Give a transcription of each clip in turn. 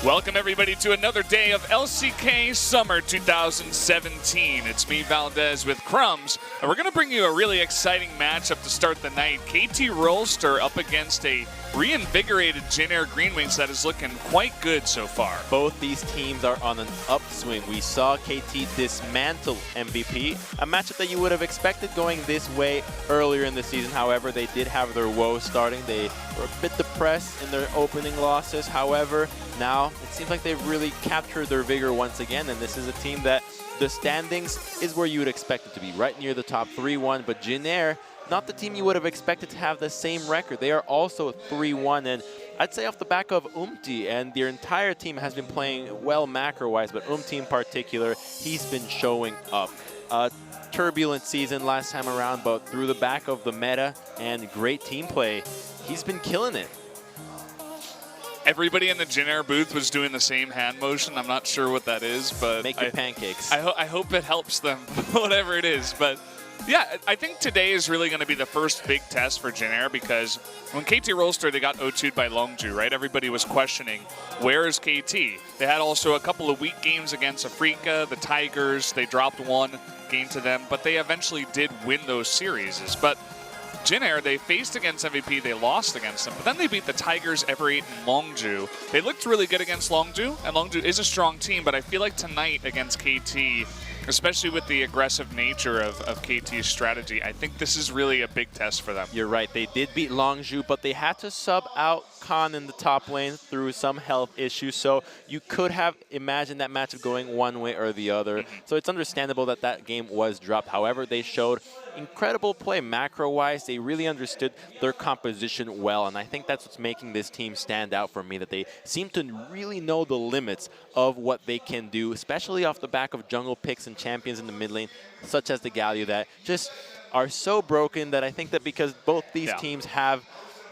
Welcome everybody to another day of LCK Summer 2017. It's me, Valdez, with Crumbs, and we're going to bring you a really exciting matchup to start the night. KT Rolster up against a reinvigorated Jin Air GreenWings that is looking quite good so far. Both these teams are on an upswing. We saw KT dismantle MVP, a matchup that you would have expected going this way earlier in the season. However, they did have their woes starting. They were a bit depressed in their opening losses. However, now it seems like they've really captured their vigor once again, and this is a team that the standings is where you would expect it to be, right near the top 3-1. But Jin Air, not the team you would have expected to have the same record. They are also 3-1, and I'd say off the back of and their entire team has been playing well macro-wise, but in particular, he's been showing up. A turbulent season last time around, but through the back of the meta and great team play, he's been killing it. Everybody in the Jin Air booth was doing the same hand motion. I'm not sure what that is, but make your pancakes. I hope it helps them, whatever it is. But yeah, I think today is really going to be the first big test for Jin Air, because when KT Rolster, they got 0-2'd by Longzhu, right? Everybody was questioning, where is KT? They had also a couple of weak games against Africa, the Tigers. They dropped one game to them, but they eventually did win those series. But Jin Air, they faced against MVP, they lost against them, but then they beat the Tigers, Everett, and Longzhu. They looked really good against Longzhu, and Longzhu is a strong team, but I feel like tonight against KT, especially with the aggressive nature of KT's strategy, I think this is really a big test for them. You're right, they did beat Longzhu, but they had to sub out Khan in the top lane through some health issues, so you could have imagined that matchup going one way or the other. So it's understandable that that game was dropped. However, they showed incredible play macro-wise. They really understood their composition well, and I think that's what's making this team stand out for me, that they seem to really know the limits of what they can do, especially off the back of jungle picks and champions in the mid lane, such as the Galio, that just are so broken that I think that because both these teams have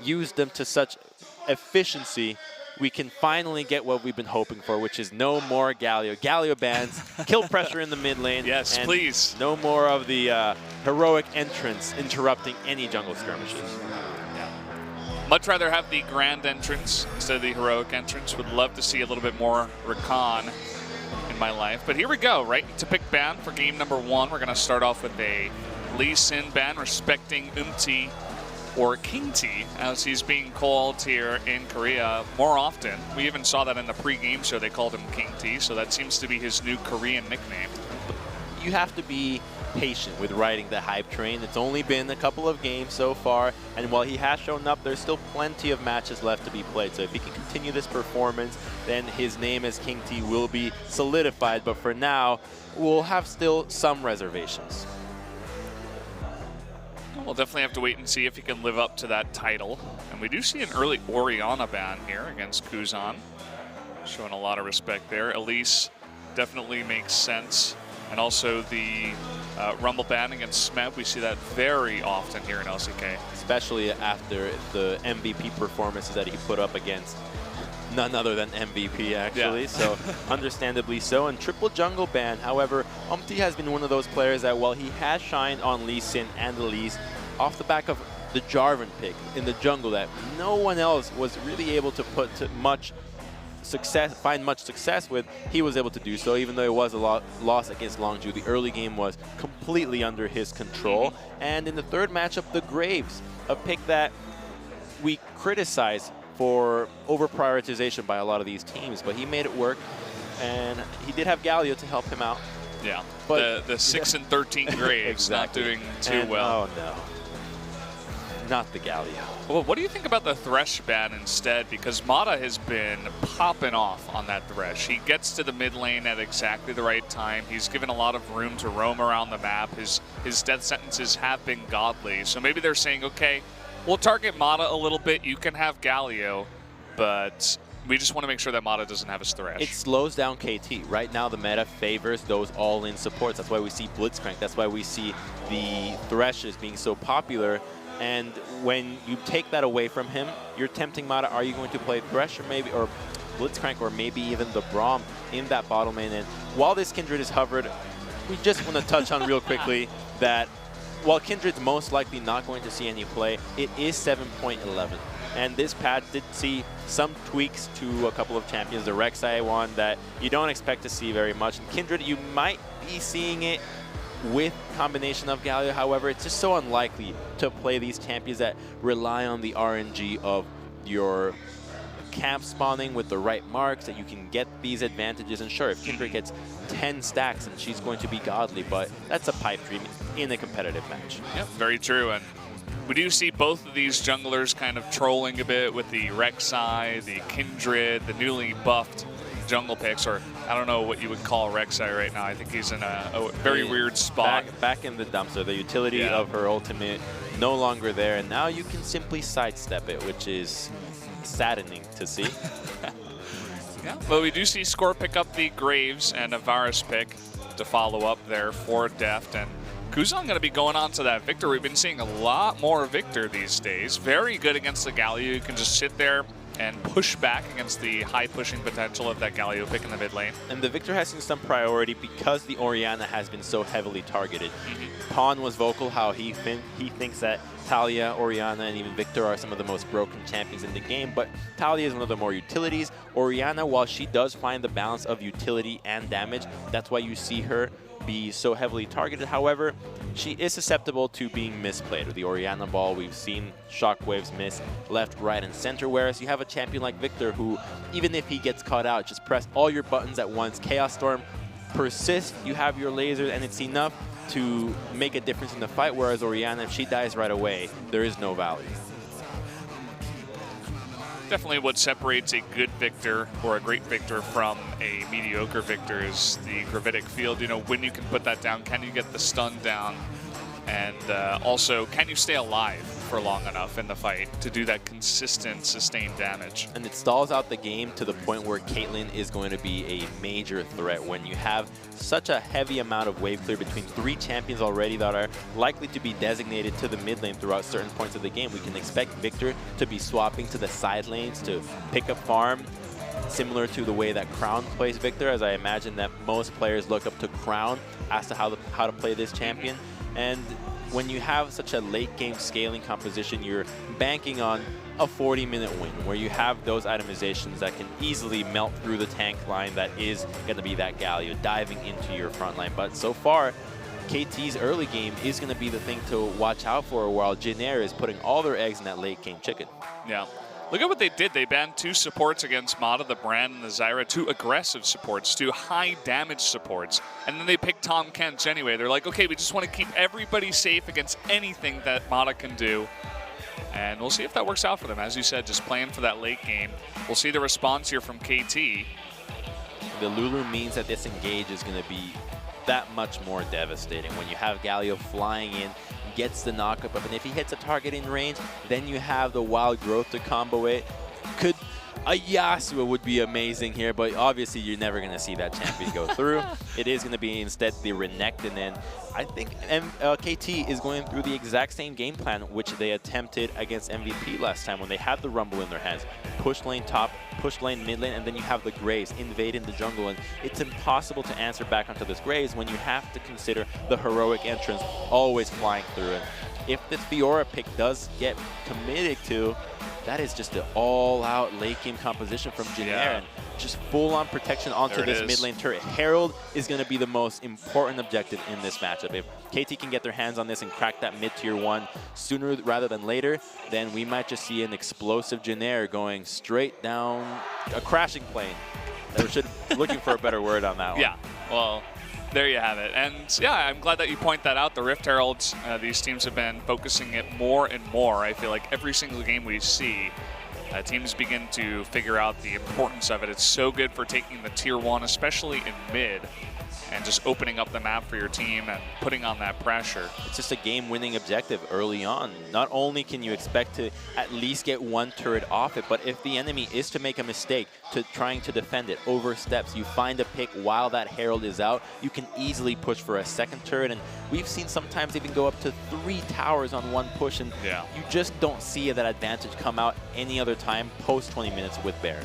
used them to such efficiency, we can finally get what we've been hoping for, which is no more Galio. Galio bans, kill pressure in the mid lane. Yes, and please. No more of the heroic entrance interrupting any jungle skirmishes. Much rather have the grand entrance instead of the heroic entrance. Would love to see a little bit more Rakan in my life. But here we go, right to pick ban for game number 1. We're going to start off with a Lee Sin ban, respecting or King T, as he's being called here in Korea more often. We even saw that in the pre-game show. They called him King T, so that seems to be his new Korean nickname. You have to be patient with riding the hype train. It's only been a couple of games so far, and while he has shown up, there's still plenty of matches left to be played. So if he can continue this performance, then his name as King T will be solidified. But for now, we'll have still some reservations. We'll definitely have to wait and see if he can live up to that title. And we do see an early Orianna ban here against Kuzan. Showing a lot of respect there. Elise definitely makes sense. And also the Rumble ban against Smeb. We see that very often here in LCK. Especially after the MVP performances that he put up against none other than MVP, actually. So understandably so. And triple jungle ban. However, has been one of those players that while he has shined on Lee Sin and Elise, off the back of the Jarvan pick in the jungle that no one else was really able to put to find much success with, he was able to do so. Even though it was a loss against Longzhu, the early game was completely under his control. And in the third matchup, the Graves, a pick that we criticize for over-prioritization by a lot of these teams, but he made it work, and he did have Galio to help him out. Yeah, but the 6 and 13 Graves not doing too well. Oh no, not the Galio. Well, what do you think about the Thresh ban instead? Because Mata has been popping off on that Thresh. He gets to the mid lane at exactly the right time. He's given a lot of room to roam around the map. His death sentences have been godly. So maybe they're saying, okay, we'll target Mata a little bit. You can have Galio, but we just want to make sure that Mata doesn't have his Thresh. It slows down KT. Right now, the meta favors those all-in supports. That's why we see Blitzcrank. That's why we see the Threshes being so popular. And when you take that away from him, you're tempting Mata. Are you going to play Thresh or maybe, or Blitzcrank, or maybe even the Braum in that bottom lane? And while this Kindred is hovered, we just want to touch on real quickly that while Kindred's most likely not going to see any play, it is 7.11. And this patch did see some tweaks to a couple of champions. The Rek'Sai one that you don't expect to see very much. And Kindred, you might be seeing it with combination of Galio. However, it's just so unlikely to play these champions that rely on the RNG of your camp spawning with the right marks, that you can get these advantages. And sure, if Kindred gets 10 stacks, and she's going to be godly, but that's a pipe dream in a competitive match. Yep, very true. And we do see both of these junglers kind of trolling a bit with the Rek'Sai, the Kindred, the newly buffed jungle picks, or I don't know what you would call Rek'Sai right now. I think he's in a very weird spot. Back in the dumpster. The utility of her ultimate no longer there, and now you can simply sidestep it, which is saddening to see. Yeah, but we do see Score pick up the Graves and a Varus pick to follow up there for Deft. And Kuzan going to be going on to that Victor. We've been seeing a lot more Victor these days. Very good against the Galio. You can just sit there and push back against the high pushing potential of that Galio pick in the mid lane. And the Victor has seen some priority because the Orianna has been so heavily targeted. Pawn was vocal how he thinks that Talia, Orianna, and even Victor are some of the most broken champions in the game, but Talia is one of the more utilities. Orianna, while she does find the balance of utility and damage, that's why you see her be so heavily targeted. However, she is susceptible to being misplayed. With the Orianna ball, we've seen shockwaves miss left, right, and center, whereas you have a champion like Victor who, even if he gets caught out, just press all your buttons at once. Chaos Storm persists, you have your lasers, and it's enough to make a difference in the fight, whereas Orianna, if she dies right away, there is no value. Definitely what separates a good Victor or a great Victor from a mediocre Victor is the gravitic field. You know, when you can put that down, can you get the stun down? And also, can you stay alive for long enough in the fight to do that consistent, sustained damage? And it stalls out the game to the point where Caitlyn is going to be a major threat when you have such a heavy amount of wave clear between 3 champions already that are likely to be designated to the mid lane throughout certain points of the game. We can expect Victor to be swapping to the side lanes to pick up farm, similar to the way that Crown plays Victor, as I imagine that most players look up to Crown as to how to play this champion. And when you have such a late game scaling composition, you're banking on a 40-minute win where you have those itemizations that can easily melt through the tank line that is going to be that Galio diving into your front line. But so far, KT's early game is going to be the thing to watch out for, while Jin Air is putting all their eggs in that late game chicken. Yeah. Look at what they did. They banned 2 supports against Mata, the Brand, and the Zyra. 2 aggressive supports, 2 high damage supports. And then they picked Tom Kench anyway. They're like, okay, we just want to keep everybody safe against anything that Mata can do. And we'll see if that works out for them. As you said, just playing for that late game. We'll see the response here from KT. The Lulu means that this engage is going to be that much more devastating. When you have Galio flying in, gets the knockup up, and if he hits a target in range, then you have the wild growth to combo it. A Yasuo would be amazing here, but obviously you're never going to see that champion go through. It is going to be instead the Renekton, and I think KT is going through the exact same game plan which they attempted against MVP last time when they had the Rumble in their hands. Push lane top, push lane mid lane, and then you have the Graves invading the jungle, and it's impossible to answer back onto this Graves when you have to consider the heroic entrance always flying through it. If this Fiora pick does get committed to, that is just an all-out late-game composition from Jin Air, and just full-on protection onto this mid-lane turret. Herald is going to be the most important objective in this matchup. If KT can get their hands on this and crack that mid-tier 1 sooner rather than later, then we might just see an explosive Jin Air going straight down a crashing plane. Looking for a better word on that one. Yeah, well, there you have it. And yeah, I'm glad that you point that out. The Rift Heralds, these teams have been focusing it more and more. I feel like every single game we see, teams begin to figure out the importance of it. It's so good for taking the tier 1, especially in mid, and just opening up the map for your team and putting on that pressure. It's just a game-winning objective early on. Not only can you expect to at least get 1 turret off it, but if the enemy is to make a mistake to trying to defend it, oversteps, you find a pick while that Herald is out, you can easily push for a 2nd turret, and we've seen sometimes even go up to 3 towers on 1 push, and you just don't see that advantage come out any other time post 20 minutes with Baron.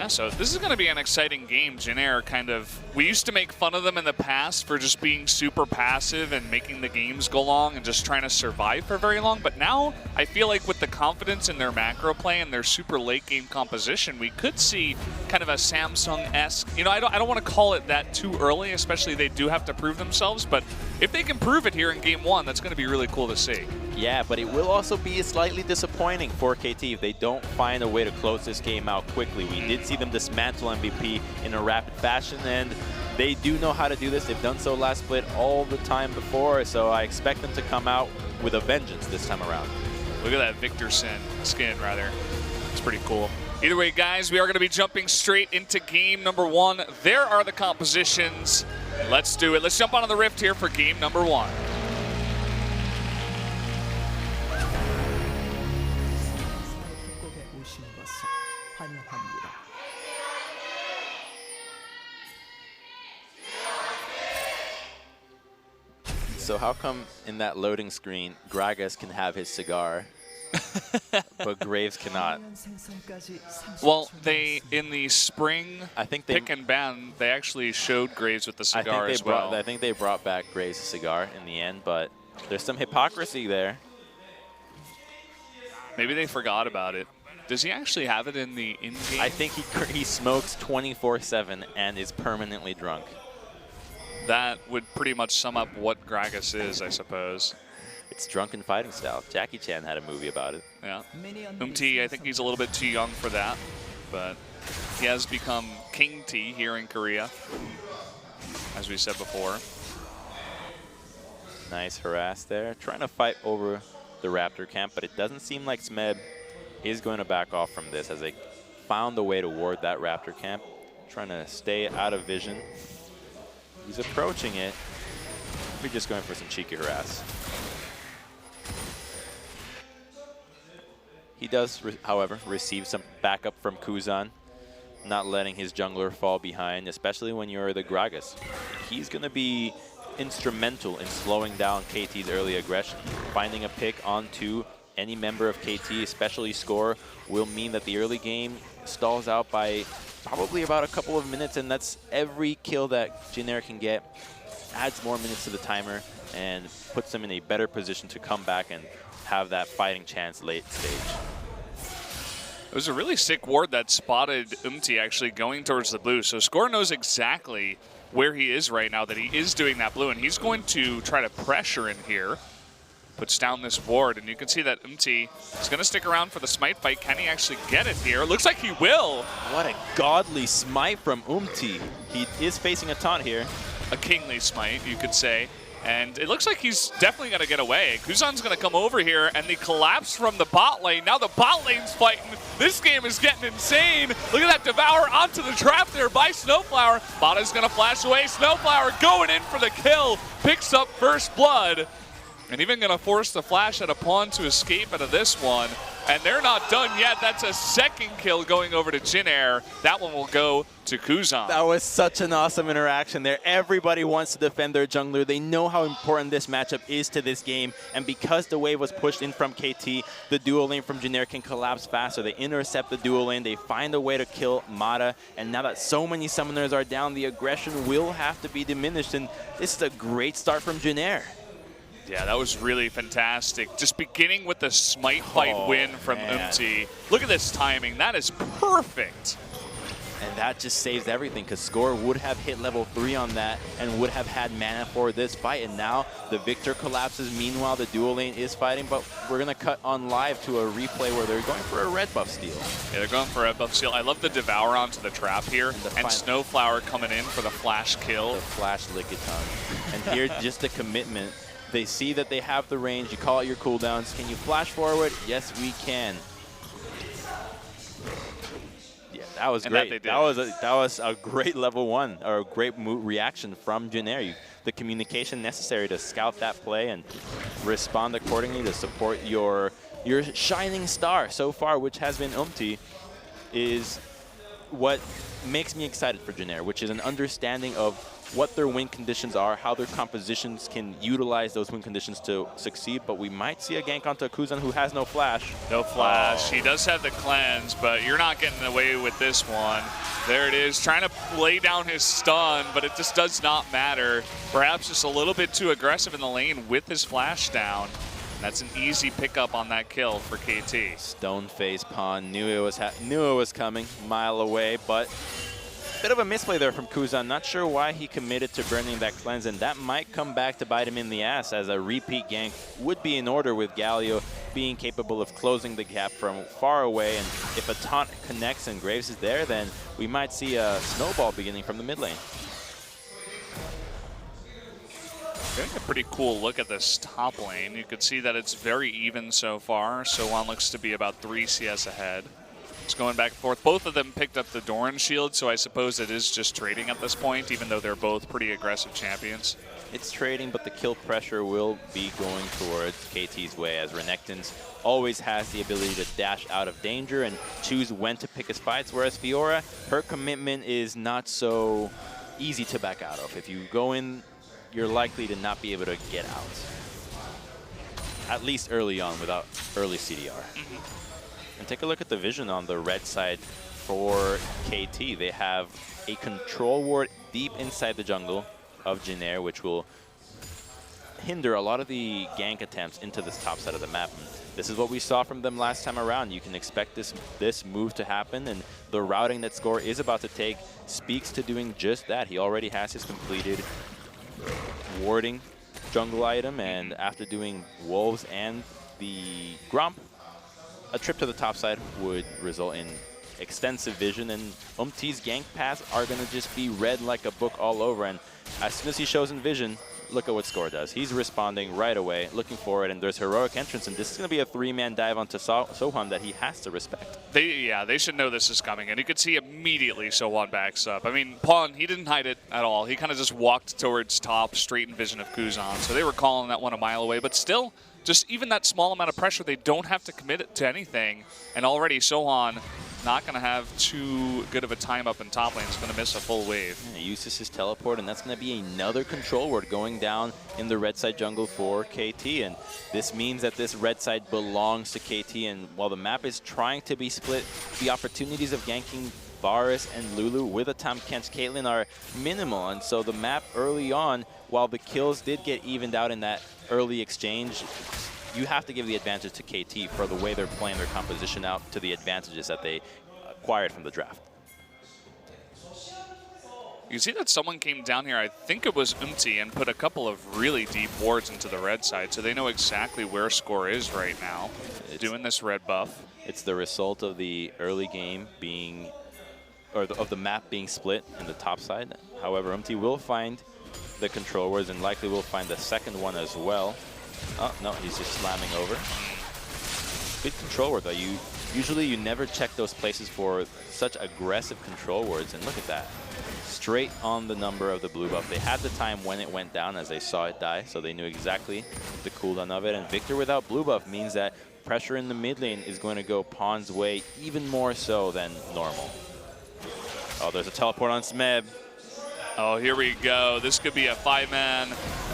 Yeah, so this is going to be an exciting game. Jin Air kind of, we used to make fun of them in the past for just being super passive and making the games go long and just trying to survive for very long. But now I feel like with the confidence in their macro play and their super late game composition, we could see kind of a Samsung-esque, you know, I don't want to call it that too early, especially they do have to prove themselves. But if they can prove it here in game one, that's going to be really cool to see. Yeah, but it will also be slightly disappointing for KT if they don't find a way to close this game out quickly. We did see them dismantle MVP in a rapid fashion, and they do know how to do this. They've done so last split all the time before, so I expect them to come out with a vengeance this time around. Look at that Victor skin, rather. It's pretty cool. Either way, guys, we are going to be jumping straight into game number one. There are the compositions. Let's do it. Let's jump onto the Rift here for game number one. So how come in that loading screen, Gragas can have his cigar, but Graves cannot? Well, in the spring pick and ban, they actually showed Graves with the cigar as well. I think they brought back Graves' cigar in the end, but there's some hypocrisy there. Maybe they forgot about it. Does he actually have it in the in-game? I think he smokes 24/7 and is permanently drunk. That would pretty much sum up what Gragas is, I suppose. It's drunken fighting style. Jackie Chan had a movie about it. Yeah. I think he's a little bit too young for that, but he has become King T here in Korea, as we said before. Nice harass there. Trying to fight over the Raptor camp, but it doesn't seem like Smeb is going to back off from this as they found a way to ward that Raptor camp. Trying to stay out of vision. He's approaching it. We're just going for some cheeky harass. He does, however, receive some backup from Kuzan, not letting his jungler fall behind, especially when you're the Gragas. He's going to be instrumental in slowing down KT's early aggression. Finding a pick onto any member of KT, especially Score, will mean that the early game stalls out by probably about a couple of minutes, and that's every kill that Jin Air can get. Adds more minutes to the timer and puts them in a better position to come back and have that fighting chance late stage. It was a really sick ward that spotted actually going towards the blue. So Score knows exactly where he is right now, that he is doing that blue, and he's going to try to pressure in here. Puts down this ward, and you can see that is going to stick around for the smite fight. Can he actually get it here? Looks like he will. What a godly smite from He is facing a taunt here. A kingly smite, you could say. And it looks like he's definitely going to get away. Kuzan's going to come over here, and the collapse from the bot lane. Now the bot lane's fighting. This game is getting insane. Look at that Devour onto the trap there by Snowflower. Bot is going to flash away. Snowflower going in for the kill. Picks up first blood. And even going to force the flash at a pawn to escape out of this one. And they're not done yet. That's a second kill going over to Jin Air. That one will go to Kuzan. That was such an awesome interaction there. Everybody wants to defend their jungler. They know how important this matchup is to this game. And because the wave was pushed in from KT, the duo lane from Jin Air can collapse faster. They intercept the duo lane. They find a way to kill Mata. And now that so many summoners are down, the aggression will have to be diminished. And this is a great start from Jin Air. Yeah, that was really fantastic. Just beginning with the smite fight win from Look at this timing. That is perfect. And that just saves everything, because Score would have hit level 3 on that and would have had mana for this fight. And now the Victor collapses. Meanwhile, the duo lane is fighting, but we're going to cut on live to a replay where they're going for a red buff steal. Yeah, they're going for a red buff steal. I love the Devour onto the trap here, and Snowflower coming in for the flash kill. The flash Lickitung. And here, just the commitment. They see that they have the range. You call out your cooldowns. Can you flash forward? Yes, we can. Yeah, that was great. That was a great level 1, or a great reaction from Jin Air. The communication necessary to scout that play and respond accordingly to support your shining star so far, which has been is what makes me excited for Jin Air, which is an understanding of what their win conditions are, how their compositions can utilize those win conditions to succeed. But we might see a gank onto Kuzan, who has no flash. No flash. He does have the cleanse, but you're not getting away with this one. There it is, trying to lay down his stun, but it just does not matter. Perhaps just a little bit too aggressive in the lane with his flash down. That's an easy pickup on that kill for KT. Stone face Pawn knew it was coming, mile away, but bit of a misplay there from Kuzan. Not sure why he committed to burning that cleanse, and that might come back to bite him in the ass, as a repeat gank would be in order with Galio being capable of closing the gap from far away. And if a taunt connects and Graves is there, then we might see a snowball beginning from the mid lane. Getting a pretty cool look at this top lane. You can see that it's very even so far. Sohan looks to be about 3 CS ahead. It's going back and forth. Both of them picked up the Doran shield, so I suppose it is just trading at this point, even though they're both pretty aggressive champions. It's trading, but the kill pressure will be going towards KT's way, as Renekton's always has the ability to dash out of danger and choose when to pick his fights, whereas Fiora, her commitment is not so easy to back out of. If you go in, you're likely to not be able to get out, at least early on without early CDR. And take a look at the vision on the red side for KT. They have a control ward deep inside the jungle of Jin Air, which will hinder a lot of the gank attempts into this top side of the map. And this is what we saw from them last time around. You can expect this move to happen, and the routing that Score is about to take speaks to doing just that. He already has his completed warding jungle item, and after doing Wolves and the Gromp, a trip to the top side would result in extensive vision, and Umti's gank paths are going to just be read like a book all over. And as soon as he shows in vision, look at what Score does. He's responding right away, looking for it, and there's heroic entrance, and this is going to be a 3-man dive onto Sohan that he has to respect. They should know this is coming, and you could see immediately Sohan backs up. I mean, Pawn, he didn't hide it at all. He kind of just walked towards top, straight in vision of Kuzan, so they were calling that one a mile away, but still, just even that small amount of pressure, they don't have to commit it to anything, and already Sohan not going to have too good of a time up in top lane. He's going to miss a full wave. Yeah, he uses his teleport, and that's going to be another control ward going down in the red side jungle for KT. And this means that this red side belongs to KT. And while the map is trying to be split, the opportunities of ganking Varus and Lulu with a Tahm Kench Caitlyn are minimal. And so the map early on, while the kills did get evened out in that early exchange, you have to give the advantage to KT for the way they're playing their composition out to the advantages that they acquired from the draft. You see that someone came down here, I think it was Umti, and put a couple of really deep wards into the red side, so they know exactly where Score is right now, doing this red buff. It's the result of the early game being, or of the map being split in the top side. However, Umti will find the control wards and likely will find the second one as well. Oh, no, he's just slamming over. Good control ward, though. Usually you never check those places for such aggressive control wards, and look at that. Straight on the number of the blue buff. They had the time when it went down as they saw it die, so they knew exactly the cooldown of it. And Victor without blue buff means that pressure in the mid lane is going to go Pawn's way even more so than normal. Oh, there's a teleport on Smeb. Oh, here we go. This could be a 5-man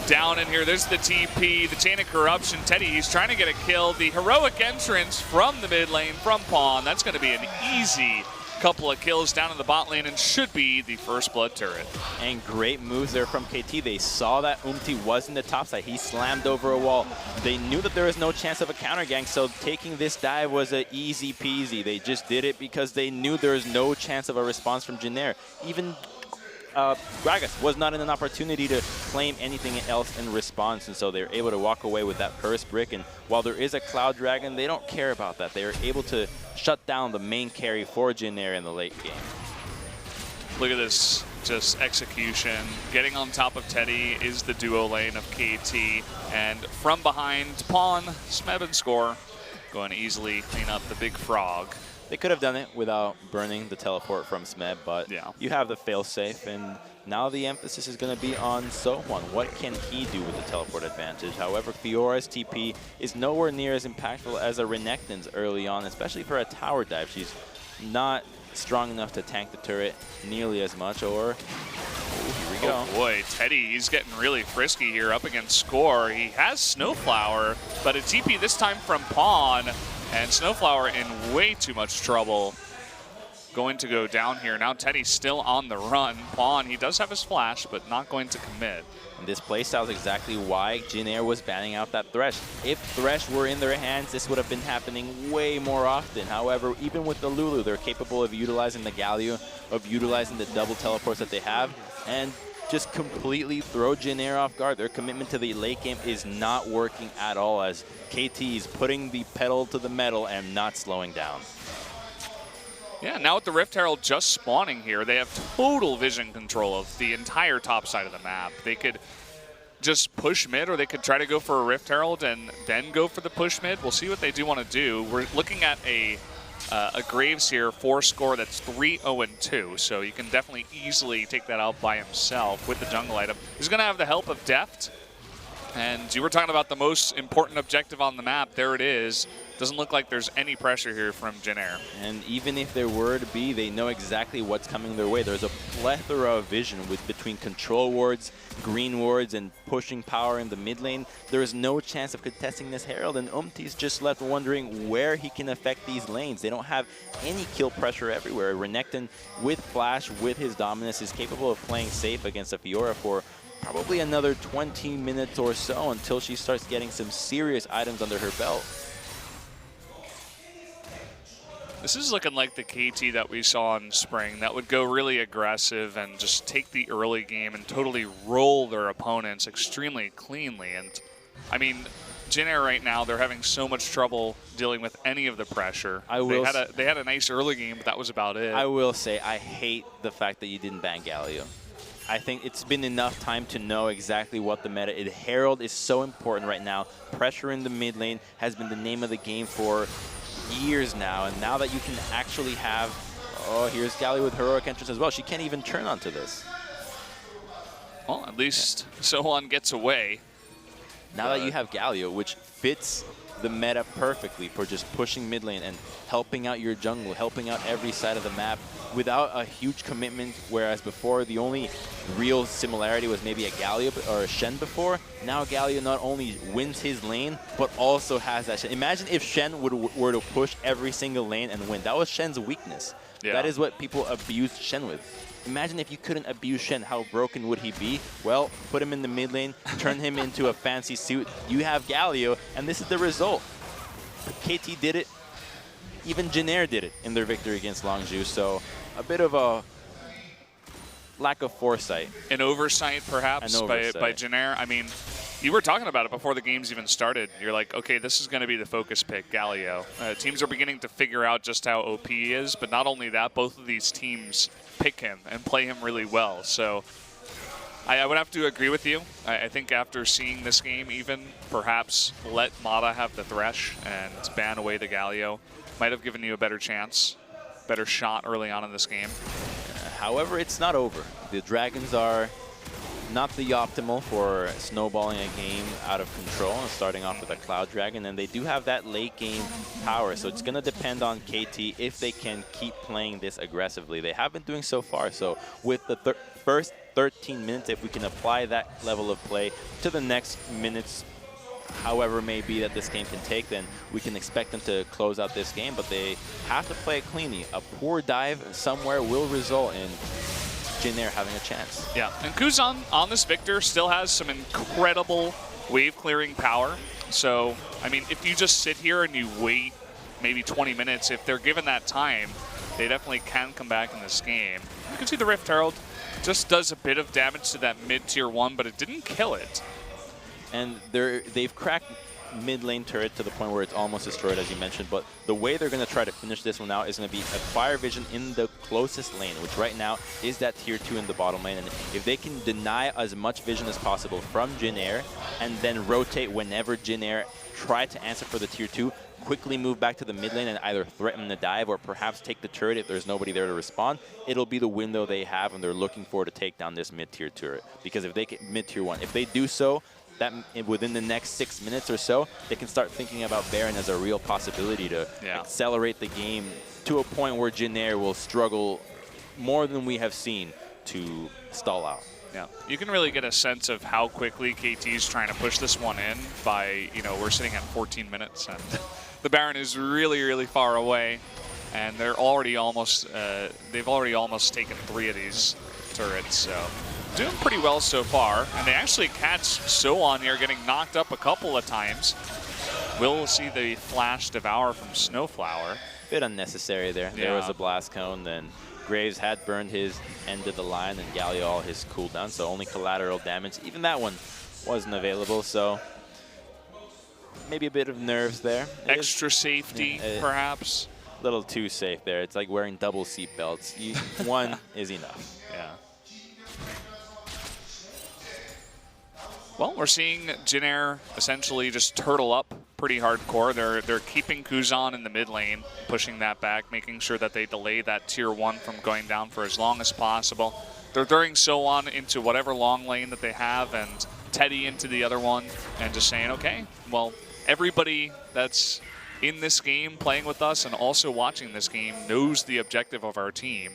down in here. There's the TP, the Chain of Corruption. Teddy, he's trying to get a kill. The heroic entrance from the mid lane from Pawn. That's going to be an easy couple of kills down in the bot lane and should be the first blood turret. And great moves there from KT. They saw that Umti was in the top side. He slammed over a wall. They knew that there was no chance of a counter gank, so taking this dive was an easy peasy. They just did it because they knew there was no chance of a response from Jin Air. Even Gragas was not in an opportunity to claim anything else in response, and so they're able to walk away with that first brick. And while there is a Cloud Dragon, they don't care about that. They are able to shut down the main carry for Jin Air in the late game. Look at this, just execution. Getting on top of Teddy is the duo lane of KT, and from behind, Pawn, Smeb, and Score going to easily clean up the big frog. They could have done it without burning the teleport from Smeb, but yeah, you have the failsafe, and now the emphasis is going to be on Sohan. What can he do with the teleport advantage? However, Fiora's TP is nowhere near as impactful as a Renekton's early on, especially for a tower dive. She's not strong enough to tank the turret nearly as much, or... Oh, he we go. Oh boy, Teddy, he's getting really frisky here up against Score. He has Snowflower, but a TP this time from Pawn, and Snowflower in way too much trouble. Going to go down here. Now Teddy's still on the run. Pawn, he does have his flash, but not going to commit. And this playstyle is exactly why Jin Air was banning out that Thresh. If Thresh were in their hands, this would have been happening way more often. However, even with the Lulu, they're capable of utilizing the Galio, of utilizing the double teleports that they have, and just completely throw Jin Air off guard. Their commitment to the late game is not working at all, as KT is putting the pedal to the metal and not slowing down. Yeah, now with the Rift Herald just spawning here, they have total vision control of the entire top side of the map. They could just push mid, or they could try to go for a Rift Herald and then go for the push mid. We'll see what they do want to do. We're looking at a Graves here for Score that's 3-0-2, so you can definitely easily take that out by himself with the jungle item. He's going to have the help of Deft, and you were talking about the most important objective on the map. There it is. Doesn't look like there's any pressure here from Jin Air. And even if there were to be, they know exactly what's coming their way. There's a plethora of vision between control wards, green wards, and pushing power in the mid lane. There is no chance of contesting this Herald, and Umti's just left wondering where he can affect these lanes. They don't have any kill pressure everywhere. Renekton, with Flash, with his dominance, is capable of playing safe against a Fiora for probably another 20 minutes or so until she starts getting some serious items under her belt. This is looking like the KT that we saw in spring that would go really aggressive and just take the early game and totally roll their opponents extremely cleanly. And I mean, Jin Air right now, they're having so much trouble dealing with any of the pressure. They had a nice early game, but that was about it. I will say, I hate the fact that you didn't ban Galio. I think it's been enough time to know exactly what the meta is. Herald is so important right now. Pressure in the mid lane has been the name of the game for years now, and now that you can actually have, oh, here's Galio with heroic entrance as well. She can't even turn onto this. Well, at least Sohan gets away. Now that you have Galio, which fits the meta perfectly for just pushing mid lane and helping out your jungle, helping out every side of the map without a huge commitment, whereas before the only real similarity was maybe a Galio or a Shen before. Now Galio not only wins his lane, but also has that Shen. Imagine if Shen were to push every single lane and win. That was Shen's weakness. Yeah. That is what people abused Shen with. Imagine if you couldn't abuse Shen, how broken would he be? Well, put him in the mid lane, turn him into a fancy suit. You have Galio, and this is the result. KT did it. Even Jin Air did it in their victory against Longzhu, so a bit of a lack of foresight. An oversight, perhaps, by Jin Air. I mean, you were talking about it before the games even started. You're like, okay, this is going to be the focus pick, Galio. Teams are beginning to figure out just how OP he is, but not only that, both of these teams pick him and play him really well. So I would have to agree with you. I think after seeing this game even, perhaps let Mata have the Thresh and ban away the Galio. Might have given you a better chance, better shot early on in this game. However, it's not over. The Dragons are not the optimal for snowballing a game out of control and starting off with a Cloud Dragon, and they do have that late game power, so it's going to depend on KT if they can keep playing this aggressively. They have been doing so far, so with the first 13 minutes, if we can apply that level of play to the next minutes, however may be that this game can take, then we can expect them to close out this game, but they have to play it cleanly. A poor dive somewhere will result in Jin Air having a chance. Yeah, and Kuzan on this Victor still has some incredible wave clearing power. So, I mean, if you just sit here and you wait maybe 20 minutes, if they're given that time, they definitely can come back in this game. You can see the Rift Herald just does a bit of damage to that mid-tier 1, but it didn't kill it. And they've cracked mid lane turret to the point where it's almost destroyed, as you mentioned, but the way they're going to try to finish this one out is going to be a fire vision in the closest lane, which right now is that tier 2 in the bottom lane. And if they can deny as much vision as possible from Jin Air and then rotate whenever Jin Air try to answer for the tier 2, quickly move back to the mid lane and either threaten the dive or perhaps take the turret if there's nobody there to respond, it'll be the window they have and they're looking for to take down this mid-tier turret. Because if they get mid-tier 1, if they do so, that within the next 6 minutes or so, they can start thinking about Baron as a real possibility to accelerate the game to a point where Jin Air will struggle more than we have seen to stall out. Yeah, you can really get a sense of how quickly KT is trying to push this one in by, we're sitting at 14 minutes and the Baron is really, really far away, and they're already almost, they've already almost taken 3 of these turrets, so doing pretty well so far. And they actually catch So-On here getting knocked up a couple of times. We'll see the flash devour from Snowflower. Bit unnecessary there. Yeah. There was a blast cone, then Graves had burned his end of the line and Galio all his cooldown, so only collateral damage. Even that one wasn't available, so maybe a bit of nerves there. Extra safety, perhaps. A little too safe there. It's like wearing double seat belts. One is enough. Yeah. Well, we're seeing Jin Air essentially just turtle up pretty hardcore. They're keeping Kuzan in the mid lane, pushing that back, making sure that they delay that tier 1 from going down for as long as possible. They're throwing So-On into whatever long lane that they have and Teddy into the other one and just saying, okay, well, everybody that's in this game playing with us and also watching this game knows the objective of our team.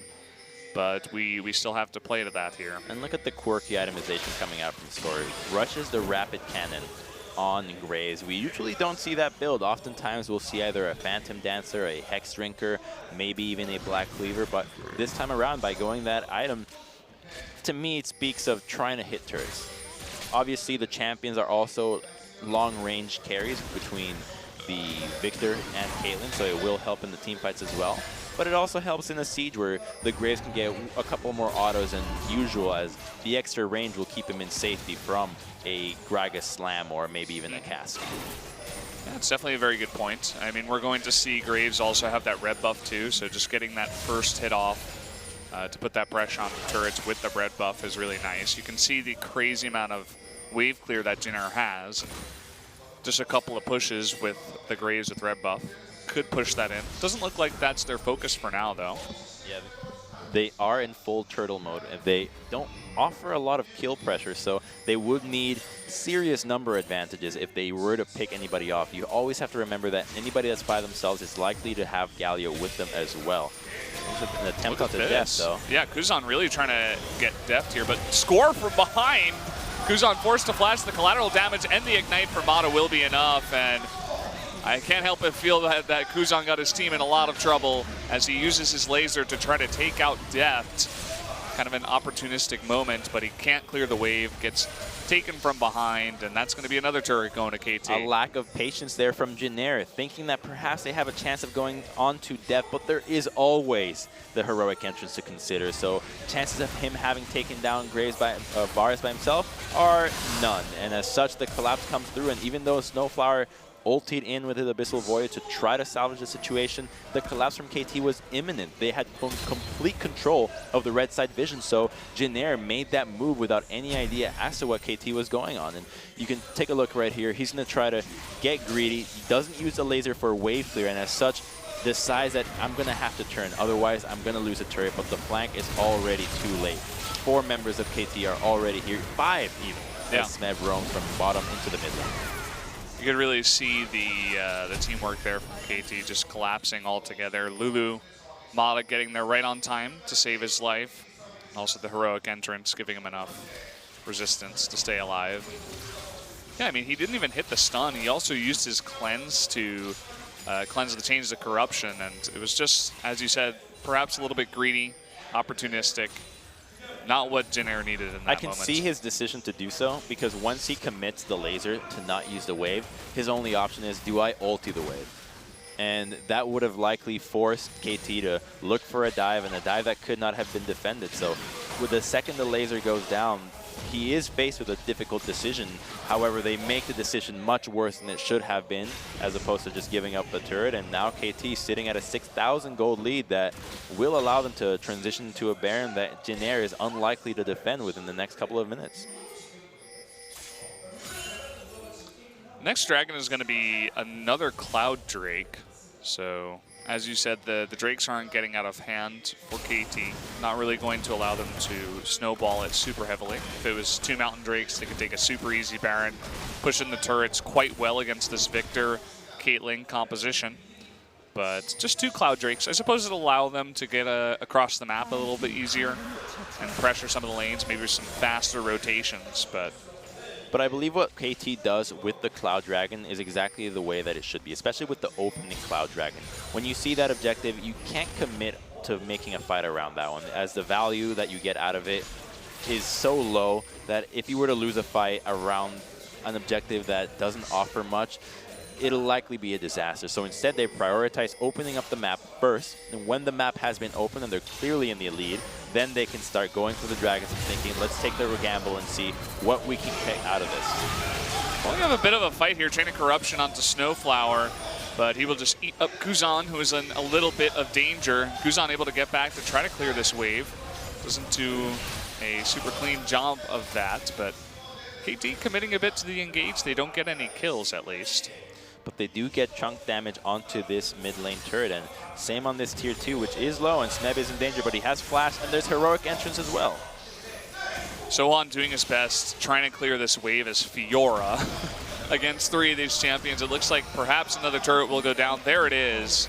But we still have to play to that here. And look at the quirky itemization coming out from Story. Rushes the Rapid Cannon on Graves. We usually don't see that build. Oftentimes we'll see either a Phantom Dancer, a Hex Drinker, maybe even a Black Cleaver. But this time around, by going that item, to me it speaks of trying to hit turrets. Obviously the champions are also long-range carries between the Victor and Caitlyn, so it will help in the team fights as well. But it also helps in a siege where the Graves can get a couple more autos than usual, as the extra range will keep him in safety from a Gragas Slam or maybe even a Cast. Yeah, it's definitely a very good point. I mean, we're going to see Graves also have that red buff too, so just getting that first hit off to put that pressure on the turrets with the red buff is really nice. You can see the crazy amount of wave clear that Jin Air has. Just a couple of pushes with the Graves with red buff could push that in. Doesn't look like that's their focus for now, though. Yeah, they are in full turtle mode, and they don't offer a lot of kill pressure, so they would need serious number advantages if they were to pick anybody off. You always have to remember that anybody that's by themselves is likely to have Galio with them as well. There's an attempt at the death, though. Yeah, Kuzan really trying to get deft here, but score from behind. Kuzan forced to flash. The collateral damage and the ignite for Mata will be enough, and I can't help but feel that Kuzan got his team in a lot of trouble as he uses his laser to try to take out Deft. Kind of an opportunistic moment, but he can't clear the wave, gets taken from behind, and that's going to be another turret going to KT. A lack of patience there from Jin Air, thinking that perhaps they have a chance of going on to Deft, but there is always the heroic entrance to consider, so chances of him having taken down Graves by Varus by himself are none, and as such the collapse comes through, and even though Snowflower ultied in with his Abyssal Void to try to salvage the situation, the collapse from KT was imminent. They had complete control of the red side vision, so Jin Air made that move without any idea as to what KT was going on. And you can take a look right here. He's going to try to get greedy. He doesn't use the laser for wave clear, and as such, decides that I'm going to have to turn, otherwise I'm going to lose a turret, but the flank is already too late. 4 members of KT are already here, 5 even, as Smev roams from bottom into the mid lane. You could really see the teamwork there from KT just collapsing altogether. Lulu, Mata getting there right on time to save his life. Also the heroic entrance giving him enough resistance to stay alive. Yeah, I mean, he didn't even hit the stun. He also used his cleanse to cleanse the chains of corruption, and it was just, as you said, perhaps a little bit greedy, opportunistic. Not what Jin Air needed in that moment. I can see his decision to do so, because once he commits the laser to not use the wave, his only option is, do I ulti the wave? And that would have likely forced KT to look for a dive, and a dive that could not have been defended. So with the second the laser goes down, he is faced with a difficult decision. However, they make the decision much worse than it should have been, as opposed to just giving up the turret. And now KT sitting at a 6,000 gold lead that will allow them to transition to a Baron that Jin Air is unlikely to defend within the next couple of minutes. Next dragon is going to be another Cloud Drake. So, as you said, the Drakes aren't getting out of hand for KT. Not really going to allow them to snowball it super heavily. If it was 2 Mountain Drakes, they could take a super easy Baron, push in the turrets quite well against this Victor Caitlyn composition. but just 2 Cloud Drakes. I suppose it'll allow them to get across the map a little bit easier and pressure some of the lanes, maybe some faster rotations, but I believe what KT does with the Cloud Dragon is exactly the way that it should be, especially with the opening Cloud Dragon. When you see that objective, you can't commit to making a fight around that one, as the value that you get out of it is so low that if you were to lose a fight around an objective that doesn't offer much, it'll likely be a disaster. So instead, they prioritize opening up the map first, and when the map has been opened and they're clearly in the lead, then they can start going for the dragons and thinking, let's take the gamble and see what we can get out of this. Well, we have a bit of a fight here. Chain of Corruption onto Snowflower, but he will just eat up Kuzan, who is in a little bit of danger. Kuzan able to get back to try to clear this wave. Doesn't do a super clean job of that, but KT committing a bit to the engage. They don't get any kills, at least. But they do get chunk damage onto this mid lane turret, and same on this tier 2, which is low, and Smeb is in danger, but he has flash, and there's heroic entrance as well. Sohan doing his best, trying to clear this wave as Fiora against 3 of these champions. It looks like perhaps another turret will go down. There it is.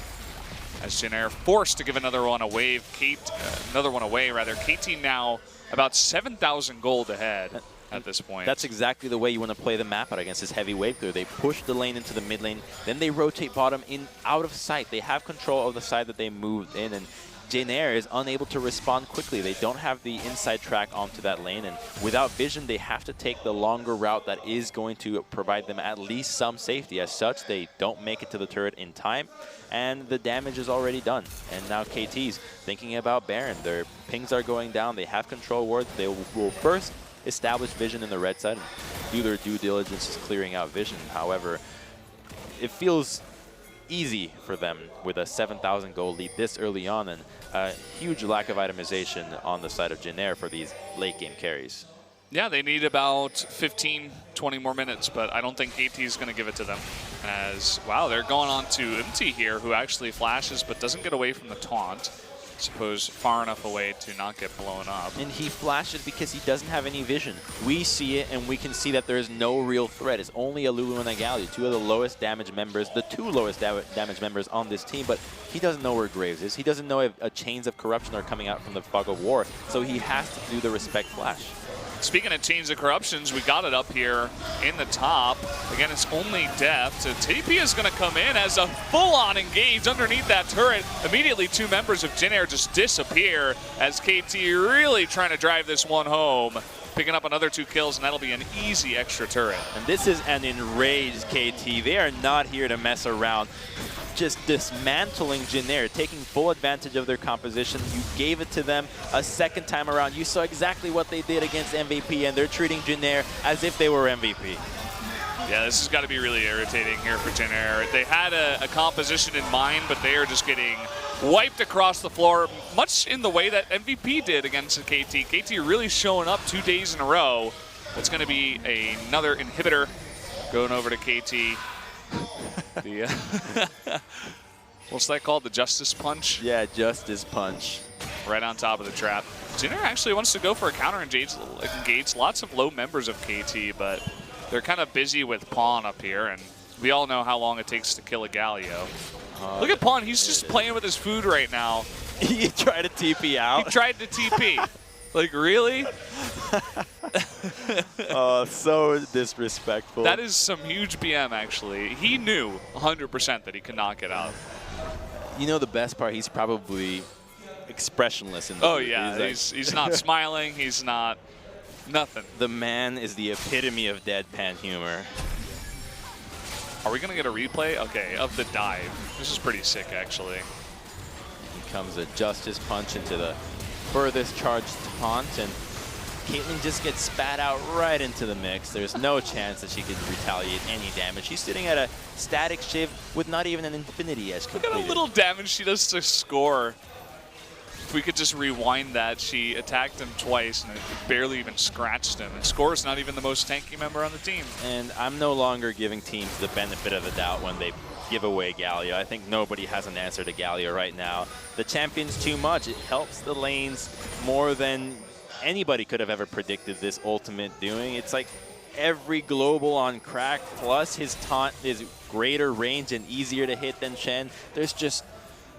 As Jin Air forced to give another one away. KT now about 7,000 gold ahead at this point. That's exactly the way you want to play the map out against this heavy wave clear. They push the lane into the mid lane, then they rotate bottom in out of sight. They have control of the side that they moved in, and Jin Air is unable to respond quickly. They don't have the inside track onto that lane, and without vision, they have to take the longer route that is going to provide them at least some safety. As such, they don't make it to the turret in time, and the damage is already done. And now KT's thinking about Baron. Their pings are going down. They have control wards. They will first establish vision in the red side and do their due diligence is clearing out vision. However, it feels easy for them with a 7,000 gold lead this early on, and a huge lack of itemization on the side of Jin Air for these late game carries. Yeah, they need about 15, 20 more minutes, but I don't think KT is going to give it to them. As, wow, they're going on to MT here, who actually flashes but doesn't get away from the taunt. I suppose far enough away to not get blown up. And he flashes because he doesn't have any vision. We see it, and we can see that there is no real threat. It's only a Lulu and a Galio, 2 of the lowest damage members, the 2 lowest damage members on this team, but he doesn't know where Graves is. He doesn't know if chains of corruption are coming out from the fog of war, so he has to do the respect flash. Speaking of chains of corruptions, we got it up here in the top. Again, it's only death. So TP is going to come in as a full-on engage underneath that turret. Immediately, 2 members of Jin Air just disappear as KT really trying to drive this one home. Picking up another 2 kills, and that'll be an easy extra turret. And this is an enraged KT. They are not here to mess around. Just dismantling Jin Air, taking full advantage of their composition. You gave it to them a second time around. You saw exactly what they did against MVP, and they're treating Jin Air as if they were MVP. Yeah, this has got to be really irritating here for Jin Air. They had a composition in mind, but they are just getting wiped across the floor, much in the way that MVP did against KT. KT really showing up 2 days in a row. It's going to be another inhibitor going over to KT. What's that called? The Justice Punch? Yeah, Justice Punch. Right on top of the trap. Jin Air actually wants to go for a counter engage. Lots of low members of KT, but they're kind of busy with Pawn up here, and we all know how long it takes to kill a Galio. Look at Pawn. He's just playing with his food right now. He tried to TP out. He tried to TP. Like, really? Oh, so disrespectful. That is some huge BM, actually. He knew 100% that he could not get out. You know the best part? He's probably expressionless in the Oh, booth. yeah. He's not smiling. He's not nothing. The man is the epitome of deadpan humor. Are we going to get a replay? Okay, of the dive. This is pretty sick, actually. Here comes a Justice Punch into the furthest charged taunt, and Caitlyn just gets spat out right into the mix. There's no chance that she could retaliate any damage. She's sitting at a static shiv with not even an Infinity Edge completed. Look at how little damage she does to score. If we could just rewind that, she attacked him twice and it barely even scratched him. And Score's not even the most tanky member on the team. And I'm no longer giving teams the benefit of the doubt when they give away Galio. I think nobody has an answer to Galio right now. The champion's too much. It helps the lanes more than anybody could have ever predicted this ultimate doing. It's like every global on Crack, plus his taunt is greater range and easier to hit than Chen. There's just,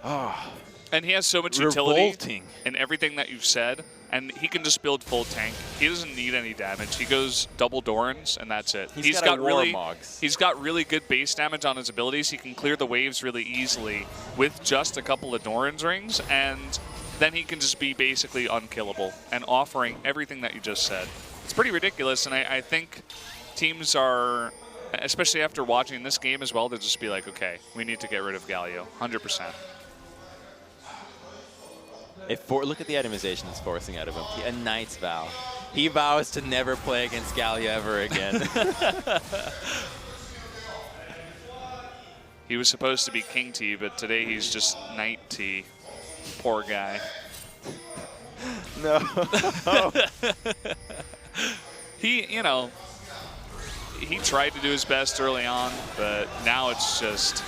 and he has so much utility in everything that you've said, and he can just build full tank. He doesn't need any damage. He goes double Dorans, and that's it. He's got really good base damage on his abilities. He can clear the waves really easily with just a couple of Doran's rings, and then he can just be basically unkillable and offering everything that you just said. It's pretty ridiculous, and I think teams are, especially after watching this game as well, they'll just be like, okay, we need to get rid of Galio, 100%. Look at the itemization it's forcing out of him. A Knight's Vow. He vows to never play against Galio ever again. He was supposed to be King T, but today he's just Knight T. Poor guy. No. He tried to do his best early on, but now it's just,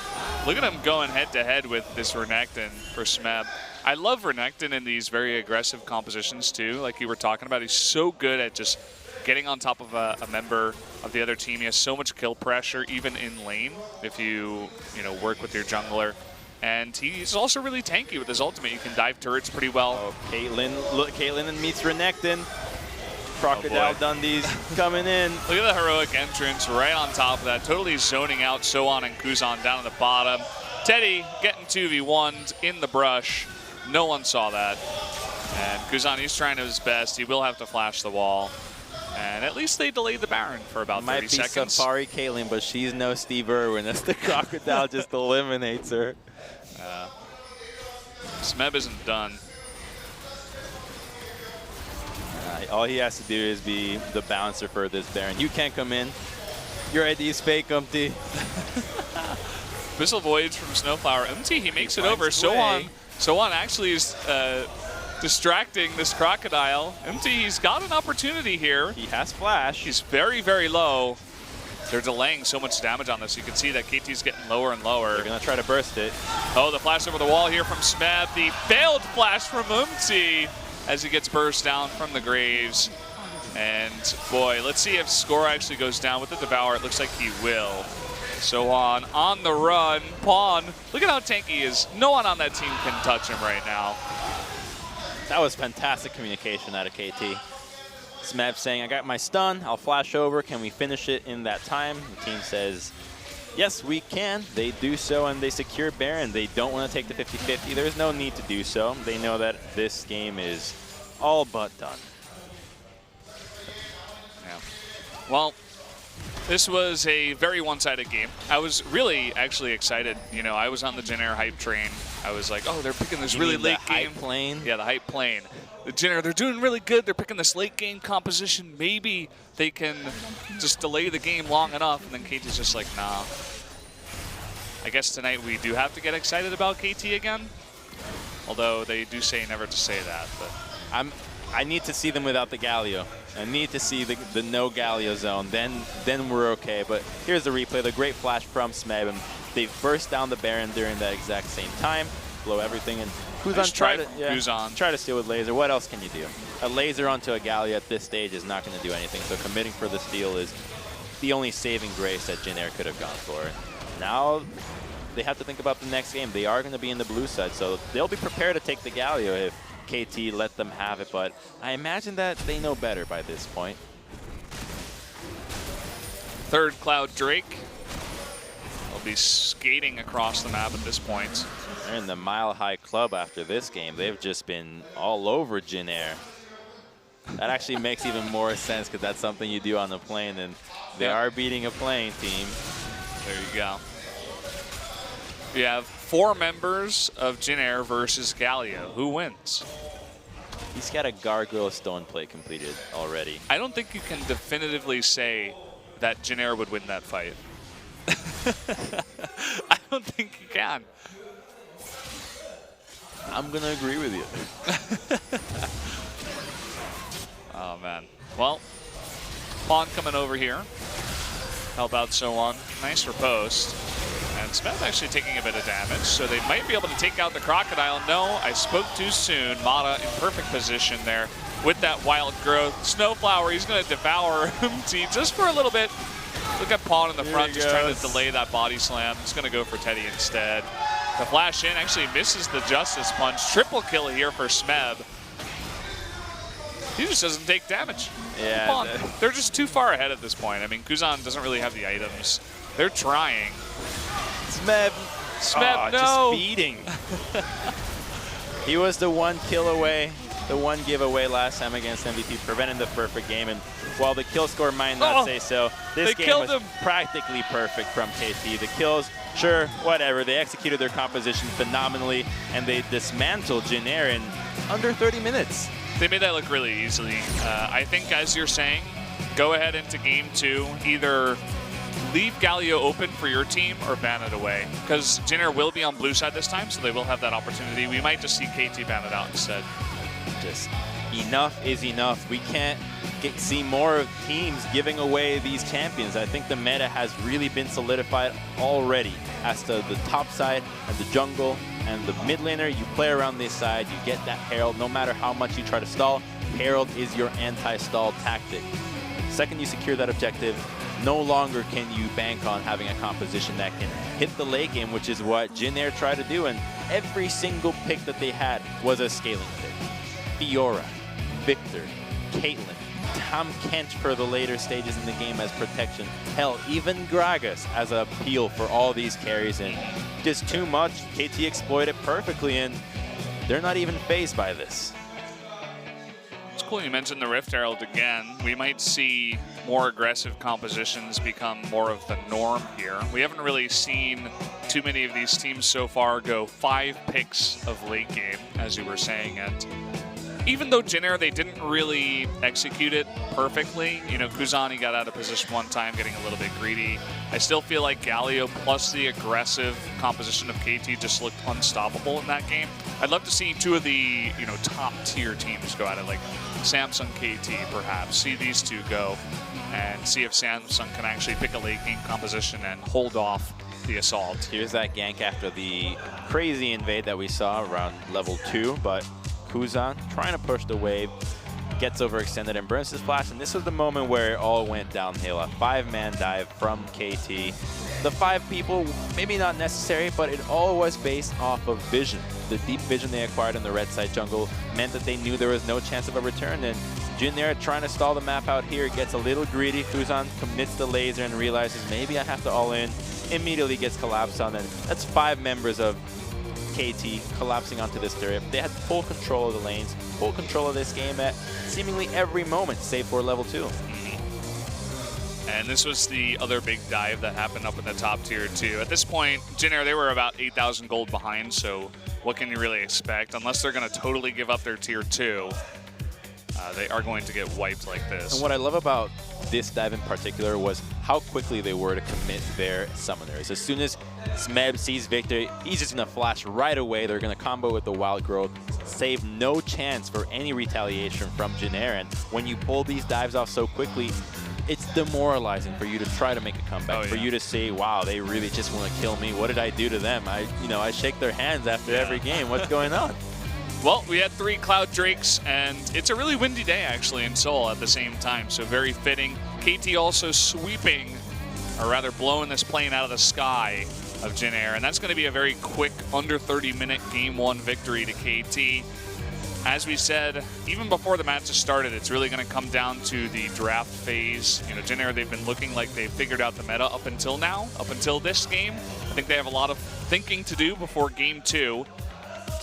look at him going head-to-head with this Renekton for Smeb. I love Renekton in these very aggressive compositions too, like you were talking about. He's so good at just getting on top of a member of the other team. He has so much kill pressure, even in lane, if you work with your jungler. And he's also really tanky with his ultimate. You can dive turrets pretty well. Oh, Caitlyn meets Renekton. Crocodile Dundee's coming in. Look at the heroic entrance right on top of that. Totally zoning out Sohan and Kuzan down at the bottom. Teddy getting 2v1'd in the brush. No one saw that. And Kuzan, he's trying his best. He will have to flash the wall. And at least they delayed the Baron for about 30 seconds. Might be Safari Caitlyn, but she's no Steve Irwin. That's the Crocodile just eliminates her. Smeb isn't done. All he has to do is be the bouncer for this Baron. You can't come in. Your ID is fake, Umpty. Missile Voyage from Snowflower. Umpty, he makes it over. Sohan actually is distracting this Crocodile. Umpty, he's got an opportunity here. He has flash. He's very, very low. They're delaying so much damage on this. You can see that KT's getting lower and lower. They're going to try to burst it. Oh, the flash over the wall here from Smeb. The failed flash from Umpty as he gets burst down from the Graves. And boy, let's see if score actually goes down with the Devour. It looks like he will. Sohan on the run. Pawn, look at how tanky he is. No one on that team can touch him right now. That was fantastic communication out of KT. Smeb saying, I got my stun, I'll flash over, can we finish it in that time? The team says, yes, we can. They do so, and they secure Baron. They don't want to take the 50-50. There's no need to do so. They know that this game is all but done. Yeah. Well, this was a very one-sided game. I was really actually excited. I was on the Jin Air hype train. I was like, oh, they're picking this really late game. Hype plane? Yeah, the hype plane. The Jin Air, they're doing really good. They're picking this late game composition. Maybe they can just delay the game long enough. And then KT's just like, nah. I guess tonight we do have to get excited about KT again. Although they do say never to say that. But I need to see them without the Galio. I need to see the no Galio zone. Then we're okay. But here's the replay. The great flash from Smeb. And they burst down the Baron during that exact same time. Blow everything. And Kuzan try to steal with laser. What else can you do? A laser onto a Galio at this stage is not going to do anything. So committing for the steal is the only saving grace that Jin Air could have gone for. Now they have to think about the next game. They are going to be in the blue side. So they'll be prepared to take the Galio if KT let them have it, but I imagine that they know better by this point. Third Cloud Drake will be skating across the map at this point. They're in the Mile High Club after this game. They've just been all over Jin Air. That actually makes even more sense because that's something you do on the plane, and they are beating a playing team. There you go. We have 4 members of Jin Air versus Galio. Who wins? He's got a Gargoyle Stone Plate completed already. I don't think you can definitively say that Jin Air would win that fight. I don't think you can. I'm going to agree with you. Oh, man. Well, Pawn coming over here. Help out Sohan. Nice riposte. And Smeb actually taking a bit of damage, so they might be able to take out the Crocodile. No, I spoke too soon. Mata in perfect position there. with that wild growth. Snowflower, he's going to devour MT just for a little bit. Look at Pawn in the front, just trying to delay that body slam. He's going to go for Teddy instead. The flash in actually misses the Justice Punch. Triple kill here for Smeb. He just doesn't take damage. Yeah. They're just too far ahead at this point. I mean, Kuzan doesn't really have the items. They're trying. Smeb, no. Just feeding. He was the one kill away, the one giveaway last time against MVP, preventing the perfect game. And while the kill score might not say so, this game was practically perfect from KT. The kills, sure, whatever. They executed their composition phenomenally, and they dismantled Jin Air in under 30 minutes. They made that look really easily. I think, as you're saying, go ahead into game 2. Either leave Galio open for your team or ban it away. Because Jin Air will be on blue side this time, so they will have that opportunity. We might just see KT ban it out instead. Just enough is enough. We can't see more of teams giving away these champions. I think the meta has really been solidified already as to the top side and the jungle and the mid laner. You play around this side, you get that Herald. No matter how much you try to stall, Herald is your anti-stall tactic. The second you secure that objective, no longer can you bank on having a composition that can hit the late game, which is what Jin Air tried to do, and every single pick that they had was a scaling pick. Fiora, Victor, Caitlyn, Tom Kent for the later stages in the game as protection. Hell, even Gragas as a peel for all these carries, and just too much. KT exploited perfectly, and they're not even fazed by this. It's cool you mentioned the Rift Herald again. We might see more aggressive compositions become more of the norm here. We haven't really seen too many of these teams so far go 5 picks of late game, as you were saying, and even though Jin Air, they didn't really execute it perfectly. You know, Kuzani got out of position one time, getting a little bit greedy. I still feel like Galio plus the aggressive composition of KT just looked unstoppable in that game. I'd love to see 2 of the, you know, top tier teams go at it, like Samsung KT perhaps. See these 2 go and see if Samsung can actually pick a late game composition and hold off the assault. Here's that gank after the crazy invade that we saw around level 2, but Kuzan trying to push the wave, gets overextended and burns his flash, and this was the moment where it all went downhill. A 5-man dive from KT. The 5 people, maybe not necessary, but it all was based off of vision. The deep vision they acquired in the red side jungle meant that they knew there was no chance of a return, and Jin Air trying to stall the map out here, gets a little greedy. Kuzan commits the laser and realizes maybe I have to all in. Immediately gets collapsed on, and that's 5 members of KT collapsing onto this turret. They had full control of the lanes, full control of this game at seemingly every moment, save for level 2. And this was the other big dive that happened up in the top tier too. At this point, Jin Air, they were about 8,000 gold behind, so what can you really expect? Unless they're going to totally give up their tier 2, they are going to get wiped like this. And what I love about this dive in particular was how quickly they were to commit their summoners. As soon as Smeb sees Victor, he's just going to flash right away. They're going to combo with the wild growth, save no chance for any retaliation from Jin Air. And when you pull these dives off so quickly, it's demoralizing for you to try to make a comeback, for you to say, wow, they really just want to kill me. What did I do to them? I shake their hands after every game. What's going on? Well, we had 3 Cloud Drakes, and it's a really windy day, actually, in Seoul at the same time, so very fitting. KT also sweeping, or rather blowing this plane out of the sky of Jin Air, and that's going to be a very quick, under 30-minute Game 1 victory to KT. As we said, even before the match has started, it's really going to come down to the draft phase. You know, Jin Air, they've been looking like they've figured out the meta up until now, up until this game. I think they have a lot of thinking to do before Game 2.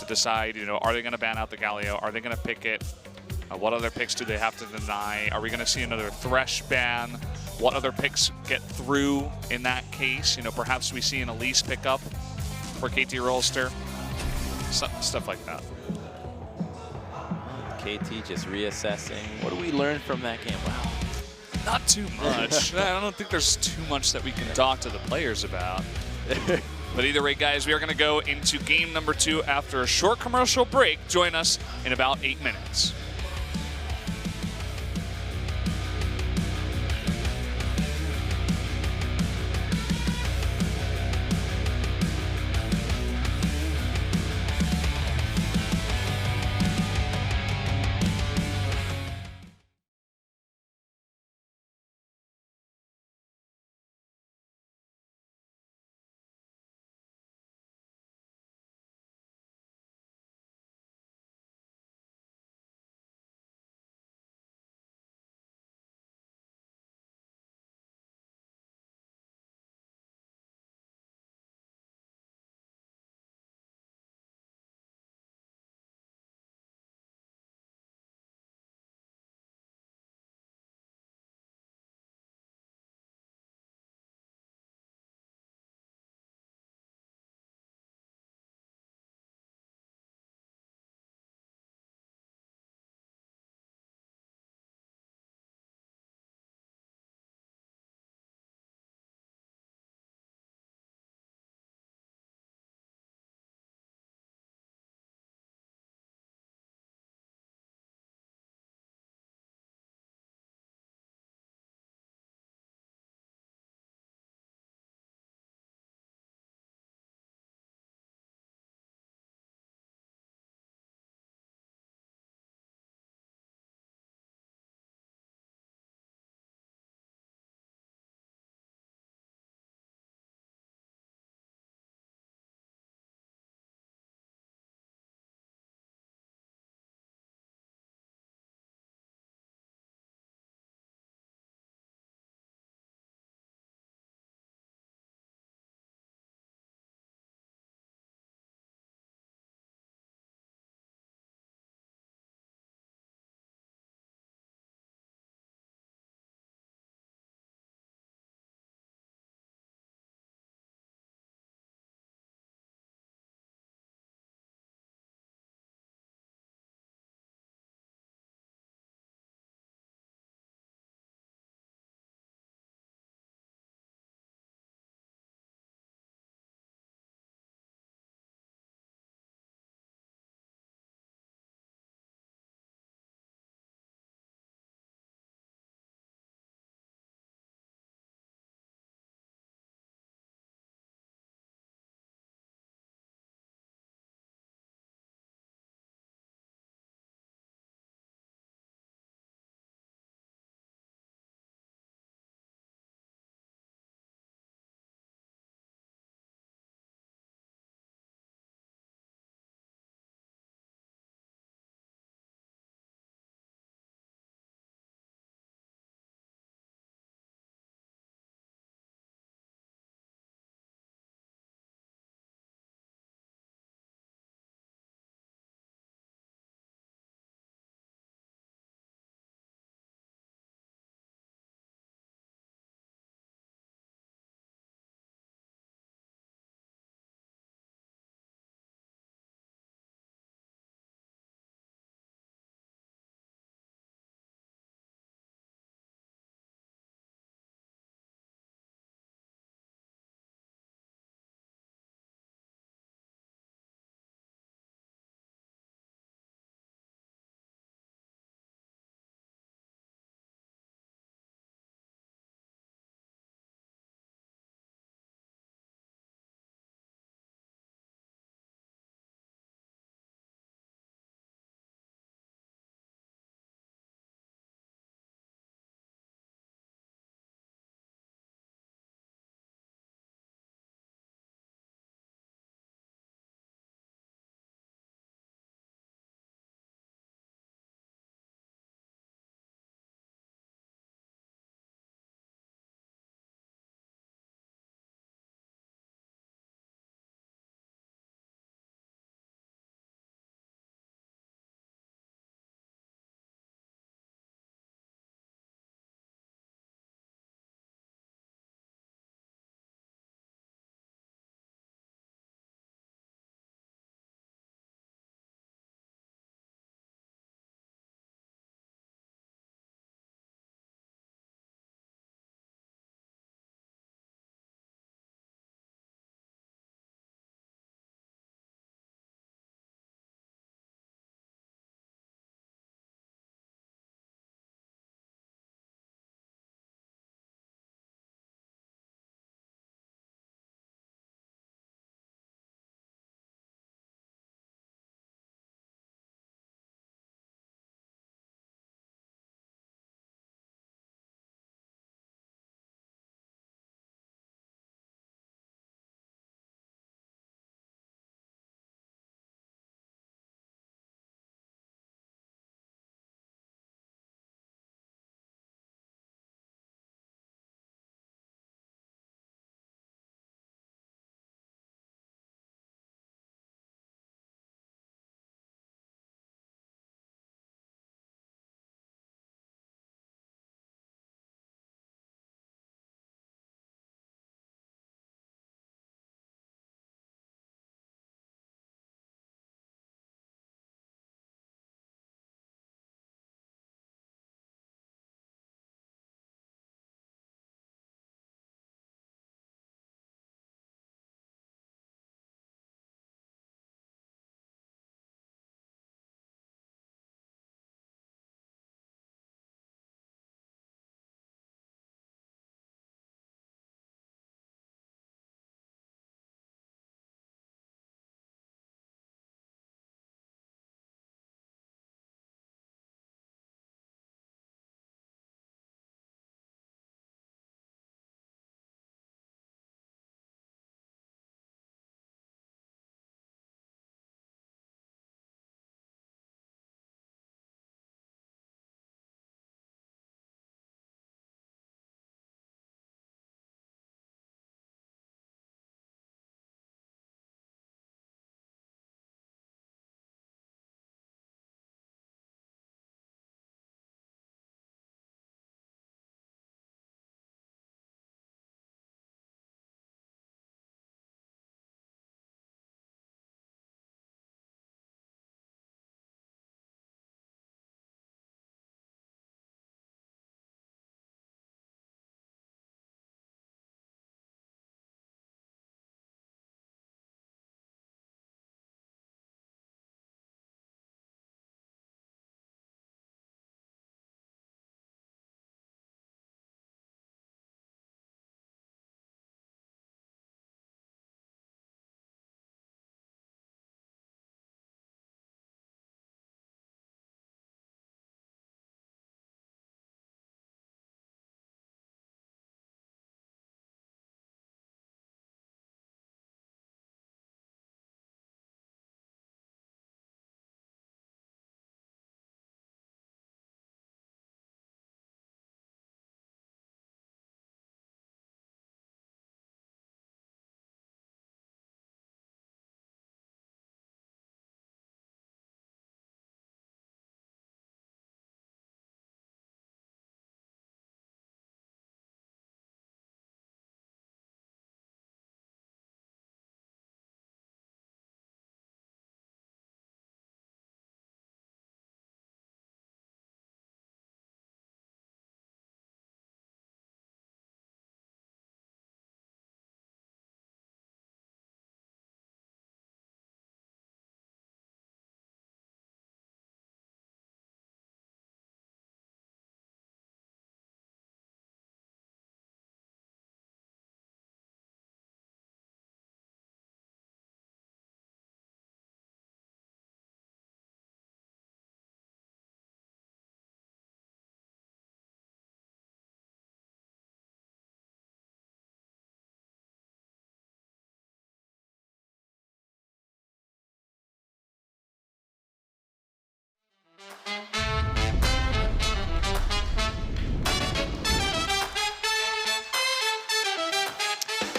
To decide, you know, are they going to ban out the Galio? Are they going to pick it? What other picks do they have to deny? Are we going to see another Thresh ban? What other picks get through in that case? You know, perhaps we see an Elise pickup for KT Rolster. Stuff like that. KT just reassessing. What do we learn from that game? Wow. Not too much. I don't think there's too much that we can talk to the players about. But either way, guys, we are going to go into game number 2 after a short commercial break. Join us in about 8 minutes.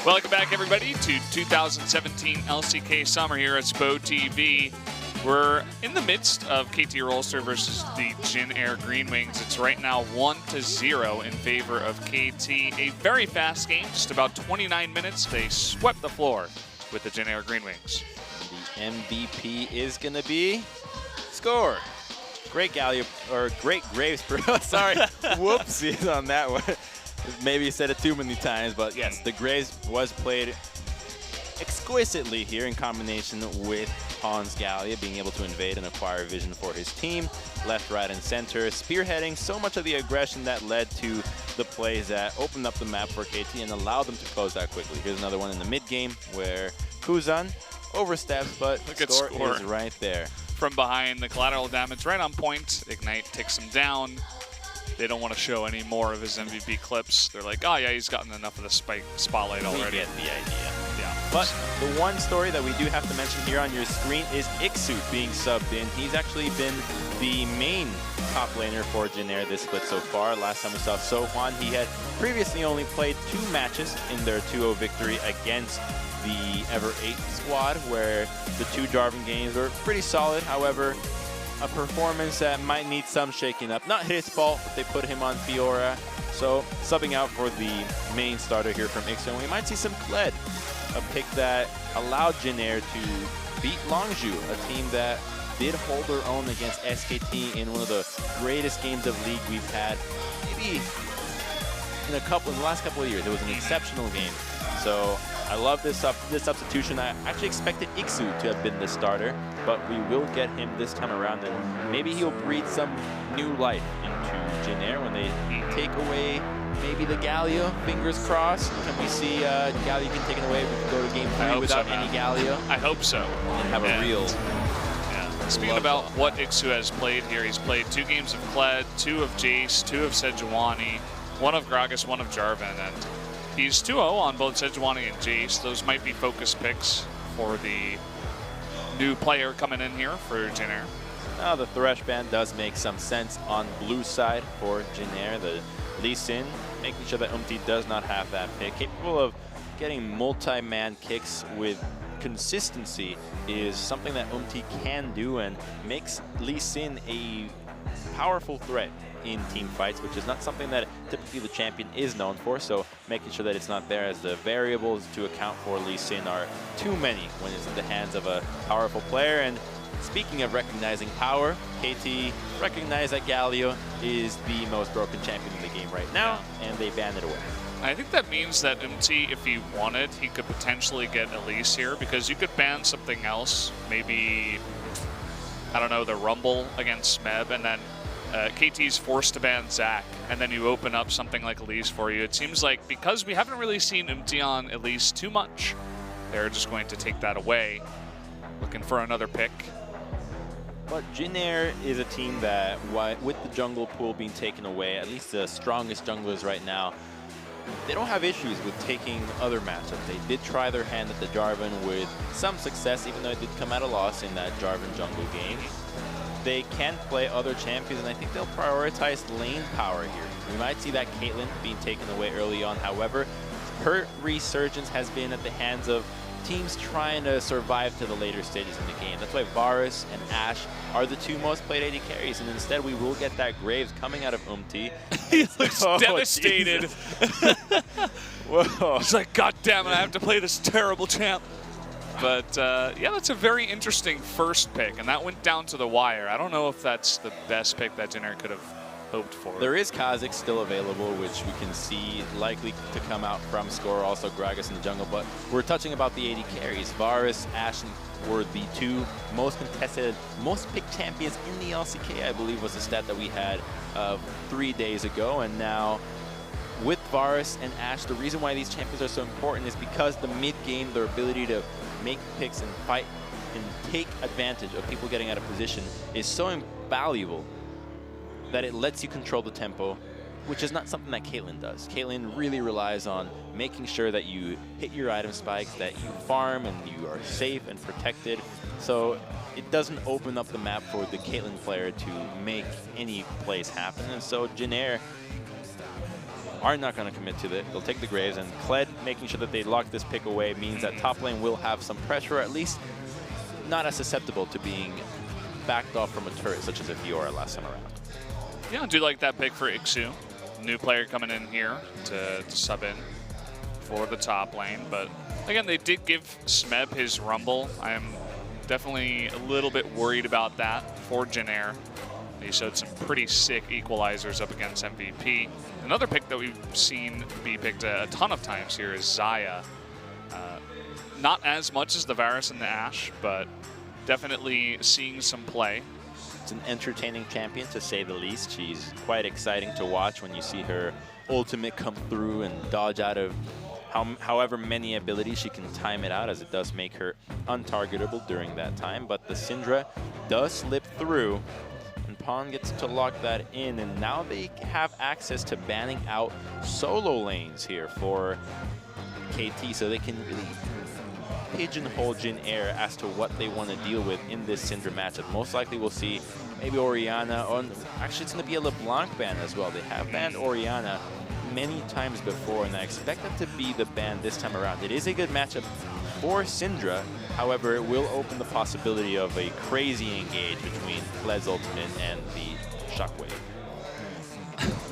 Welcome back, everybody, to 2017 LCK Summer here at SPO TV. We're in the midst of KT Rolster versus the Jin Air GreenWings. It's right now 1-0 in favor of KT. A very fast game, just about 29 minutes. They swept the floor with the Jin Air GreenWings. The MVP is going to be Score. Great Galio, or great Graves. Sorry, whoopsies on that one. Maybe you said it too many times, but yes, the Graves was played exquisitely here in combination with Hans Gallia, being able to invade and acquire vision for his team, left, right, and center, spearheading so much of the aggression that led to the plays that opened up the map for KT and allowed them to close out quickly. Here's another one in the mid game where Kuzan oversteps, but Score is right there. From behind, the collateral damage right on point. Ignite takes him down. They don't want to show any more of his MVP clips. They're like, oh yeah, he's gotten enough of the spotlight already. We get the idea. Yeah. But the one story that we do have to mention here on your screen is Ixu being subbed in. He's actually been the main top laner for Jin Air this split so far. Last time we saw Sohwan, he had previously only played 2 matches in their 2-0 victory against the Ever 8 squad, where the 2 Jarvan games were pretty solid. However, a performance that might need some shaking up. Not his fault, but they put him on Fiora. So subbing out for the main starter here from Ixu, and we might see some Kled, a pick that allowed Jin Air to beat Longzhu, a team that did hold their own against SKT in one of the greatest games of League we've had, maybe in the last couple of years. It was an exceptional game. So I love this substitution. I actually expected Ixu to have been the starter, but we will get him this time around, and maybe he'll breathe some new life into Jin Air when they take away maybe the Galio. Fingers crossed. Can we see Galio get taken away? We can go to game 3 without any Galio. I hope so. And have a real... Speaking about what Ixu has played here, he's played 2 games of Kled, 2 of Jace, 2 of Sejuani, 1 of Gragas, 1 of Jarvan, and he's 2-0 on both Sejuani and Jace. Those might be focus picks for the new player coming in here for Jin Air. Now the Thresh ban does make some sense on blue side for Jin Air. The Lee Sin, making sure that does not have that pick. Capable of getting multi-man kicks with consistency is something that can do, and makes Lee Sin a powerful threat in team fights, which is not something that typically the champion is known for. So making sure that it's not there, as the variables to account for Lee Sin are too many when it's in the hands of a powerful player. And speaking of recognizing power, KT recognize that Galio is the most broken champion in the game right now, and they ban it away. I think that means that if he wanted, he could potentially get Elise here, because you could ban something else, maybe, I don't know, the Rumble against Smeb, and then KT's forced to ban Zac, and then you open up something like Elise for you. It seems like because we haven't really seen on Elise too much, they're just going to take that away, looking for another pick. But Jin Air is a team that, with the jungle pool being taken away, at least the strongest junglers right now, they don't have issues with taking other matchups. They did try their hand at the Jarvan with some success, even though it did come at a loss in that Jarvan jungle game. They can play other champions, and I think they'll prioritize lane power here. We might see that Caitlyn being taken away early on. However, her resurgence has been at the hands of teams trying to survive to the later stages in the game. That's why Varus and Ashe are the 2 most played AD carries, and instead we will get that Graves coming out of He looks devastated. Whoa. He's like, God damn it, I have to play this terrible champ. But yeah, that's a very interesting first pick, and that went down to the wire. I don't know if that's the best pick that Jin Air could have hoped for. There is Kha'Zix still available, which we can see likely to come out from Score, also Gragas in the jungle, but we're touching about the AD carries. Varus, Ashe were the 2 most contested, most picked champions in the LCK, I believe was the stat that we had 3 days ago, and now with Varus and Ashe, the reason why these champions are so important is because the mid-game, their ability to make picks and fight and take advantage of people getting out of position is so invaluable that it lets you control the tempo, which is not something that Caitlyn does. Caitlyn really relies on making sure that you hit your item spikes, that you farm and you are safe and protected. So it doesn't open up the map for the Caitlyn player to make any plays happen. And so Jin Air are not going to commit to it. They'll take the Graves, and Kled making sure that they lock this pick away means that top lane will have some pressure, or at least not as susceptible to being backed off from a turret such as a Fiora last time around. Yeah, I do like that pick for Ixu. New player coming in here to sub in for the top lane. But again, they did give Smeb his Rumble. I am definitely a little bit worried about that for Jin Air. He showed some pretty sick equalizers up against MVP. Another pick that we've seen be picked a ton of times here is Xayah. Not as much as the Varus and the Ashe, but definitely seeing some play. It's an entertaining champion, to say the least. She's quite exciting to watch when you see her ultimate come through and dodge out of however many abilities. She can time it out, as it does make her untargetable during that time. But the Syndra does slip through, and Pawn gets to lock that in, and now they have access to banning out solo lanes here for KT, so they can really pigeonhole Jin Air as to what they want to deal with in this Syndra matchup. Most likely we'll see maybe Orianna, or actually it's going to be a LeBlanc ban as well. They have banned Orianna many times before, and I expect that to be the ban this time around. It is a good matchup for Syndra. However, it will open the possibility of a crazy engage between Kled's ultimate and the Shockwave.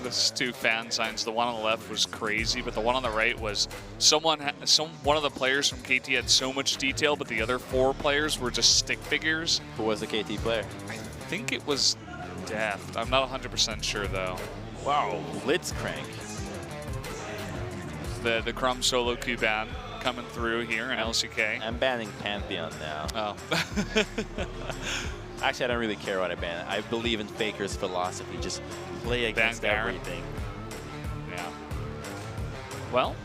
There's two fan signs. The one on the left was crazy, but the one on the right was one of the players from KT had so much detail, but the other four players were just stick figures. Who was the KT player? I think it was Deft. I'm not 100% sure though. Wow, Blitzcrank. The Crumb solo Q ban coming through here in LCK. I'm banning Pantheon now. Oh. Actually, I don't really care what I ban. I believe in Faker's philosophy. Just play against everything. Yeah. Well,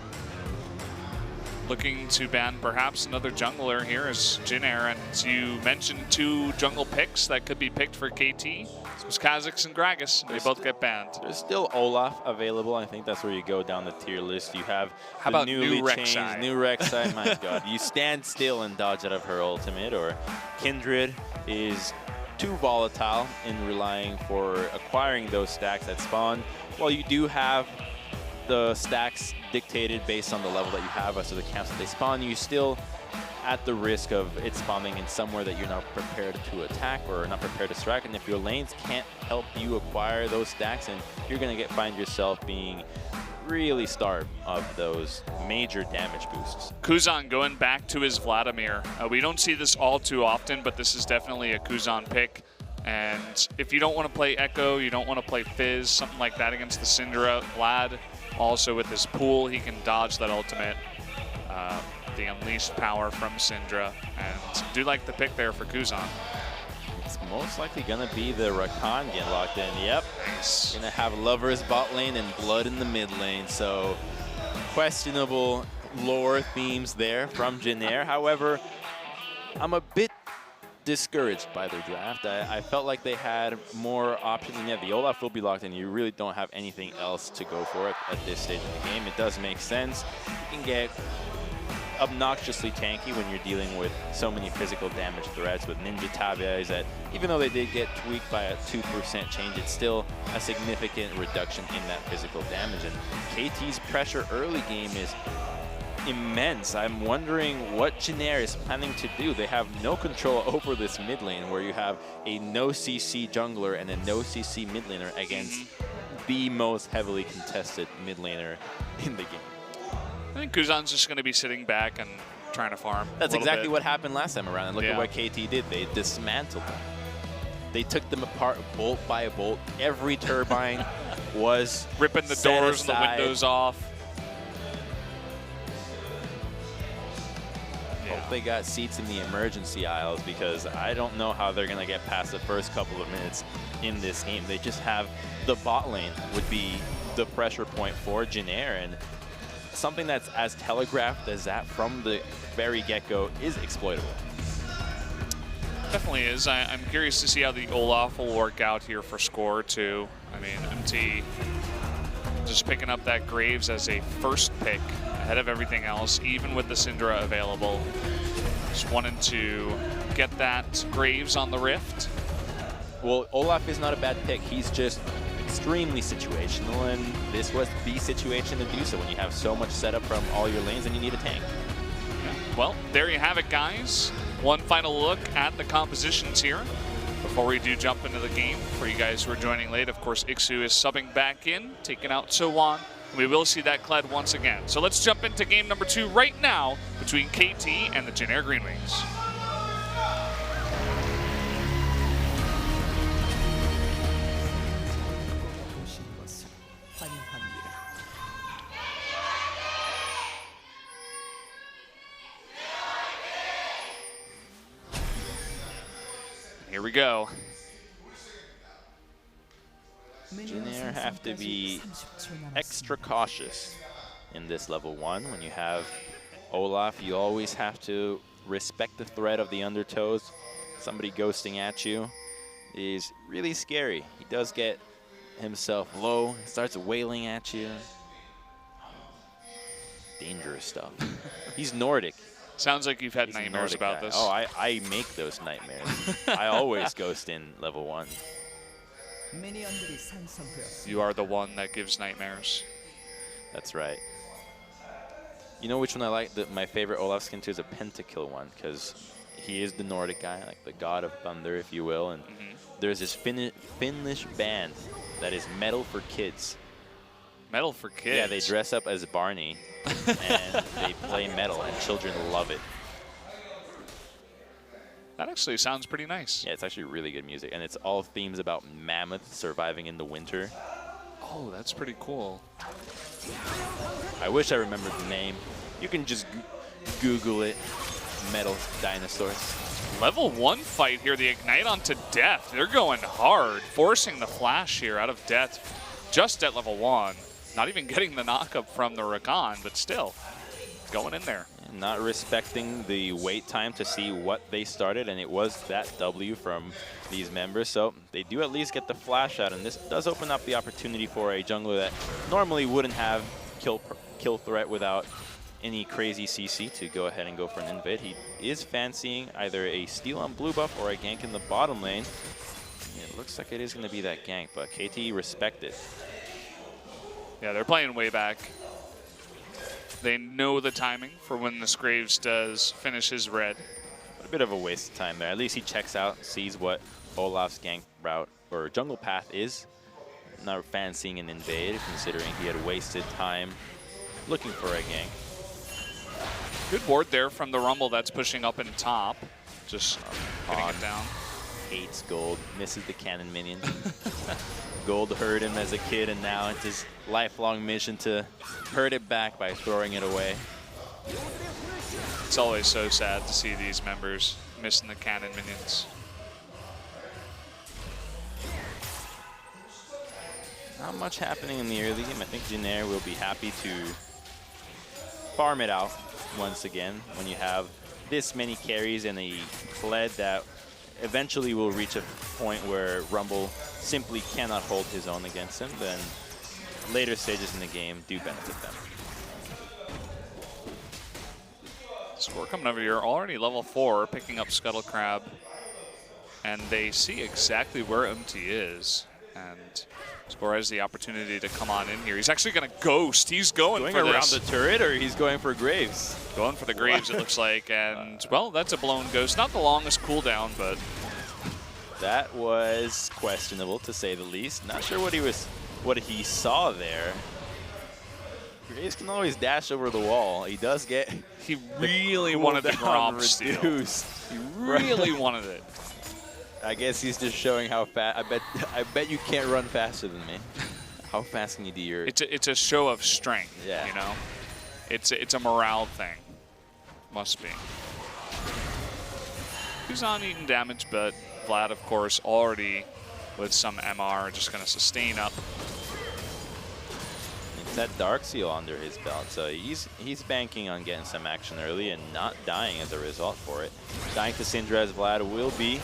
looking to ban perhaps another jungler here is Jin Air, and you mentioned two jungle picks that could be picked for KT. It was Kha'Zix and Gragas. They both get banned. There's still Olaf available. I think that's where you go down the tier list. You have How the about newly new changed Rek'Sai? new Rek'Sai. My God, you stand still and dodge out of her ultimate. Or Kindred is too volatile in relying for acquiring those stacks at spawn. While you do have the stacks dictated based on the level that you have as to the camps that they spawn, you still at the risk of it spawning in somewhere that you're not prepared to attack or not prepared to strike. And if your lanes can't help you acquire those stacks, and you're going to find yourself being really starved of those major damage boosts. Kuzan going back to his Vladimir. We don't see this all too often, but this is definitely a Kuzan pick. And if you don't want to play Echo, you don't want to play Fizz, something like that against the Syndra, Vlad also with his pool, he can dodge that ultimate. The unleashed power from Syndra, and do like the pick there for Kuzan. It's most likely gonna be the Rakan getting locked in. Yep. Nice. Gonna have Lovers bot lane and Blood in the mid lane. So questionable lore themes there from Jin Air. However, I'm a bit discouraged by their draft. I felt like they had more options, and yeah, the Olaf will be locked in. You really don't have anything else to go for at this stage of the game. It does make sense. You can get obnoxiously tanky when you're dealing with so many physical damage threats with Ninja Tabia. Is that even though they did get tweaked by a 2% change, it's still a significant reduction in that physical damage. And KT's pressure early game is immense. I'm wondering what Jin Air is planning to do. They have no control over this mid lane, where you have a no CC jungler and a no CC mid laner against the most heavily contested mid laner in the game. I think Kuzan's just going to be sitting back and trying to farm. That's exactly what happened last time around. And look Yeah. at what KT did. They dismantled them. They took them apart bolt by bolt. Every turbine was ripping the set doors and aside. the windows off. Hope they got seats in the emergency aisles, because I don't know how they're going to get past the first couple of minutes in this game. They just have the bot lane would be the pressure point for Jin Air, and something that's as telegraphed as that from the very get-go is exploitable. Definitely is. I'm curious to see how the Olaf will work out here for score too. I mean, MT just picking up that Graves as a first pick ahead of everything else, even with the Syndra available. Just wanting to get that Graves on the Rift. Well, Olaf is not a bad pick. He's just extremely situational, and this was the situation to do so when you have so much setup from all your lanes and you need a tank. Yeah. Well, there you have it, guys. One final look at the compositions here before we do jump into the game. For you guys who are joining late, of course, Ixu is subbing back in, taking out So-Wan. We will see that Kled once again. So let's jump into game number 2 right now between KT and the Jin Air GreenWings. Here we go. Jin Air have to be extra cautious in this level 1. When you have Olaf, you always have to respect the threat of the undertows. Somebody ghosting at you is really scary. He does get himself low, starts wailing at you. Dangerous stuff. He's Nordic. Sounds like you've had nightmares about this. Oh, I make those nightmares. I always ghost in level 1. You are the one that gives nightmares. That's right. You know which one I like? My favorite Olaf skin too is a Pentakill one, because he is the Nordic guy, like the god of thunder, if you will. And there's this Finnish band that is metal for kids. Metal for kids? Yeah, they dress up as Barney and they play metal, and children love it. That actually sounds pretty nice. Yeah, it's actually really good music, and it's all themes about mammoths surviving in the winter. Oh, that's pretty cool. I wish I remembered the name. You can just Google it. Metal dinosaurs. Level 1 fight here, the Ignite onto Death. They're going hard, forcing the Flash here out of Death just at level 1. Not even getting the knockup from the Rakan, but still going in there. Not respecting the wait time to see what they started, and it was that W from these members. So they do at least get the flash out, and this does open up the opportunity for a jungler that normally wouldn't have kill threat without any crazy CC to go ahead and go for an invade. He is fancying either a steal on blue buff or a gank in the bottom lane. It looks like it is going to be that gank, but KT respect it. Yeah, they're playing way back. They know the timing for when this Graves does finish his red. But a bit of a waste of time there. At least he checks out, sees what Olaf's gank route or jungle path is. Not fancying an invade, considering he had wasted time looking for a gank. Good board there from the Rumble that's pushing up in top. Just getting it down. Hates gold, misses the cannon minion. Gold hurt him as a kid, and now it's his lifelong mission to hurt it back by throwing it away. It's always so sad to see these members missing the cannon minions. Not much happening in the early game. I think Jin Air will be happy to farm it out once again when you have this many carries and a Kled that eventually will reach a point where Rumble simply cannot hold his own against him. Then later stages in the game do benefit them. Score coming over here, already level 4, picking up Scuttle Crab. And they see exactly where MT is. And Score has the opportunity to come on in here. He's actually going to ghost. He's going for around this. the turret, or he's going for Graves? Going for the Graves, it looks like. And, well, that's a blown ghost. Not the longest cooldown, but... That was questionable, to say the least. Not sure what he saw there. Graves can always dash over the wall. He does get... He really wanted the Grom steal. He really wanted it. I guess he's just showing how fast. I bet you can't run faster than me. How fast can you do your... It's a show of strength, yeah. You know? It's a morale thing. Must be. He's not eating damage, but Vlad, of course, already with some MR, just going to sustain up. It's that Dark Seal under his belt, so he's banking on getting some action early and not dying as a result for it. Dying to Syndra as Vlad will be.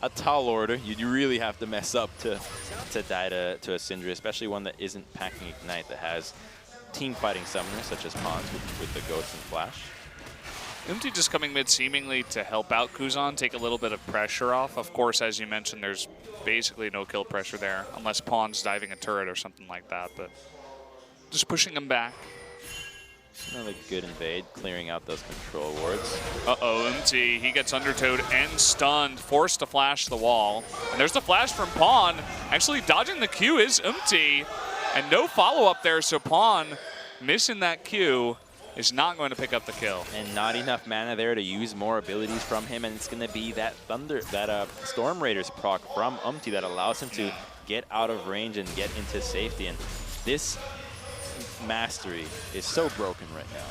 a tall order. You really have to mess up to die to a Syndra, especially one that isn't packing Ignite, that has team fighting summoners such as Pons with the Ghost and Flash. Umti just coming mid seemingly to help out Kuzan, take a little bit of pressure off. Of course, as you mentioned, there's basically no kill pressure there, unless Pons diving a turret or something like that, but just pushing him back. Another good invade, clearing out those control wards. Uh-oh, Umti, he gets undertowed and stunned, forced to flash the wall. And there's the flash from Pawn. Actually dodging the Q is Umti, and no follow-up there, so Pawn missing that Q is not going to pick up the kill. And not enough mana there to use more abilities from him, and it's going to be that Storm Raiders proc from Umti that allows him to get out of range and get into safety. And this mastery is so broken right now.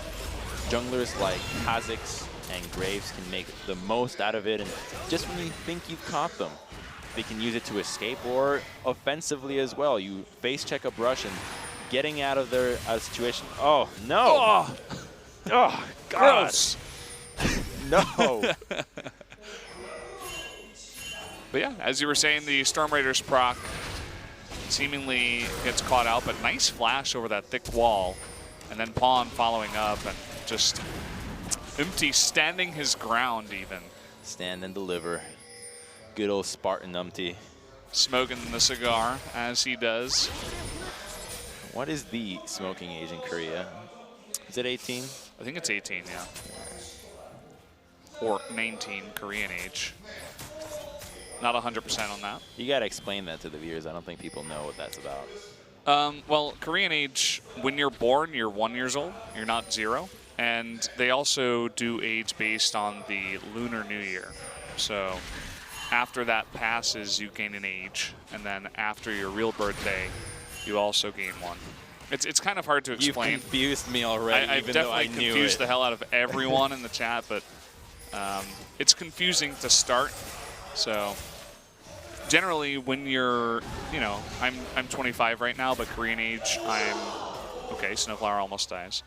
Junglers like Kha'Zix and Graves can make the most out of it, and just when you think you've caught them, they can use it to escape or offensively as well. You face check a brush and getting out of their situation. Oh, no. Oh, Oh God. gross. No. But yeah, as you were saying, the Storm Raiders proc seemingly gets caught out, but nice flash over that thick wall. And then Pawn following up, and just Umti standing his ground even. Stand and deliver. Good old Spartan Umti. Smoking the cigar, as he does. What is the smoking age in Korea? Is it 18? I think it's 18, yeah. Or 19, Korean age. Not 100% on that. You gotta explain that to the viewers. I don't think people know what that's about. Well, Korean age, when you're born, you're 1 year old. You're not 0. And they also do age based on the Lunar New Year. So after that passes, you gain an age. And then after your real birthday, you also gain 1. It's kind of hard to explain. You've confused me already, I've even though I definitely knew confused it. the hell out of everyone in the chat, but it's confusing to start. So generally, when you're, you know, I'm 25 right now, but Korean age, okay, Snowflower almost dies.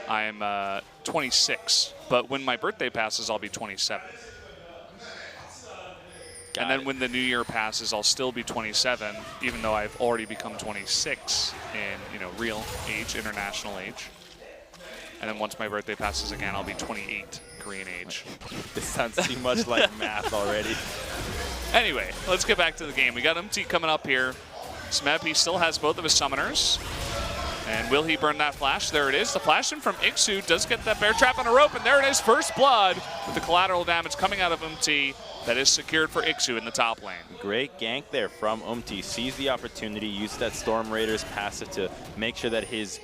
I'm 26, but when my birthday passes, I'll be 27. And then when the new year passes, I'll still be 27, even though I've already become 26 in, you know, real age, international age. And then once my birthday passes again, I'll be 28 Korean age. This sounds too much like math already. Anyway, let's get back to the game. We got Umti coming up here. Smeb, he still has both of his summoners. And will he burn that flash? There it is. The flash in from Ixu does get that bear trap on a rope, and there it is, first blood with the collateral damage coming out of Umti that is secured for Ixu in the top lane. Great gank there from Umti. Sees the opportunity, used that Storm Raiders passive to make sure that his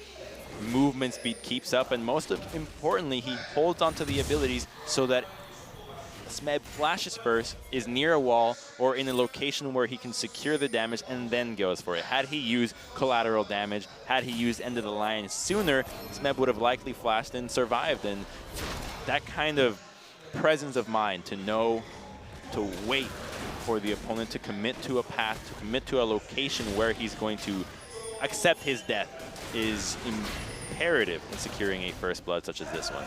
movement speed keeps up, and most importantly, he holds onto the abilities so that Smeb flashes first, is near a wall or in a location where he can secure the damage and then goes for it. Had he used collateral damage, had he used end of the line sooner, Smeb would have likely flashed and survived. And that kind of presence of mind to know to wait for the opponent to commit to a path, to commit to a location where he's going to accept his death is imperative in securing a first blood such as this one.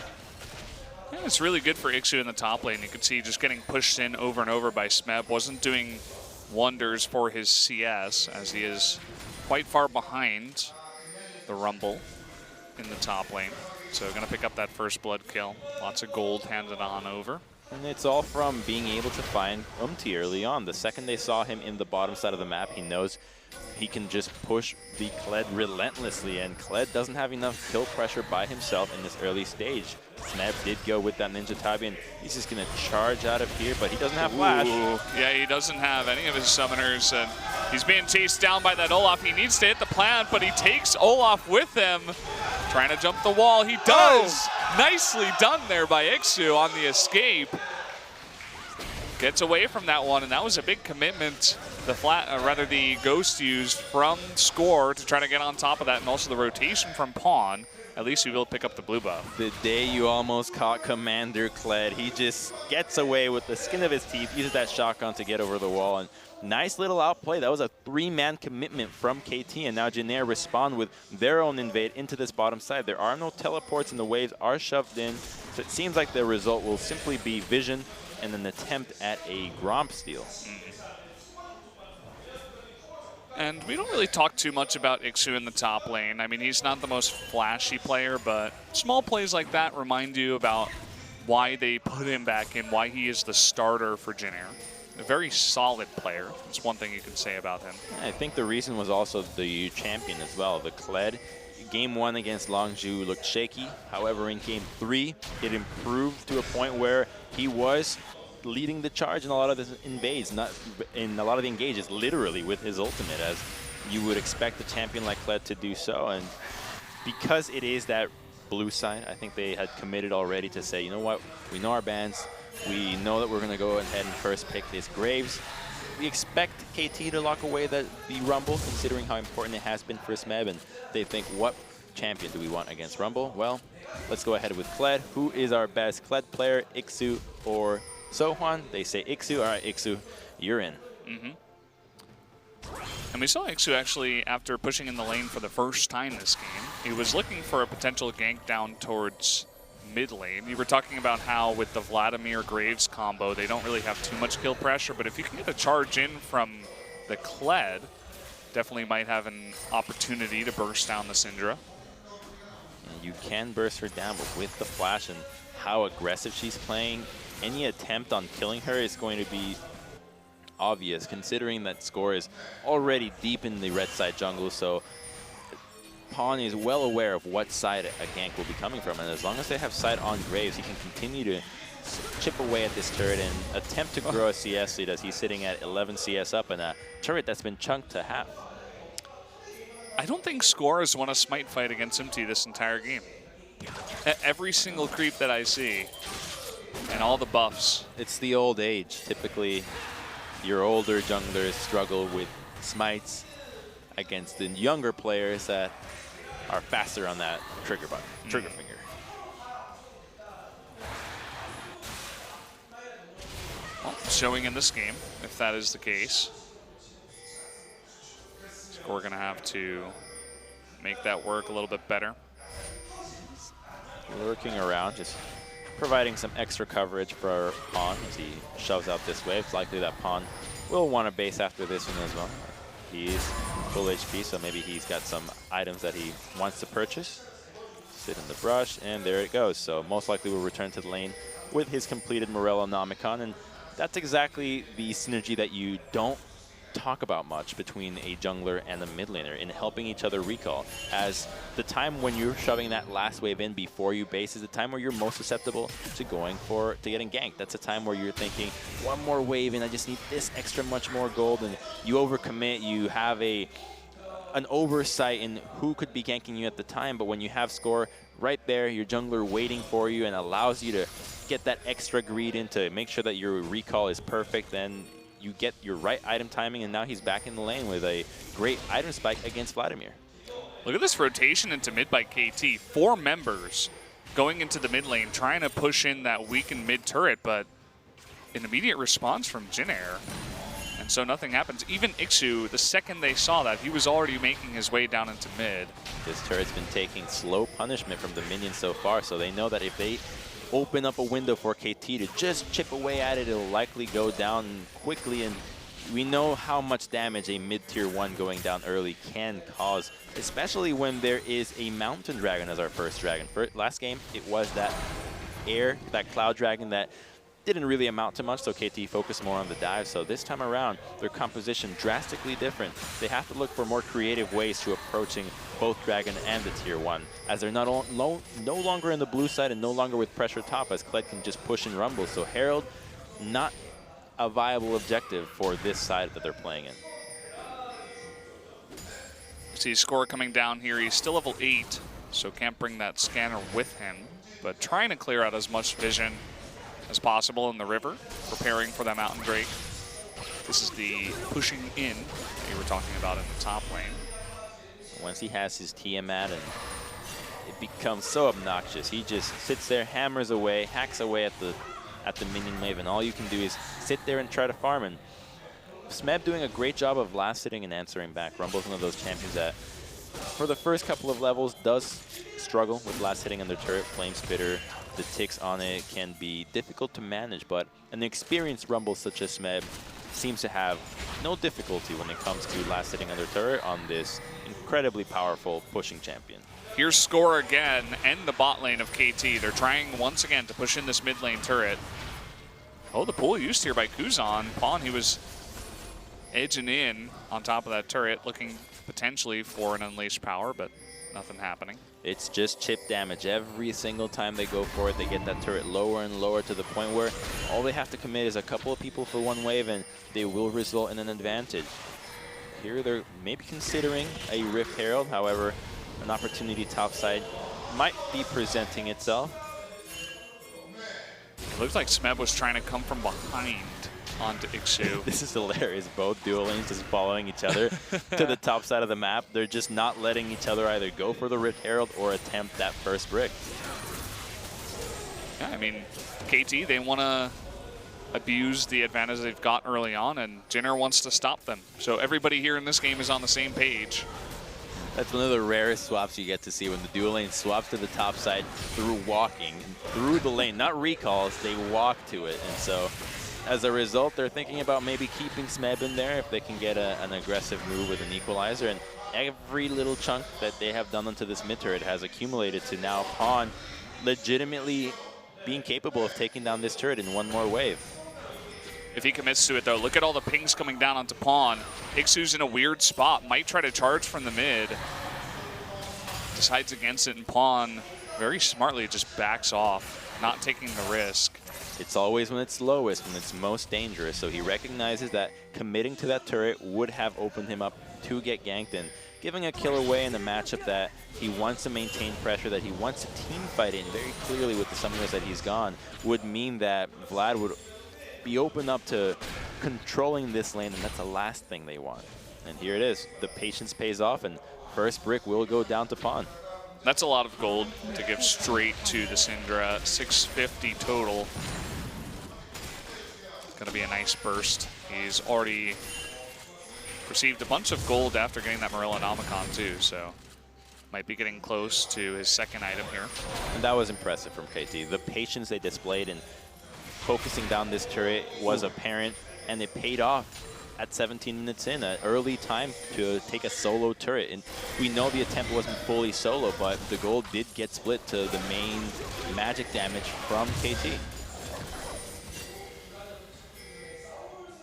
Yeah, it's really good for Ixu in the top lane. You could see just getting pushed in over and over by Smeb. Wasn't doing wonders for his CS, as he is quite far behind the Rumble in the top lane. So going to pick up that first blood kill. Lots of gold handed on over. And it's all from being able to find Umti early on. The second they saw him in the bottom side of the map, he knows he can just push the Kled relentlessly, and Kled doesn't have enough kill pressure by himself in this early stage. Smeb did go with that Ninja Tabi, and he's just going to charge out of here, but he doesn't have flash. Yeah, he doesn't have any of his summoners, and he's being chased down by that Olaf. He needs to hit the plant, but he takes Olaf with him. Trying to jump the wall. He does! Nicely done there by Ixu on the escape. Gets away from that one, and that was a big commitment. The Ghost used from Score to try to get on top of that, and also the rotation from Pawn at least we will pick up the blue buff. The day you almost caught Commander Kled, he just gets away with the skin of his teeth, uses that shotgun to get over the wall, and nice little outplay. That was a 3-man commitment from KT, and now Jin Air respond with their own invade into this bottom side. There are no teleports, and the waves are shoved in, so it seems like the result will simply be vision and an attempt at a Gromp steal. And we don't really talk too much about Ixu in the top lane. I mean, he's not the most flashy player, but small plays like that remind you about why they put him back in, why he is the starter for Jin Air. A very solid player. That's one thing you can say about him. I think the reason was also the champion as well. The Kled, game 1 against Longzhu looked shaky. However, in game 3, it improved to a point where he was leading the charge in a lot of the invades, not in a lot of the engages, literally with his ultimate, as you would expect a champion like Kled to do so. And because it is that blue side, I think they had committed already to say, you know what, we know our bans, we know that we're going to go ahead and first pick this Graves. We expect KT to lock away the Rumble, considering how important it has been for Smeb, and they think, what champion do we want against Rumble? Well, let's go ahead with Kled. Who is our best Kled player, Ixu or Sohwan? They say Ixu. All right, Ixu, you're in. And we saw Ixu actually, after pushing in the lane for the first time this game, he was looking for a potential gank down towards mid lane. You were talking about how with the Vladimir Graves combo, they don't really have too much kill pressure, but if you can get a charge in from the Kled, definitely might have an opportunity to burst down the Syndra. And you can burst her down, but with the flash and how aggressive she's playing, any attempt on killing her is going to be obvious, considering that score is already deep in the red side jungle, so Pawn is well aware of what side a gank will be coming from, and as long as they have sight on Graves, he can continue to chip away at this turret and attempt to grow a CS lead, as he's sitting at 11 CS up in a turret that's been chunked to half. I don't think Score has won a smite fight against MT this entire game. Every single creep that I see, and all the buffs. It's the old age. Typically, your older junglers struggle with smites against the younger players that are faster on that trigger button, trigger finger. Well, showing in this game, if that is the case. Score going to have to make that work a little bit better. Lurking around, just providing some extra coverage for Pawn as he shoves out this wave. It's likely that Pawn will want to base after this one as well. He's full HP, so maybe he's got some items that he wants to purchase. Sit in the brush, and there it goes. So most likely will return to the lane with his completed Morello Nomicon, and that's exactly the synergy that you don't talk about much between a jungler and a mid laner in helping each other recall, as the time when you're shoving that last wave in before you base is the time where you're most susceptible to getting ganked. That's a time where you're thinking, one more wave and I just need this extra much more gold, and you overcommit, you have an oversight in who could be ganking you at the time, but when you have Score right there, your jungler waiting for you and allows you to get that extra greed in to make sure that your recall is perfect, then you get your right item timing, and now he's back in the lane with a great item spike against Vladimir. Look at this rotation into mid by KT. 4 members going into the mid lane, trying to push in that weakened mid turret, but an immediate response from Jin Air. And so nothing happens. Even Ixu, the second they saw that, he was already making his way down into mid. This turret's been taking slow punishment from the minions so far, so they know that if they open up a window for KT to just chip away at it, it'll likely go down quickly, and we know how much damage a mid-tier 1 going down early can cause, especially when there is a mountain dragon as our first dragon. Last game, it was that cloud dragon that didn't really amount to much, so KT focused more on the dive. So this time around, their composition drastically different. They have to look for more creative ways to approaching both Dragon and the Tier 1, as they're no longer in the blue side and no longer with pressure top, as Kled can just push and rumble. So Herald, not a viable objective for this side that they're playing in. See Score coming down here. He's still level 8, so can't bring that scanner with him, but trying to clear out as much vision as possible in the river, preparing for that Mountain Drake. This is the pushing in that you were talking about in the top lane. Once he has his Tiamat and it becomes so obnoxious. He just sits there, hammers away, hacks away at the minion wave, and all you can do is sit there and try to farm. And Smeb doing a great job of last sitting and answering back. Rumble's one of those champions that, for the first couple of levels, does struggle with last hitting on their turret. Flame Spitter, the ticks on it can be difficult to manage, but an experienced Rumble such as Smeb seems to have no difficulty when it comes to last hitting on their turret on this incredibly powerful pushing champion. Here's Score again, and the bot lane of KT. They're trying once again to push in this mid lane turret. Oh, the pull used here by Kuzan. Pawn, he was edging in on top of that turret, looking potentially for an unleashed power, but nothing happening. It's just chip damage. Every single time they go for it, they get that turret lower and lower to the point where all they have to commit is a couple of people for one wave, and they will result in an advantage. Here they're maybe considering a Rift Herald, however, an opportunity topside might be presenting itself. It looks like Smeb was trying to come from behind onto Ixu. This is hilarious. Both dual lanes just following each other to the top side of the map. They're just not letting each other either go for the Rift Herald or attempt that first brick. Yeah, I mean, KT, they want to abuse the advantage they've got early on, and Jin Air wants to stop them. So everybody here in this game is on the same page. That's one of the rarest swaps you get to see, when the dual lane swaps to the top side through walking, through the lane, not recalls, they walk to it. And so as a result, they're thinking about maybe keeping Smeb in there if they can get an aggressive move with an equalizer. And every little chunk that they have done onto this mid turret has accumulated to now Pawn legitimately being capable of taking down this turret in one more wave. If he commits to it, though, look at all the pings coming down onto Pawn. Ixu's in a weird spot, might try to charge from the mid. Decides against it, and Pawn very smartly just backs off, not taking the risk. It's always when it's lowest, when it's most dangerous. So he recognizes that committing to that turret would have opened him up to get ganked, and giving a kill away in a matchup that he wants to maintain pressure, that he wants to team fight in very clearly with the summoners that he's gone, would mean that Vlad would be open up to controlling this lane, and that's the last thing they want. And here it is. The patience pays off, and first brick will go down to Pawn. That's a lot of gold to give straight to the Syndra. 650 total. It's going to be a nice burst. He's already received a bunch of gold after getting that Morellonomicon too, so might be getting close to his second item here. And that was impressive from KT. The patience they displayed in focusing down this turret was apparent, and it paid off at 17 minutes in, an early time to take a solo turret. And we know the attempt wasn't fully solo, but the gold did get split to the main magic damage from KT.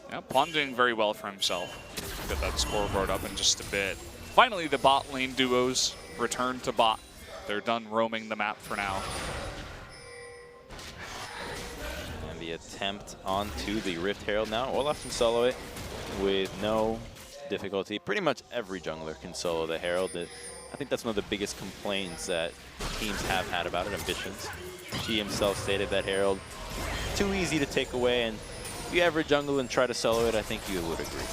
Yeah, Pawn doing very well for himself. Get that scoreboard up in just a bit. Finally, the bot lane duos return to bot. They're done roaming the map for now. And the attempt onto the Rift Herald now. Olaf can solo it with no difficulty. Pretty much every jungler can solo the Herald. I think that's one of the biggest complaints that teams have had about it, Ambitions. He himself stated that Herald, too easy to take away, and if you ever jungle and try to solo it, I think you would agree.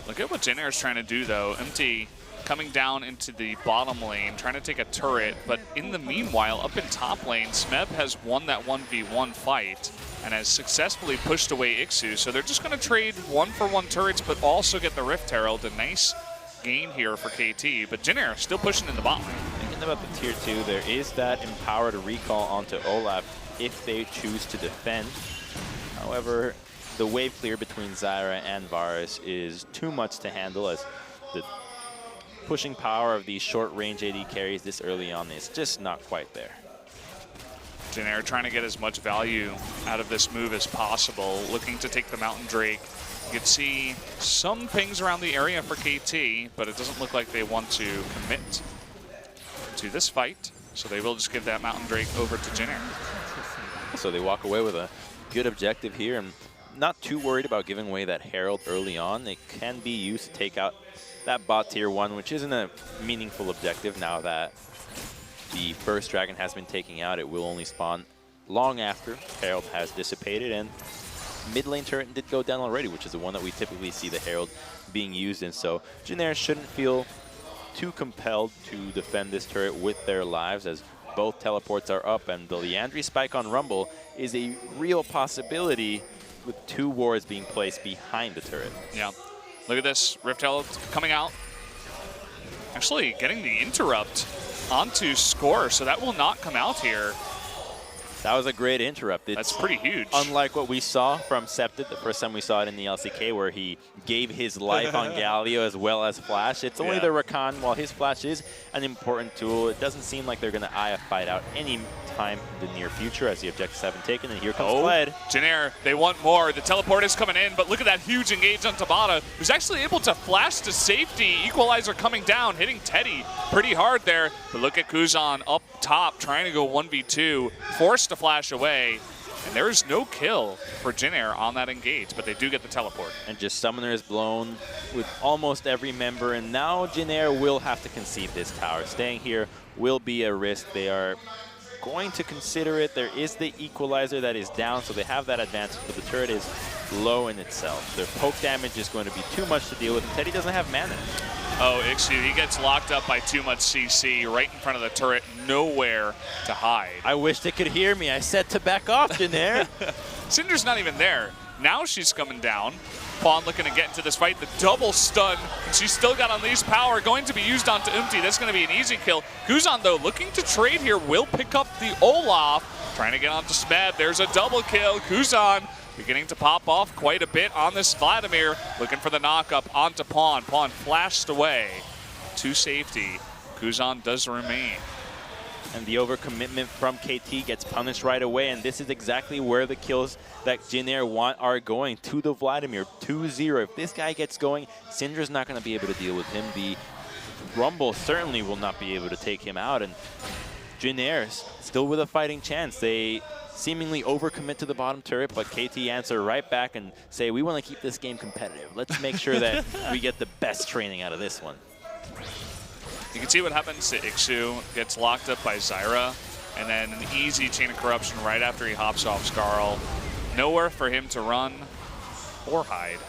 Look at what Jin Air is trying to do, though. Empty coming down into the bottom lane, trying to take a turret, but in the meanwhile, up in top lane, Smeb has won that 1v1 fight and has successfully pushed away Ixu, so they're just going to trade 1-for-1 turrets, but also get the Rift Herald. A nice gain here for KT, but Jin Air still pushing in the bot lane. Thinking about the tier 2, there is that empowered recall onto Olaf if they choose to defend. However, the wave clear between Zyra and Varus is too much to handle, as the pushing power of these short-range AD carries this early on is just not quite there. Jin Air trying to get as much value out of this move as possible, looking to take the Mountain Drake. You can see some pings around the area for KT, but it doesn't look like they want to commit to this fight, so they will just give that Mountain Drake over to Jin Air. So they walk away with a good objective here, and not too worried about giving away that Herald early on. It can be used to take out that bot tier 1, which isn't a meaningful objective now that the first dragon has been taken out. It will only spawn long after Herald has dissipated, and mid lane turret did go down already, which is the one that we typically see the Herald being used in. So Jin Air shouldn't feel too compelled to defend this turret with their lives, as both teleports are up, and the Liandry spike on Rumble is a real possibility with 2 wards being placed behind the turret. Yeah. Look at this. Rift Herald coming out. Actually getting the interrupt onto Score, so that will not come out here. That was a great interrupt. That's pretty huge. Unlike what we saw from Septed the first time we saw it in the LCK, where he gave his life on Galio as well as Flash. It's only the Rakan, while his Flash is an important tool, it doesn't seem like they're going to eye a fight out any time in the near future as the objectives haven't taken, and here comes Fled. Jin Air, they want more. The teleport is coming in, but look at that huge engage on Tabata, who's actually able to flash to safety. Equalizer coming down, hitting Teddy pretty hard there. But look at Kuzan up top, trying to go 1v2, forced to flash away. And there is no kill for Jin Air on that engage, but they do get the teleport. And just Summoner is blown with almost every member, and now Jin Air will have to concede this tower. Staying here will be a risk. They are going to consider it. There is the equalizer that is down, so they have that advantage, but the turret is low in itself. Their poke damage is going to be too much to deal with, and Teddy doesn't have mana. Oh, Ixu, he gets locked up by too much CC right in front of the turret, nowhere to hide. I wish they could hear me. I said to back off in there. Syndra's not even there. Now she's coming down. Pawn looking to get into this fight. The double stun, and she's still got Unleashed Power going to be used onto Umti. That's going to be an easy kill. Kuzan, though, looking to trade here, will pick up the Olaf. Trying to get onto Smed. There's a double kill. Kuzan beginning to pop off quite a bit on this Vladimir. Looking for the knock-up onto Pawn. Pawn flashed away to safety. Kuzan does remain. And the overcommitment from KT gets punished right away, and this is exactly where the kills that Jin Air want are going, to the Vladimir, 2-0. If this guy gets going, Syndra's not going to be able to deal with him. The Rumble certainly will not be able to take him out, and Jin Air still with a fighting chance. They seemingly overcommit to the bottom turret, but KT answer right back and say, we want to keep this game competitive. Let's make sure that we get the best training out of this one. You can see what happens to Ixu. Gets locked up by Zyra, and then an easy chain of corruption right after he hops off Skarl. Nowhere for him to run or hide.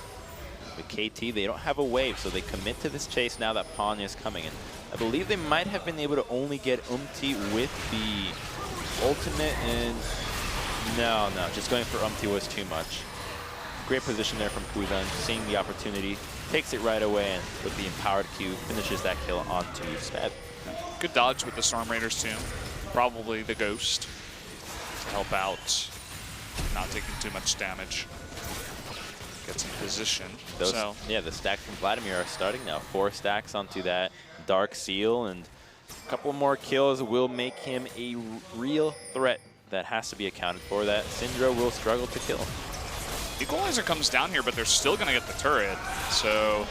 With KT, they don't have a wave, so they commit to this chase now that Pawn is coming in. I believe they might have been able to only get Umti with the ultimate, and no, just going for Umti was too much. Great position there from Kuzan, seeing the opportunity, takes it right away, and with the empowered Q, finishes that kill onto Smed. Good dodge with the Storm Raiders too. Probably the Ghost to help out, not taking too much damage. Gets in position. Yeah, the stacks from Vladimir are starting now. 4 stacks onto that Dark Seal, and a couple more kills will make him a real threat that has to be accounted for, that Syndra will struggle to kill. Equalizer comes down here, but they're still going to get the turret, so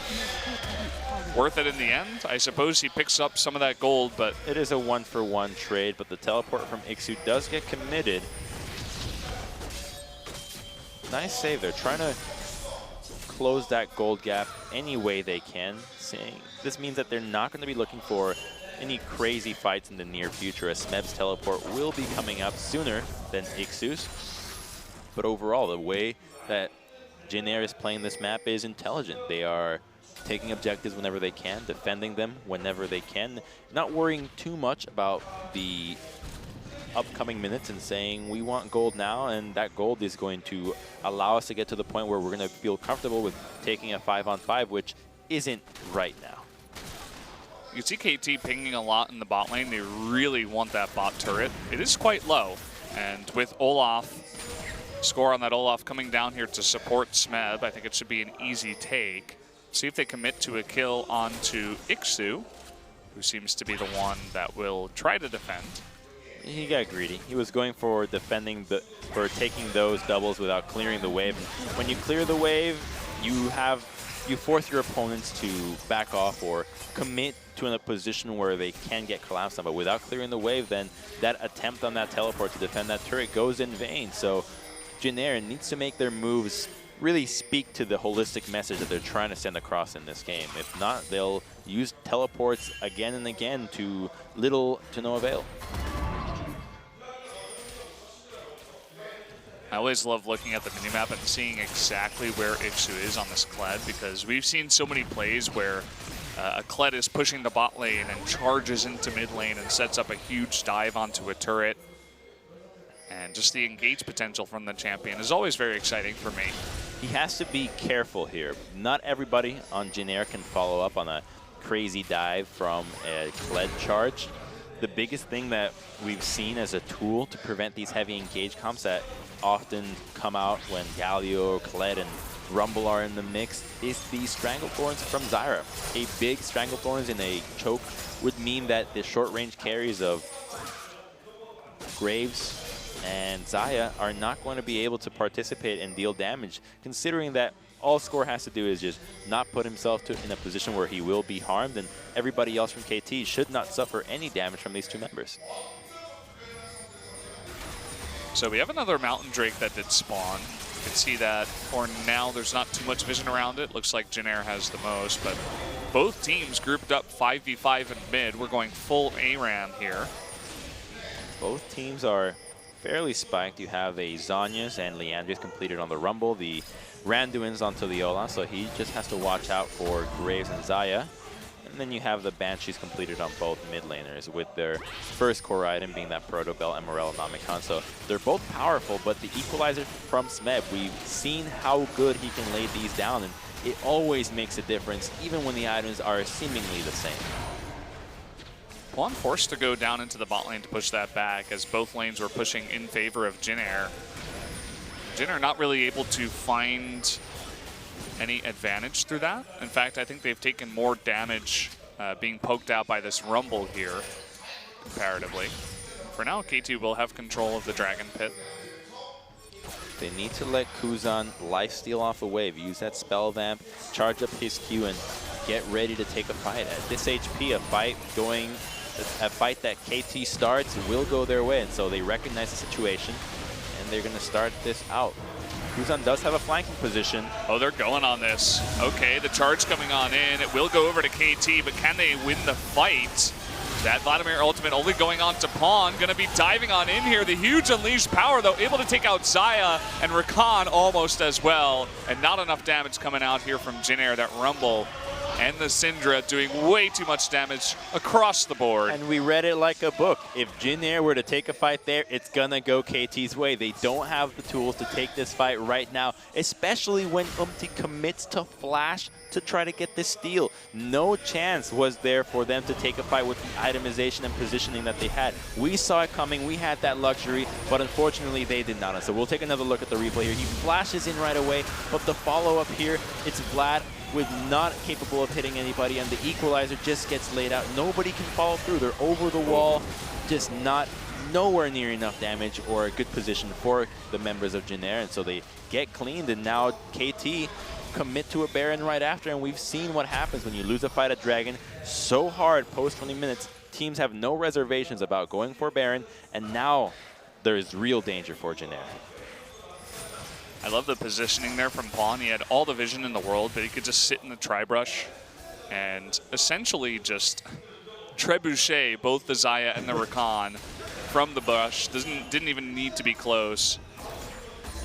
worth it in the end. I suppose he picks up some of that gold, but it is a 1-for-1 trade, but the teleport from Ixu does get committed. Nice save. They're trying to close that gold gap any way they can. This means that they're not going to be looking for any crazy fights in the near future, as Smeb's teleport will be coming up sooner than Ixu's. But overall, the way that Jin Air is playing this map is intelligent. They are taking objectives whenever they can, defending them whenever they can, not worrying too much about the upcoming minutes and saying, we want gold now, and that gold is going to allow us to get to the point where we're going to feel comfortable with taking a 5-on-5, which isn't right now. You can see KT pinging a lot in the bot lane. They really want that bot turret. It is quite low, and with Olaf, Score on that Olaf coming down here to support Smeb, I think it should be an easy take. See if they commit to a kill onto Ixu, who seems to be the one that will try to defend. He got greedy. He was going for for taking those doubles without clearing the wave. And when you clear the wave, you force your opponents to back off or commit to a position where they can get collapsed on. But without clearing the wave, then that attempt on that teleport to defend that turret goes in vain. So Jin Air needs to make their moves really speak to the holistic message that they're trying to send across in this game. If not, they'll use teleports again and again to little to no avail. I always love looking at the minimap and seeing exactly where Ixu is on this Kled, because we've seen so many plays where Kled is pushing the bot lane and charges into mid lane and sets up a huge dive onto a turret. And just the engage potential from the champion is always very exciting for me. He has to be careful here. Not everybody on Jin Air can follow up on a crazy dive from a Kled charge. The biggest thing that we've seen as a tool to prevent these heavy engage comps that often come out when Galio, Kled, and Rumble are in the mix is the Stranglethorns from Zyra. A big Stranglethorns in a choke would mean that the short-range carries of Graves and Xayah are not going to be able to participate and deal damage, considering that all Score has to do is just not put himself in a position where he will be harmed, and everybody else from KT should not suffer any damage from these two members. So we have another Mountain Drake that did spawn. You can see that for now there's not too much vision around it. Looks like Jin Air has the most, but both teams grouped up 5v5 in mid. We're going full ARAM here. Both teams are fairly spiked. You have a Zhonya's and Leandri's completed on the Rumble. The Randuin's onto the Ola, so he just has to watch out for Graves and Xayah. And then you have the Banshees completed on both mid laners, with their first core item being that Proto Bell and Morellonomicon. So they're both powerful, but the equalizer from Smeb, we've seen how good he can lay these down, and it always makes a difference, even when the items are seemingly the same. Juan forced to go down into the bot lane to push that back, as both lanes were pushing in favor of Jin Air. Jin Air not really able to find any advantage through that. In fact, I think they've taken more damage being poked out by this Rumble here, comparatively. For now, KT will have control of the Dragon Pit. They need to let Kuzan lifesteal off a wave, use that spell vamp, charge up his Q, and get ready to take a fight. At this HP, a fight that KT starts will go their way, and so they recognize the situation, and they're going to start this out. Kuzan does have a flanking position. Oh, they're going on this. Okay, the charge coming on in. It will go over to KT, but can they win the fight? That Vladimir ultimate only going on to Pawn. Going to be diving on in here. The huge unleashed power, though, able to take out Xayah, and Rakan almost as well. And not enough damage coming out here from Jin Air. That Rumble and the Syndra doing way too much damage across the board. And we read it like a book. If Jin Air were to take a fight there, it's gonna go KT's way. They don't have the tools to take this fight right now, especially when Umti commits to flash to try to get this steal. No chance was there for them to take a fight with the itemization and positioning that they had. We saw it coming, we had that luxury, but unfortunately they did not. So we'll take another look at the replay here. He flashes in right away, but the follow-up here, it's Vlad with not capable of hitting anybody, and the equalizer just gets laid out. Nobody can follow through. They're over the wall, just nowhere near enough damage or a good position for the members of Jin Air, and so they get cleaned, and now KT commit to a Baron right after, and we've seen what happens when you lose a fight at Dragon so hard post 20 minutes. Teams have no reservations about going for Baron, and now there is real danger for Jin Air. I love the positioning there from Pawn. He had all the vision in the world, but he could just sit in the tri-brush and essentially just trebuchet both the Xayah and the Rakan from the bush. Didn't even need to be close.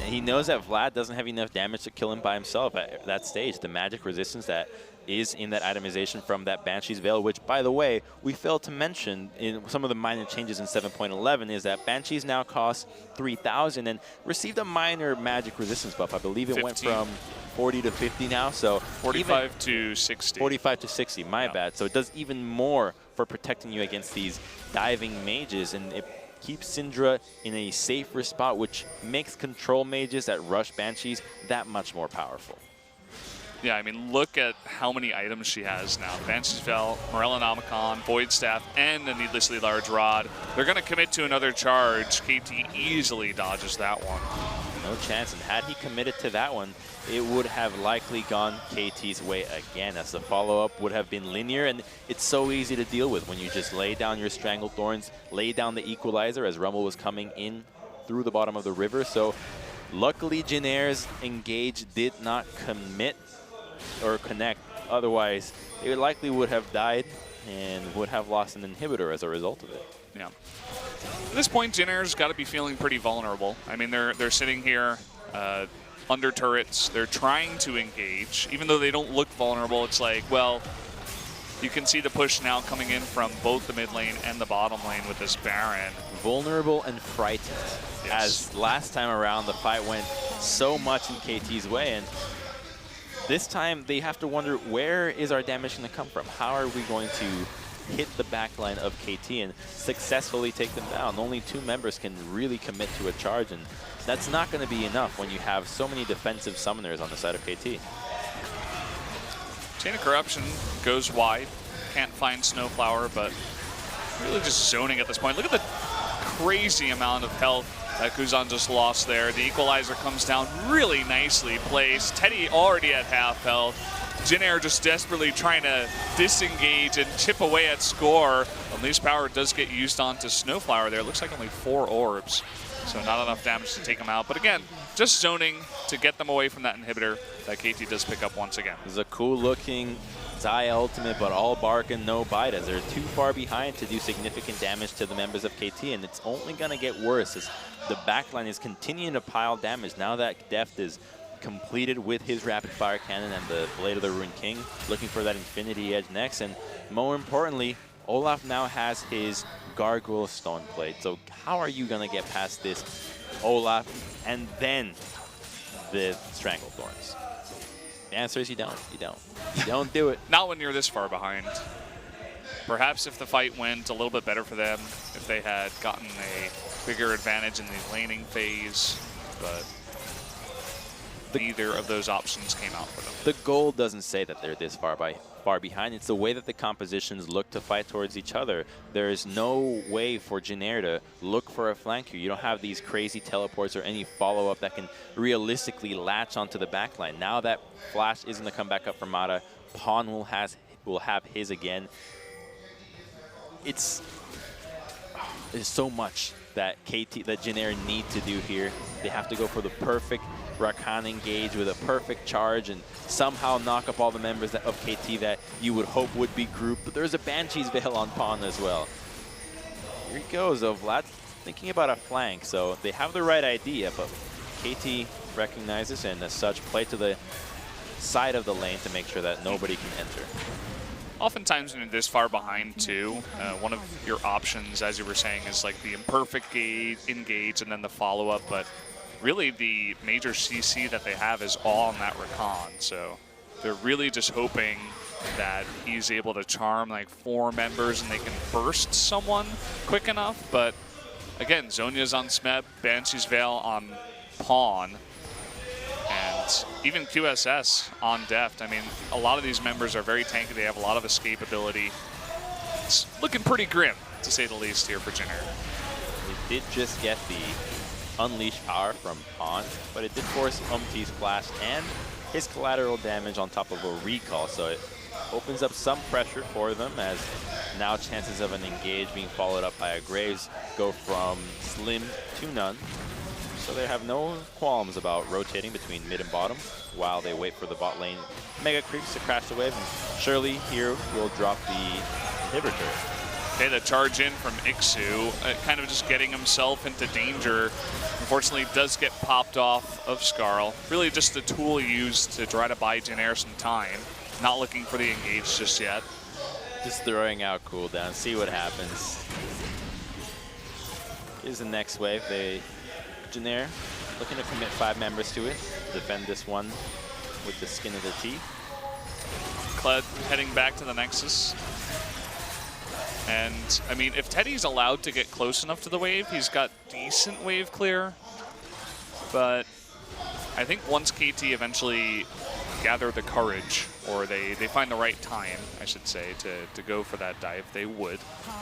And he knows that Vlad doesn't have enough damage to kill him by himself at that stage. The magic resistance that is in that itemization from that Banshee's Veil, which, by the way, we failed to mention in some of the minor changes in 7.11, is that Banshees now cost 3,000 and received a minor magic resistance buff. I believe it 15. went from 40 to 50 now, so 45 to 60. 45 to 60, my bad. So it does even more for protecting you against these diving mages, and it keeps Syndra in a safer spot, which makes control mages that rush Banshees that much more powerful. Yeah, I mean, look at how many items she has now. Banshee's Veil, Morellonomicon, Void Staff, and a needlessly large rod. They're going to commit to another charge. KT easily dodges that one. No chance, and had he committed to that one, it would have likely gone KT's way again, as the follow-up would have been linear, and it's so easy to deal with when you just lay down your Stranglethorns, lay down the equalizer as Rumble was coming in through the bottom of the river. So luckily Jin Air's engage did not commit or connect. Otherwise, they likely would have died and would have lost an inhibitor as a result of it. Yeah. At this point, Jin Air's got to be feeling pretty vulnerable. I mean, they're sitting here under turrets. They're trying to engage. Even though they don't look vulnerable, it's like, well, you can see the push now coming in from both the mid lane and the bottom lane with this Baron. Vulnerable and frightened. Yes. As last time around, the fight went so much in KT's way, and this time they have to wonder, where is our damage going to come from? How are we going to hit the backline of KT and successfully take them down? Only 2 members can really commit to a charge, and that's not going to be enough when you have so many defensive summoners on the side of KT. Chain of Corruption goes wide. Can't find Snowflower, but really just zoning at this point. Look at the crazy amount of health that Guzan just lost there. The equalizer comes down really nicely placed. Teddy already at half health. Jin Air just desperately trying to disengage and chip away at score. Unleashed Power does get used onto Snowflower there. Looks like only 4 orbs, so not enough damage to take him out. But again, just zoning to get them away from that inhibitor that KT does pick up once again. This is a cool looking Zaya ultimate, but all bark and no bite, as they're too far behind to do significant damage to the members of KT, and it's only going to get worse as the backline is continuing to pile damage. Now that Deft is completed with his rapid fire cannon and the Blade of the Ruined King, looking for that Infinity Edge next, and more importantly, Olaf now has his Gargoyle Stone Plate. So how are you going to get past this, Olaf, and then the Stranglethorns? The answer is you don't. You don't. You don't do it. Not when you're this far behind. Perhaps if the fight went a little bit better for them, if they had gotten a bigger advantage in the laning phase, but neither of those options came out for them. The goal doesn't say that they're this far behind. It's the way that the compositions look to fight towards each other. There is no way for Jin Air to look for a flank here. You don't have these crazy teleports or any follow-up that can realistically latch onto the backline. Now that Flash is going to come back up for Mata, Pawn will have his again. There's so much that Jin Air need to do here. They have to go for the perfect Rakan engage with a perfect charge and somehow knock up all the members of KT that you would hope would be grouped. But there's a Banshee's Veil on Pawn as well. Here he goes, Vlad thinking about a flank. So they have the right idea, but KT recognizes and as such play to the side of the lane to make sure that nobody can enter. Oftentimes when you're this far behind too, one of your options, as you were saying, is like the imperfect engage and then the follow-up, but really the major CC that they have is all on that Rakan, so they're really just hoping that he's able to charm like 4 members and they can burst someone quick enough. But again, Zhonya's on Smeb, Banshee's Veil on Pawn, and even QSS on Deft. I mean, a lot of these members are very tanky. They have a lot of escapability. It's looking pretty grim, to say the least, here for Jin Air. They did just get the Unleashed Power from Pawn, but it did force Umti's Flash and his collateral damage on top of a recall, so it opens up some pressure for them, as now chances of an engage being followed up by a Graves go from slim to none. So they have no qualms about rotating between mid and bottom while they wait for the bot lane Mega Creeps to crash the wave, and surely here will drop the inhibitor. Okay, the charge in from Ixu, kind of just getting himself into danger. Unfortunately, does get popped off of Skarl. Really just a tool used to try to buy Jin Air some time. Not looking for the engage just yet. Just throwing out cooldown, see what happens. Here's the next wave. Jin Air looking to commit 5 members to it. Defend this one with the skin of their teeth. Kled heading back to the Nexus. And, I mean, if Teddy's allowed to get close enough to the wave, he's got decent wave clear. But I think once KT eventually gather the courage, or they find the right time, I should say, to go for that dive, they would.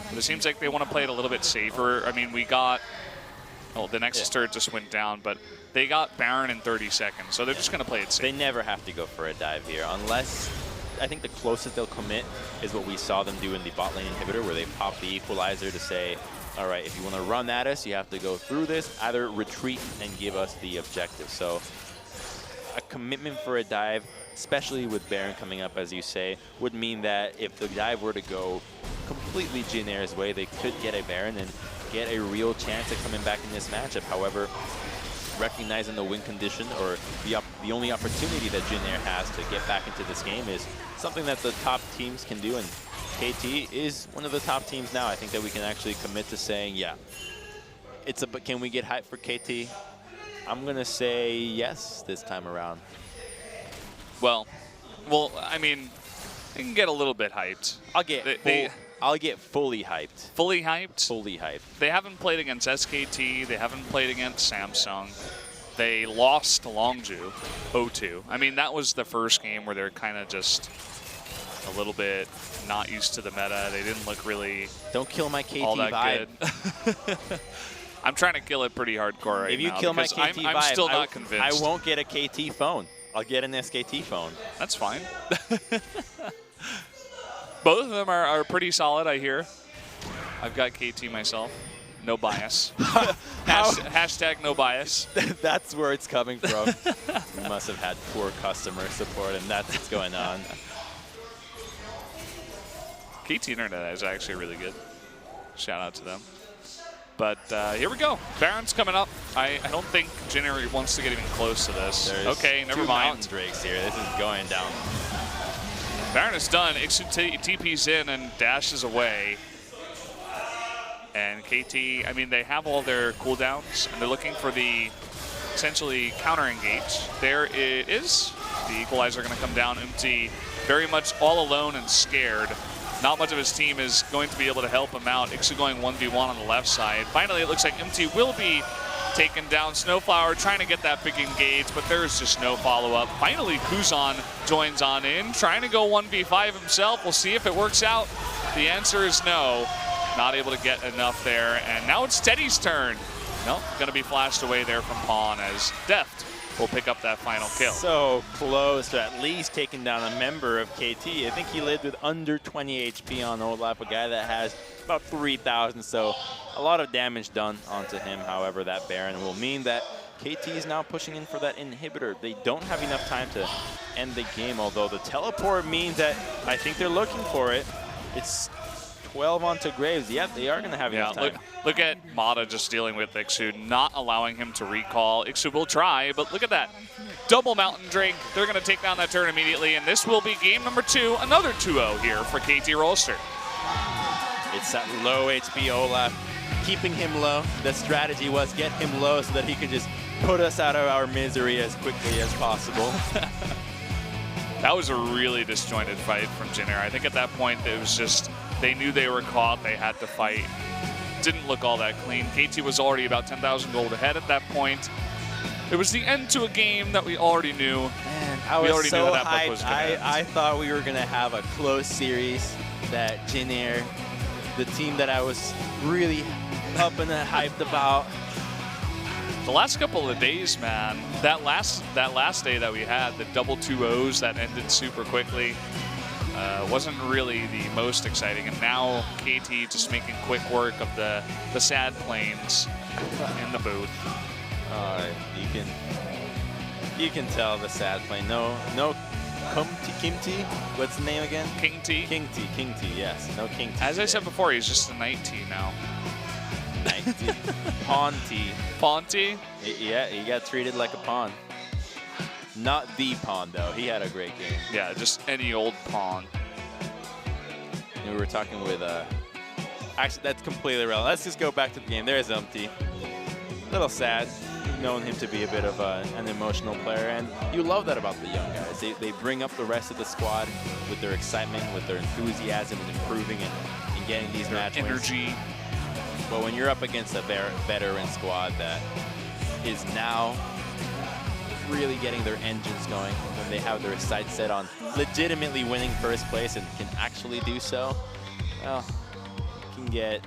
But it seems like they want to play it a little bit safer. I mean, we got, well, the Nexus turret just went down, but they got Baron in 30 seconds, so they're just going to play it safe. They never have to go for a dive here, unless I think the closest they'll commit is what we saw them do in the bot lane inhibitor, where they pop the equalizer to say, all right, if you want to run at us, you have to go through this, either retreat and give us the objective. So a commitment for a dive, especially with Baron coming up, as you say, would mean that if the dive were to go completely Jin Air's way, they could get a Baron and get a real chance at coming back in this matchup. However, recognizing the win condition, or the only opportunity that Jin Air has to get back into this game is something that the top teams can do, and KT is one of the top teams now. I think that we can actually commit to saying, yeah, but can we get hype for KT? I'm gonna say yes this time around. Well, I mean, they can get a little bit hyped. I'll get fully hyped. Fully hyped? Fully hyped. They haven't played against SKT. They haven't played against Samsung. They lost to Longzhu 0-2. I mean, that was the first game where they're kind of just a little bit not used to the meta. They didn't look really Don't kill my KT all that vibe. good. I'm trying to kill it pretty hardcore right now. If you kill my KT vibe, I'm still not convinced. I won't get a KT phone. I'll get an SKT phone. That's fine. Both of them are pretty solid, I hear. I've got KT myself. No bias. Hashtag no bias. That's where it's coming from. We must have had poor customer support, and that's what's going on. KT Internet is actually really good. Shout out to them. But here we go. Baron's coming up. I don't think Jin Air wants to get even close to this. Okay, never mind. Mountain Drakes here. This is going down. Baron is done. Ixu TP's in and dashes away. And KT, I mean, they have all their cooldowns, and they're looking for the essentially counter engage. There it is. The equalizer going to come down. Empty, very much all alone and scared. Not much of his team is going to be able to help him out. Ixu going 1v1 on the left side. Finally, it looks like Empty will be taken down. Snowflower trying to get that big engage, but there's just no follow-up. Finally, Kuzan joins on in, trying to go 1v5 himself. We'll see if it works out. The answer is no. Not able to get enough there, and now it's Teddy's turn. Nope, going to be flashed away there from Pawn as Deft will pick up that final kill. So close to at least taking down a member of KT. I think he lived with under 20 HP on Olaf, a guy that has about 3,000, so a lot of damage done onto him. However, that Baron will mean that KT is now pushing in for that inhibitor. They don't have enough time to end the game, although the teleport means that I think they're looking for it. It's 12 onto Graves. Yep, they are going to have enough time. Look at Mata just dealing with Ixu, not allowing him to recall. Ixu will try, but look at that. Double Mountain Drake. They're going to take down that turn immediately, and this will be game number 2. Another 2-0 here for KT Rolster. It's that low HP Olaf, keeping him low. The strategy was get him low so that he could just put us out of our misery as quickly as possible. That was a really disjointed fight from Jin Air. I think at that point it was just, they knew they were caught, they had to fight. Didn't look all that clean. KT was already about 10,000 gold ahead at that point. It was the end to a game that we already knew. Man, I was so hyped. I thought we were going to have a close series, that Jin Air, the team that I was really up and hyped about. The last couple of days, man, that last day that we had, the double 2-0s that ended super quickly, wasn't really the most exciting. And now KT just making quick work of the sad planes in the booth. You can tell the sad plane. No Kimti? What's the name again? King T. King T, yes. No King T. As I said before, he's just a Knight T now. Knight T. Pawn T. Pawn T? Yeah, he got treated like a pawn. Not the pawn, though. He had a great game. Yeah, just any old pawn. And we were talking with... Actually, that's completely relevant. Let's just go back to the game. There's Umti. A little sad. Known him to be a bit of an emotional player, and you love that about the young guys. They bring up the rest of the squad with their excitement, with their enthusiasm, and improving and getting these match wins. Energy. But when you're up against a veteran squad that is now really getting their engines going, when they have their sights set on legitimately winning first place and can actually do so, well, you can get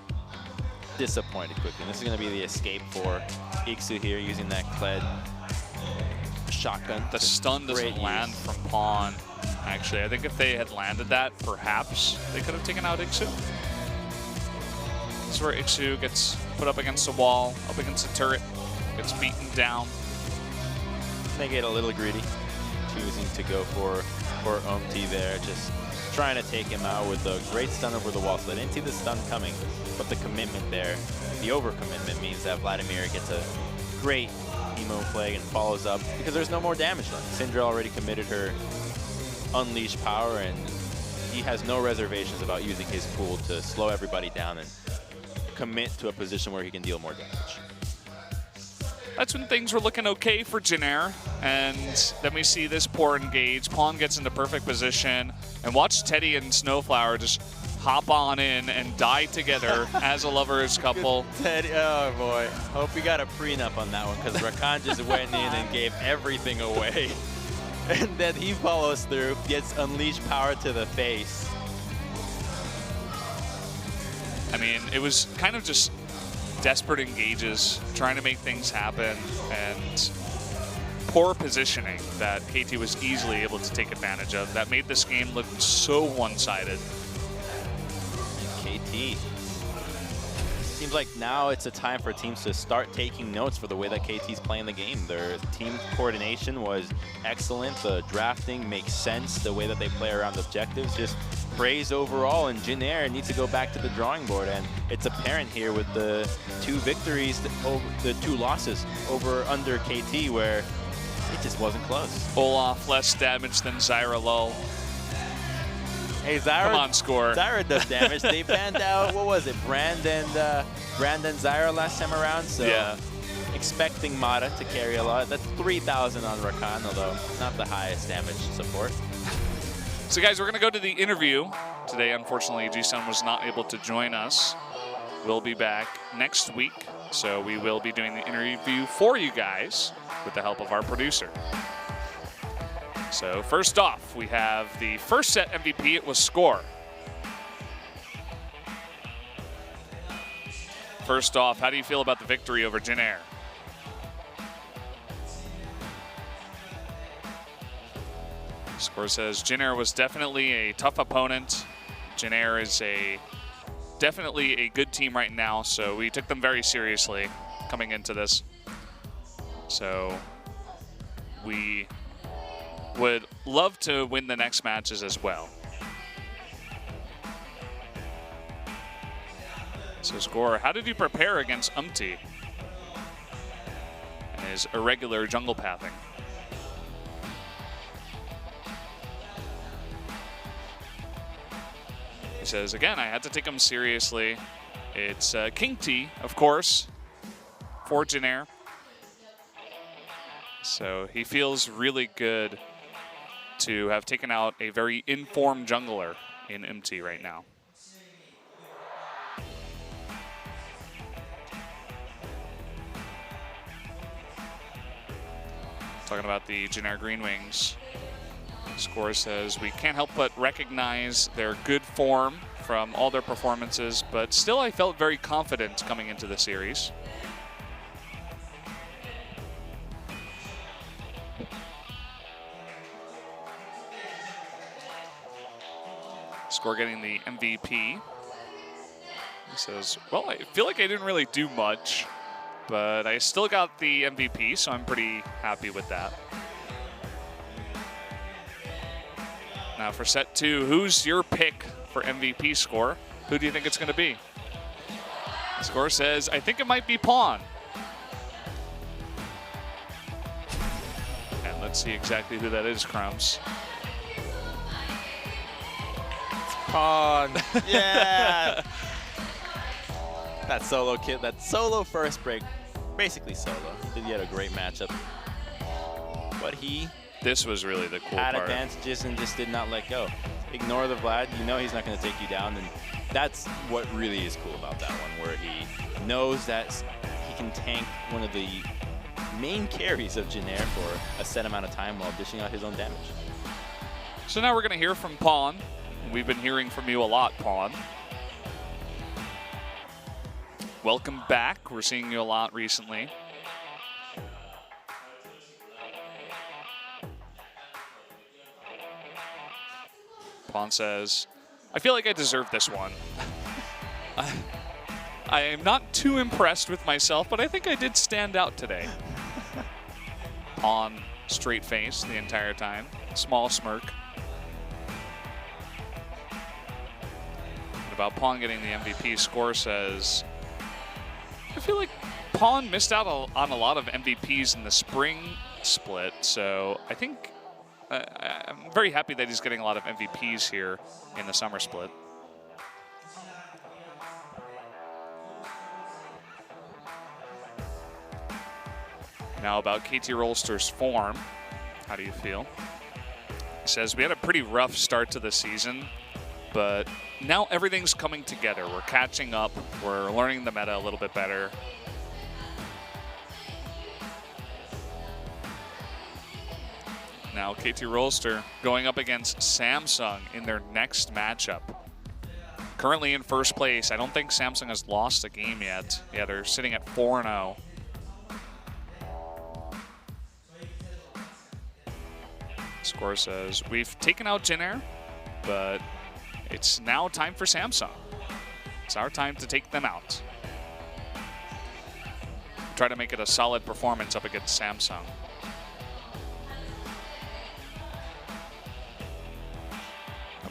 disappointed quickly. And this is going to be the escape for Ixu here, using that Kled shotgun. The stun doesn't land from Pawn. Actually, I think if they had landed that, perhaps they could have taken out Ixu. This is where Ixu gets put up against a wall, up against a turret, gets beaten down. They get a little greedy, choosing to go for Umti there, just trying to take him out with a great stun over the wall. So they didn't see the stun coming, but the commitment there, the overcommitment, means that Vladimir gets a great emo flag and follows up because there's no more damage done. Syndra already committed her Unleash power, and he has no reservations about using his pool to slow everybody down and commit to a position where he can deal more damage. That's when things were looking okay for Jin Air, and then we see this poor engage. Pawn gets into perfect position, and watch Teddy and Snowflower just hop on in and die together as a lovers couple. Teddy, oh boy. Hope we got a prenup on that one, because Rakan just went in and gave everything away. And then he follows through, gets Unleash power to the face. I mean, it was kind of just desperate engages, trying to make things happen, and poor positioning that KT was easily able to take advantage of. That made this game look so one-sided. KT. Seems like now it's a time for teams to start taking notes for the way that KT's playing the game. Their team coordination was excellent. The drafting makes sense. The way that they play around objectives, just praise overall. And Jin Air needs to go back to the drawing board. And it's apparent here with the 2 victories, the 2 losses under KT, where it just wasn't close. Olaf less damage than Zyra Lull. Hey, Zyra, come on, Score. Zyra does damage. They banned out, what was it, Brand and Zyra last time around, so yeah. Expecting Mata to carry a lot. That's 3,000 on Rakan, although not the highest damage support. So guys, we're gonna go to the interview. Today, unfortunately, G-Sun was not able to join us. We'll be back next week, so we will be doing the interview for you guys with the help of our producer. So first off, we have the first set MVP. It was Score. First off, how do you feel about the victory over Jin Air? Score says Jin Air was definitely a tough opponent. Jin Air is definitely a good team right now, so we took them very seriously coming into this. So we would love to win the next matches as well. So Score, how did you prepare against Umti and his irregular jungle pathing? He says, again, I had to take him seriously. It's King T, of course, for Jin Air. So he feels really good to have taken out a very informed jungler in MT right now. Talking about the Jin Air GreenWings. Score says, we can't help but recognize their good form from all their performances, but still I felt very confident coming into the series. Score getting the MVP. He says, well, I feel like I didn't really do much, but I still got the MVP, so I'm pretty happy with that. Now for set 2, who's your pick for MVP, Score? Who do you think it's going to be? Score says, I think it might be Pawn. And let's see exactly who that is, Crumbs. Pawn. Yeah. That solo kid, that solo first break, basically solo. He had a great matchup. But this was really the cool had part. Advantages and just did not let go. Ignore the Vlad, you know he's not going to take you down, and that's what really is cool about that one, where he knows that he can tank one of the main carries of Jin Air for a set amount of time while dishing out his own damage. So now we're going to hear from Pawn. We've been hearing from you a lot, Pawn. Welcome back. We're seeing you a lot recently. Pawn says, I feel like I deserve this one. I am not too impressed with myself, but I think I did stand out today. Pawn, straight face the entire time. Small smirk. About Pawn getting the MVP, Score says, I feel like Pawn missed out on a lot of MVPs in the spring split, so I think I'm very happy that he's getting a lot of MVPs here in the summer split. Now about KT Rolster's form, how do you feel? He says, we had a pretty rough start to the season, but now everything's coming together. We're catching up, we're learning the meta a little bit better. Now KT Rolster going up against Samsung in their next matchup. Currently in first place. I don't think Samsung has lost a game yet. Yeah, they're sitting at 4-0. Score says, we've taken out Jin Air, but it's now time for Samsung. It's our time to take them out. Try to make it a solid performance up against Samsung.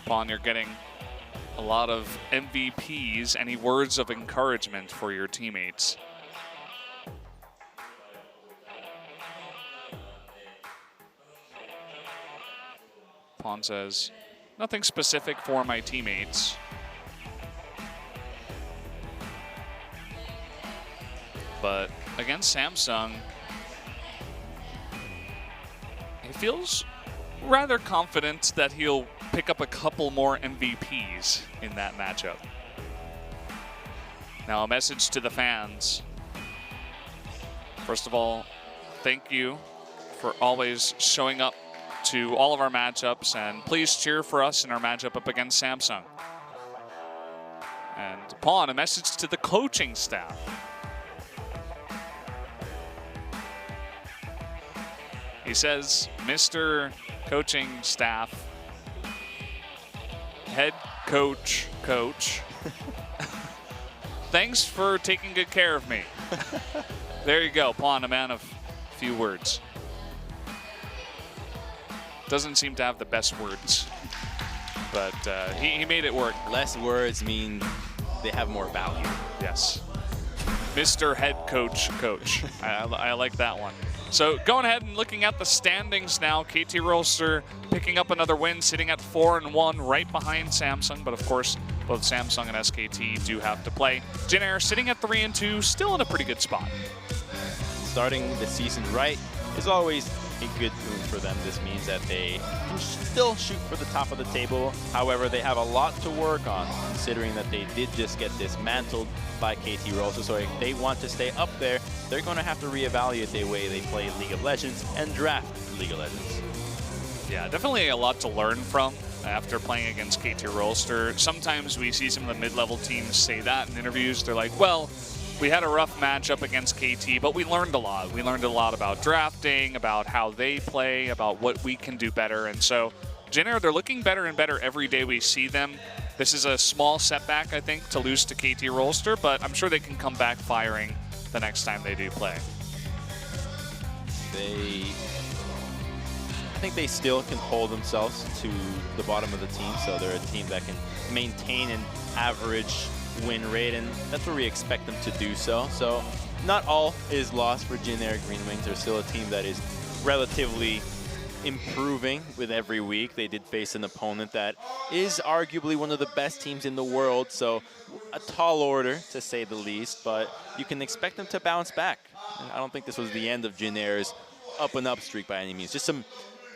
Upon you're getting a lot of MVPs, any words of encouragement for your teammates? Pawn says, nothing specific for my teammates. But against Samsung, he feels rather confident that he'll pick up a couple more MVPs in that matchup. Now a message to the fans. First of all, thank you for always showing up to all of our matchups, and please cheer for us in our matchup up against Samsung. And Pawn, a message to the coaching staff. He says, Mr. Coaching Staff, Head Coach, thanks for taking good care of me. There you go, Pawn, a man of few words. Doesn't seem to have the best words, but he made it work. Less words mean they have more value. Yes. Mr. Head Coach. I like that one. So going ahead and looking at the standings now, KT Rolster picking up another win, sitting at 4-1, right behind Samsung. But of course, both Samsung and SKT do have to play. Jin Air sitting at 3-2, still in a pretty good spot. Starting the season right is always a good move for them. This means that they can still shoot for the top of the table. However, they have a lot to work on, considering that they did just get dismantled by KT Rolster. So if they want to stay up there, they're going to have to reevaluate the way they play League of Legends and draft League of Legends. Yeah, definitely a lot to learn from after playing against KT Rolster. Sometimes we see some of the mid-level teams say that in interviews. They're like, well, we had a rough matchup against KT, but we learned a lot. We learned a lot about drafting, about how they play, about what we can do better. And so Jin Air, they're looking better and better every day we see them. This is a small setback, I think, to lose to KT Rolster, but I'm sure they can come back firing the next time they do play. I think they still can hold themselves to the bottom of the team, so they're a team that can maintain an average win rate, and that's where we expect them to do so. So not all is lost for Jin Air GreenWings. They're still a team that is relatively improving with every week. They did face an opponent that is arguably one of the best teams in the world, so a tall order to say the least, but you can expect them to bounce back. And I don't think this was the end of Jin Air's up and up streak by any means. Just some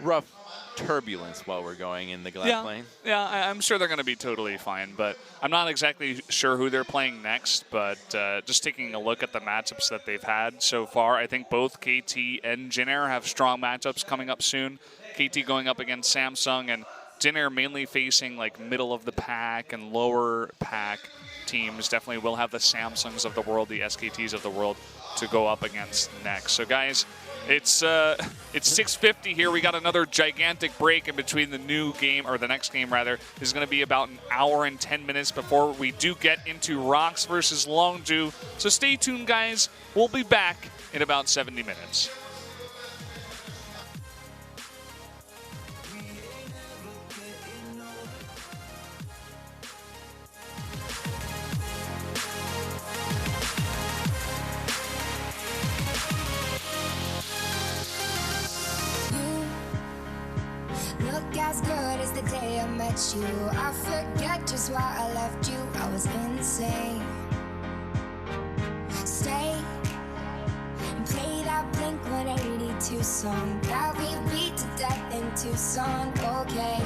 rough turbulence while we're going in the glass plane. Yeah, I'm sure they're going to be totally fine, but I'm not exactly sure who they're playing next, but just taking a look at the matchups that they've had so far, I think both KT and Jin Air have strong matchups coming up soon. KT going up against Samsung, and Jin Air mainly facing like middle of the pack and lower pack teams. Definitely will have the Samsungs of the world, the SKTs of the world to go up against next. So guys, it's 6:50 here. We got another gigantic break in between the new game, or the next game rather. This is going to be about an hour and 10 minutes before we do get into ROX versus Longzhu. So stay tuned, guys. We'll be back in about 70 minutes. Look as good as the day I met you. I forget just why I left you. I was insane. Stay and play that Blink 182 song that we beat to death in Tucson. Okay.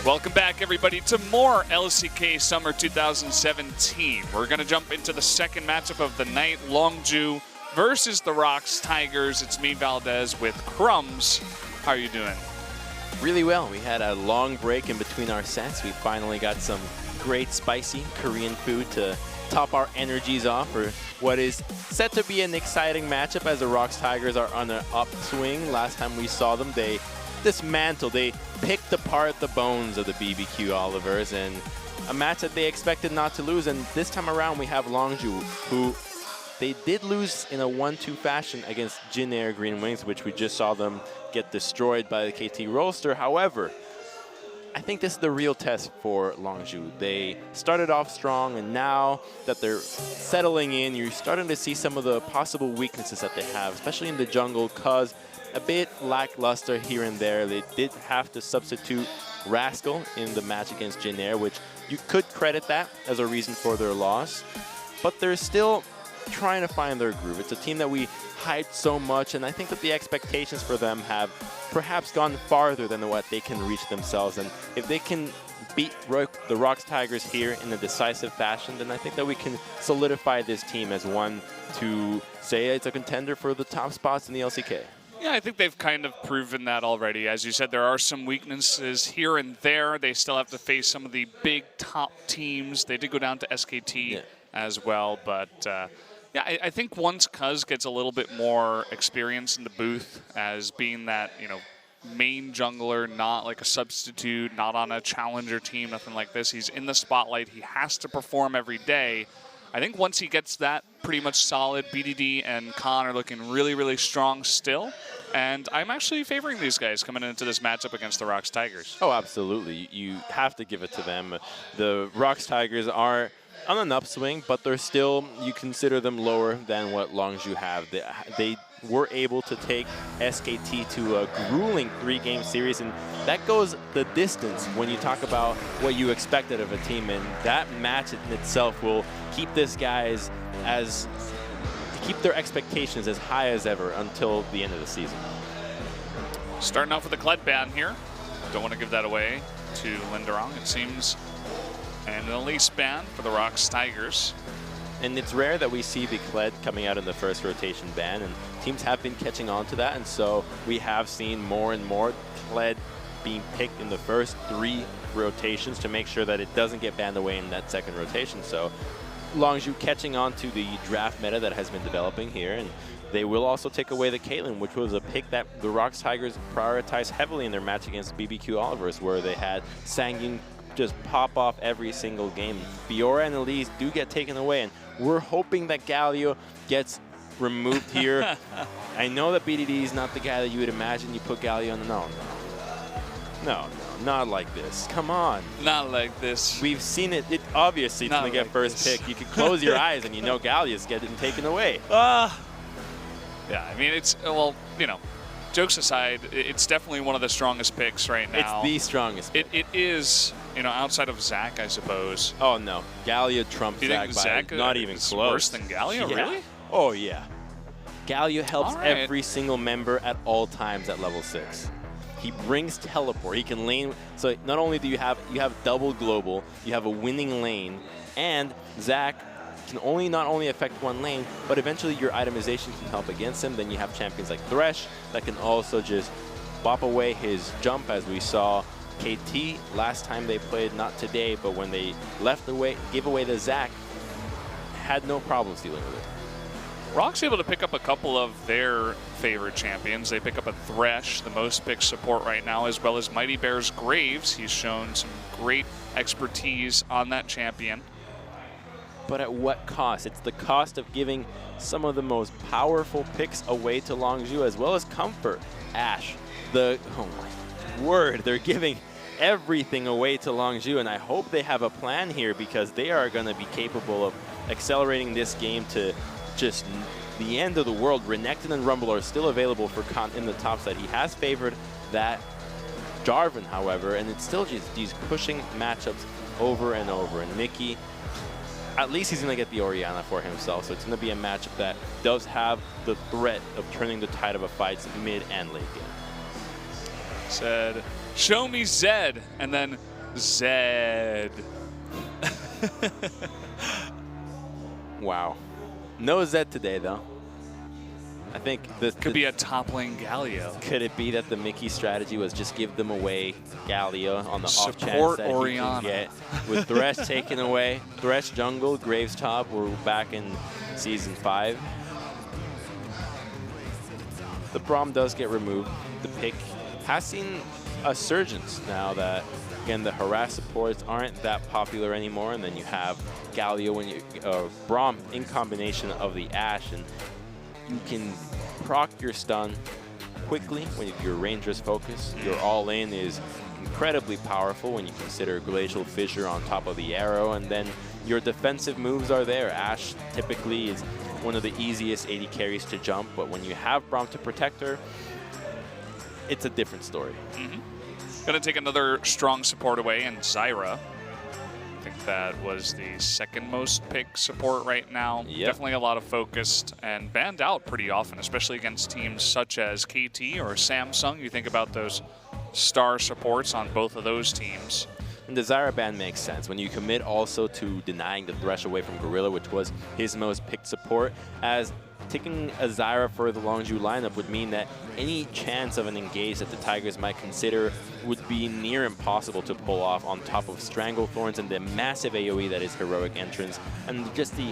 Welcome back, everybody, to more LCK Summer 2017. We're going to jump into the second matchup of the night, Longzhu versus the ROX Tigers. It's me, Valdez, with Crumbs. How are you doing? Really well. We had a long break in between our sets. We finally got some great spicy Korean food to top our energies off for what is set to be an exciting matchup as the ROX Tigers are on an upswing. Last time we saw them, they dismantled, they picked apart the bones of the BBQ Olivers, and a match that they expected not to lose. And this time around, we have Longzhu, who they did lose in a 1-2 fashion against Jin Air GreenWings, which we just saw them get destroyed by the KT Rolster. However, I think this is the real test for Longzhu. They started off strong, and now that they're settling in, you're starting to see some of the possible weaknesses that they have, especially in the jungle, because a bit lackluster here and there. They did have to substitute Rascal in the match against Jin Air, which you could credit that as a reason for their loss. But they're still trying to find their groove. It's a team that we hyped so much, and I think that the expectations for them have perhaps gone farther than what they can reach themselves. And if they can beat the ROX Tigers here in a decisive fashion, then I think that we can solidify this team as one to say it's a contender for the top spots in the LCK. Yeah, I think they've kind of proven that already. As you said, there are some weaknesses here and there. They still have to face some of the big top teams. They did go down to SKT as well. But, yeah, I think once Cuz gets a little bit more experience in the booth as being that, you know, main jungler, not like a substitute, not on a challenger team, nothing like this. He's in the spotlight. He has to perform every day. I think once he gets that pretty much solid, BDD and Khan are looking really, really strong still. And I'm actually favoring these guys coming into this matchup against the ROX Tigers. Oh, absolutely. You have to give it to them. The ROX Tigers are on an upswing, but they're still, you consider them lower than what Longzhu have. They were able to take SKT to a grueling 3-game series, and that goes the distance when you talk about what you expected of a team, and that match in itself will keep this guys keep their expectations as high as ever until the end of the season. Starting off with the Kled ban here. Don't want to give that away to Linderong, it seems. And an Elise ban for the ROX Tigers. And it's rare that we see the Kled coming out in the first rotation ban, and teams have been catching on to that, and so we have seen more and more Kled being picked in the first 3 rotations to make sure that it doesn't get banned away in that second rotation. So Longzhu catching on to the draft meta that has been developing here, and they will also take away the Caitlyn, which was a pick that the ROX Tigers prioritized heavily in their match against BBQ Olivers, where they had Sangyun just pop off every single game. Fiora and Elise do get taken away, and we're hoping that Galio gets removed here. I know that BDD is not the guy that you would imagine you put Galio on. No, not like this. Come on. Not like this. We've seen it. Obviously, it's going to get first pick. You can close your eyes and you know Galio's getting taken away. Yeah, I mean, it's, well, you know, jokes aside, it's definitely one of the strongest picks right now. It's the strongest pick. It is, you know, outside of Zach, I suppose. Oh, no. Galio trumps Do you think Zach by not even close. Worse than Galio, yeah. Really? Oh, yeah. Galio helps right. every single member at all times at level 6. He brings teleport. He can lane. So not only do you have double global, you have a winning lane, and Zach can not only affect one lane, but eventually your itemization can help against him. Then you have champions like Thresh that can also just bop away his jump, as we saw KT last time they played, not today, but when they gave away the Zach, had no problems dealing with it. ROX able to pick up a couple of their favorite champions. They pick up a Thresh, the most picked support right now, as well as Mighty Bear's Graves. He's shown some great expertise on that champion. But at what cost? It's the cost of giving some of the most powerful picks away to Longzhu, as well as comfort. Ashe, oh my word, they're giving everything away to Longzhu, and I hope they have a plan here, because they are going to be capable of accelerating this game to just the end of the world. Renekton and Rumble are still available for Khan in the top side. He has favored that Jarvan, however, and it's still just these pushing matchups over and over. And Mickey, at least he's going to get the Orianna for himself, so it's going to be a matchup that does have the threat of turning the tide of a fight mid and late game. Said, show me Zed, and then Zed. Wow. No Zed today, though. I think this Could be a top lane Galio. Could it be that the Mickey strategy was just give them away Galio on the off chance Support that he Orianna. can get with Thresh taken away? Thresh jungle, Graves top. We're back in Season 5. The Braum does get removed. The pick has seen a surgence now that, again, the harass supports aren't that popular anymore, and then you have Galio and Braum in combination of the Ashe, and you can proc your stun quickly when your Ranger's focus. Your all-in is incredibly powerful when you consider Glacial Fissure on top of the arrow, and then your defensive moves are there. Ashe typically is one of the easiest AD carries to jump, but when you have Braum to protect her, it's a different story. Gonna take another strong support away in Zyra. I think that was the second most picked support right now. Yep. Definitely a lot of focused and banned out pretty often, especially against teams such as KT or Samsung. You think about those star supports on both of those teams. And the Zyra ban makes sense when you commit also to denying the Thresh away from Gorilla, which was his most picked support, as taking a Zyra for the Longzhu lineup would mean that any chance of an engage that the Tigers might consider would be near impossible to pull off, on top of Stranglethorns and the massive AoE that is Heroic Entrance, and just the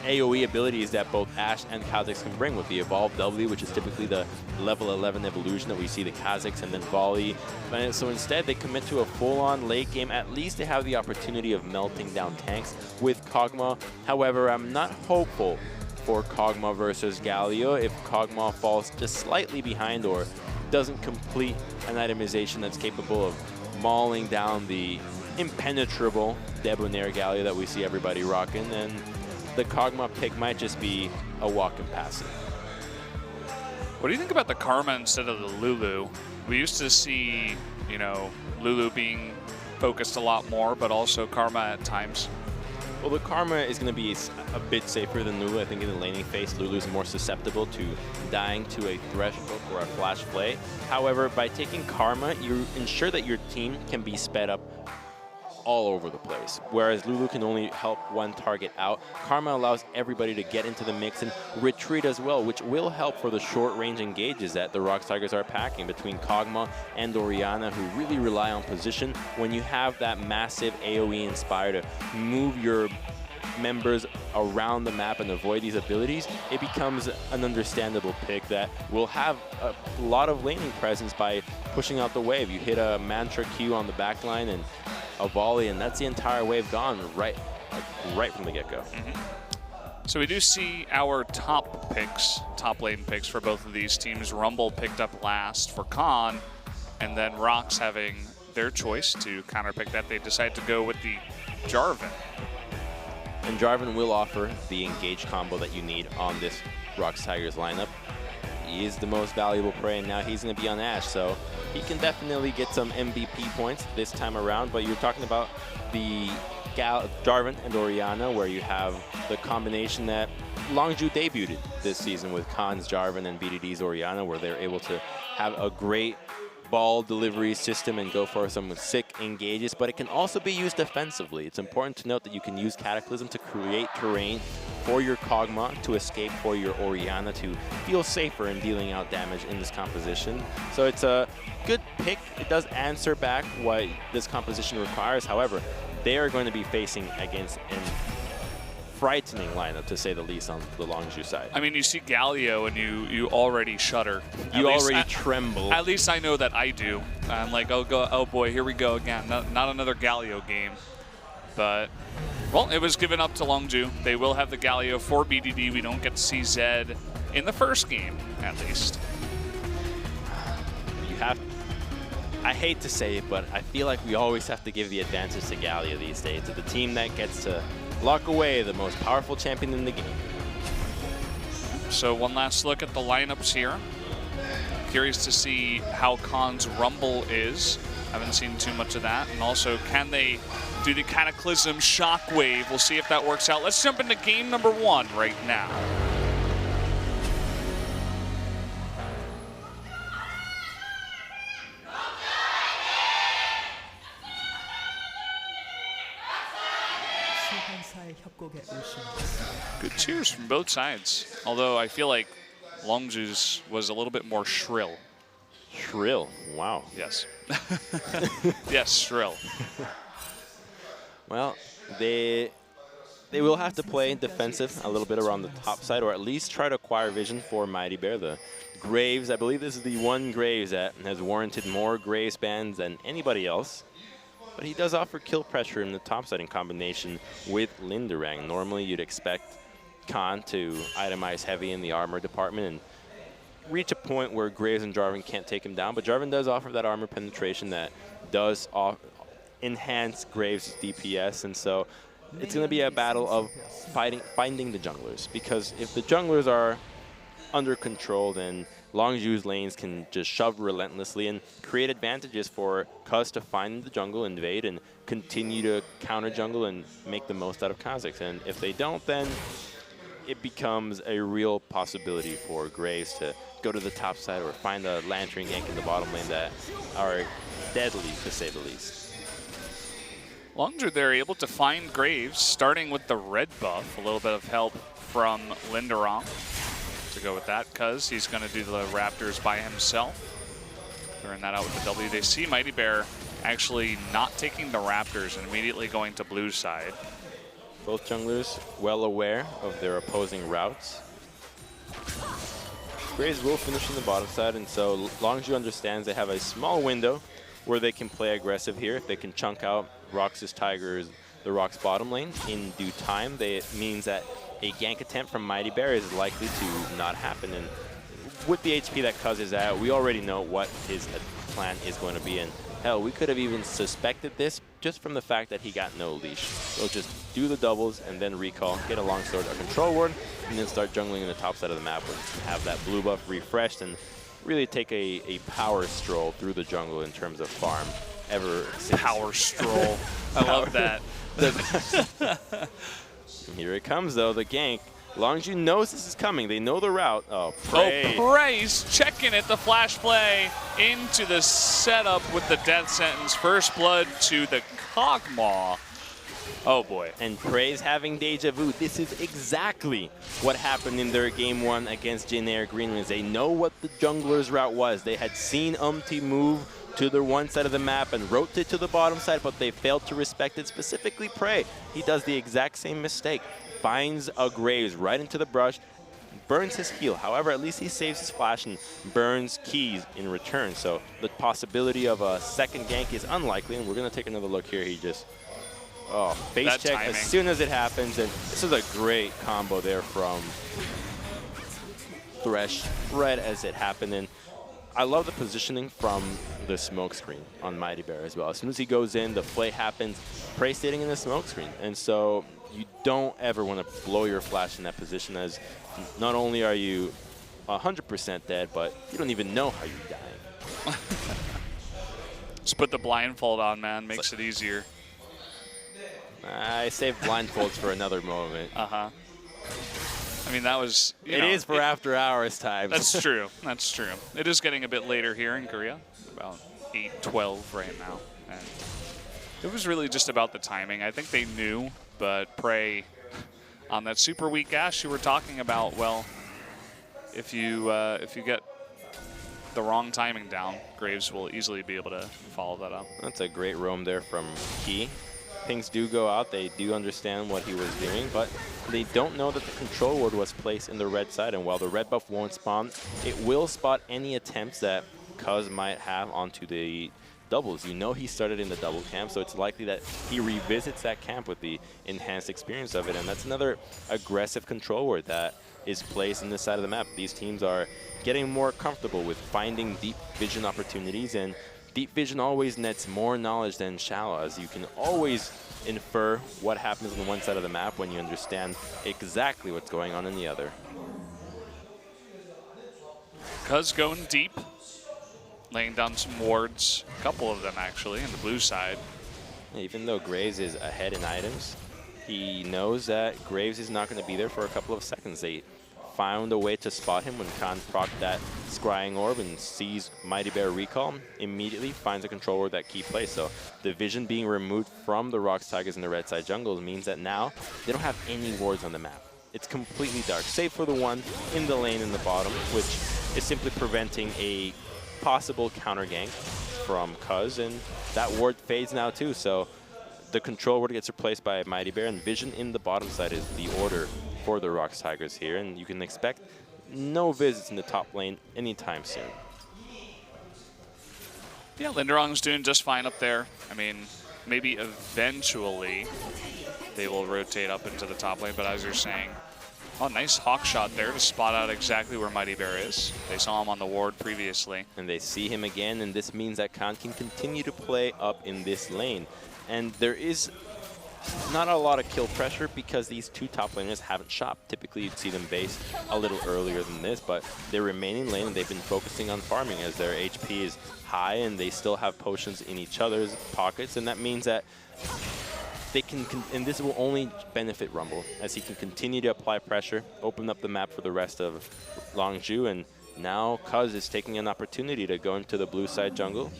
AoE abilities that both Ashe and Kha'Zix can bring with the Evolved W, which is typically the level 11 evolution that we see the Kha'Zix, and then Volley. And so instead, they commit to a full-on late game. At least they have the opportunity of melting down tanks with Kog'Maw. However, I'm not hopeful for Kog'Maw versus Galio if Kog'Maw falls just slightly behind or doesn't complete an itemization that's capable of mauling down the impenetrable Debonair Galio that we see everybody rocking, and the Kog'Maw pick might just be a walk and pass it. What do you think about the Karma instead of the Lulu? We used to see, you know, Lulu being focused a lot more, but also Karma at times. Well, the Karma is going to be a bit safer than Lulu. I think in the laning phase, Lulu's more susceptible to dying to a Thresh hook or a Flash Play. However, by taking Karma, you ensure that your team can be sped up all over the place. Whereas Lulu can only help one target out, Karma allows everybody to get into the mix and retreat as well, which will help for the short-range engages that the ROX Tigers are packing between Kog'Maw and Orianna, who really rely on position. When you have that massive AoE Inspire to move your members around the map and avoid these abilities, it becomes an understandable pick that will have a lot of laning presence by pushing out the wave. You hit a Mantra Q on the backline and a volley, and that's the entire wave gone right from the get-go. So we do see our top lane picks for both of these teams. Rumble picked up last for Khan, and then ROX having their choice to counterpick that. They decide to go with the Jarvan. And Jarvan will offer the engage combo that you need on this ROX Tigers lineup. He is the most valuable prey, and now he's going to be on Ashe, so he can definitely get some MVP points this time around. But you're talking about the Jarvan and Orianna, where you have the combination that Longzhu debuted this season with Khan's Jarvan and BDD's Orianna, where they're able to have a great ball delivery system and go for some sick engages, but it can also be used defensively. It's important to note that you can use Cataclysm to create terrain for your Kog'Maw to escape, for your Orianna to feel safer in dealing out damage in this composition. So it's a good pick. It does answer back what this composition requires. However, they are going to be facing against an frightening lineup, to say the least, on the Longzhu side. I mean, you see Galio and you already shudder. You already tremble. At least I know that I do. I'm like, oh boy, here we go again. Not another Galio game. But, well, it was given up to Longzhu. They will have the Galio for BDD. We don't get to see Zed in the first game, at least. You have, I hate to say it, but I feel like we always have to give the advantage to Galio these days, to the team that gets to lock away the most powerful champion in the game. So one last look at the lineups here. Curious to see how Khan's Rumble is. Haven't seen too much of that. And also, can they do the Cataclysm Shockwave? We'll see if that works out. Let's jump into game number 1 right now. Good cheers from both sides. Although I feel like Longzhu's was a little bit more shrill. Shrill. Wow. Yes. Yes, shrill. Well, they will have to play defensive a little bit around the top side, or at least try to acquire vision for Mighty Bear. The Graves, I believe this is the one Graves that has warranted more Graves bans than anybody else. But he does offer kill pressure in the top side in combination with Linderang. Normally you'd expect Khan to itemize heavy in the armor department and reach a point where Graves and Jarvan can't take him down, but Jarvan does offer that armor penetration that does enhance Graves' DPS, and so it's going to be a battle of finding the junglers, because if the junglers are under control, then Longzhu's lanes can just shove relentlessly and create advantages for Cuz to find the jungle, invade, and continue to counter jungle and make the most out of Kha'Zix. And if they don't, then it becomes a real possibility for Graves to go to the top side or find a Lantern gank in the bottom lane that are deadly, to say the least. Longzhu, they're able to find Graves, starting with the red buff. A little bit of help from Linderang to go with that, because he's going to do the Raptors by himself. Throwing that out with the W. They see Mighty Bear actually not taking the Raptors and immediately going to blue side. Both junglers well aware of their opposing routes. Graves will finish on the bottom side, and so Longzhu understands they have a small window where they can play aggressive here. If they can chunk out ROX's Tigers, the ROX bottom lane in due time, it means that a gank attempt from Mighty Bear is likely to not happen. And with the HP that Cuz is at, we already know what his plan is going to be. And hell, we could have even suspected this just from the fact that he got no leash. He'll just do the doubles and then recall, get a long sword, a control ward, and then start jungling in the top side of the map and have that blue buff refreshed and really take a power stroll through the jungle in terms of farm ever since. Power stroll. I love that. Here it comes, though, the gank. Longzhu knows this is coming. They know the route. Oh, Prey. Oh, Prey's checking it. The flash play into the setup with the death sentence. First blood to the Kog'Maw. Oh, boy. And Prey's having deja vu. This is exactly what happened in their game one against Jin Air GreenWings. They know what the jungler's route was. They had seen Umti move to their one side of the map and rotate to the bottom side, but they failed to respect it, specifically Prey. He does the exact same mistake. Finds a Graves right into the brush, burns his heal. However, at least he saves his flash and burns keys in return. So the possibility of a second gank is unlikely, and we're going to take another look here. He just, face that check timing. As soon as it happens. And this is a great combo there from Thresh right as it happened. And I love the positioning from the smoke screen on Mighty Bear as well. As soon as he goes in, the play happens, Prey sitting in the smoke screen. And so you don't ever want to blow your flash in that position, as not only are you 100% dead, but you don't even know how you're dying. Just put the blindfold on, man. Makes it easier. I saved blindfolds for another moment. Uh-huh. I mean, that was... It is for after hours time. That's true. That's true. It is getting a bit later here in Korea. About 8:12 right now. And it was really just about the timing. I think they knew, but Prey on that super weak Ashe you were talking about, well, if you get the wrong timing down, Graves will easily be able to follow that up. That's a great roam there from Key. Things do go out. They do understand what he was doing, but they don't know that the control ward was placed in the red side. And while the red buff won't spawn, it will spot any attempts that Cuz might have onto the doubles. You know he started in the double camp, so it's likely that he revisits that camp with the enhanced experience of it. And that's another aggressive control ward that is placed in this side of the map. These teams are getting more comfortable with finding deep vision opportunities, and deep vision always nets more knowledge than shallow, as you can always infer what happens on one side of the map when you understand exactly what's going on in the other. Cuz going deep, laying down some wards, a couple of them actually, in the blue side. Even though Graves is ahead in items, he knows that Graves is not going to be there for a couple of seconds. They found a way to spot him when Khan procced that scrying orb and sees Mighty Bear recall, immediately finds a control ward that key place. So the vision being removed from the ROX Tigers in the red side jungles means that now they don't have any wards on the map. It's completely dark, save for the one in the lane in the bottom, which is simply preventing a possible counter gank from Cuz, and that ward fades now too. So the control ward gets replaced by Mighty Bear, and vision in the bottom side is the order for the ROX Tigers here, and you can expect no visits in the top lane anytime soon. Yeah, Linderong's doing just fine up there. I mean, maybe eventually they will rotate up into the top lane, but as you're saying, oh, nice hawk shot there to spot out exactly where Mighty Bear is. They saw him on the ward previously. And they see him again, and this means that Khan can continue to play up in this lane. And there is not a lot of kill pressure because these two top laners haven't shopped. Typically, you'd see them base a little earlier than this, but they remain in lane, and they've been focusing on farming as their HP is high, and they still have potions in each other's pockets, and that means that they can, and this will only benefit Rumble as he can continue to apply pressure, open up the map for the rest of Longzhu, and now Cuz is taking an opportunity to go into the blue side jungle,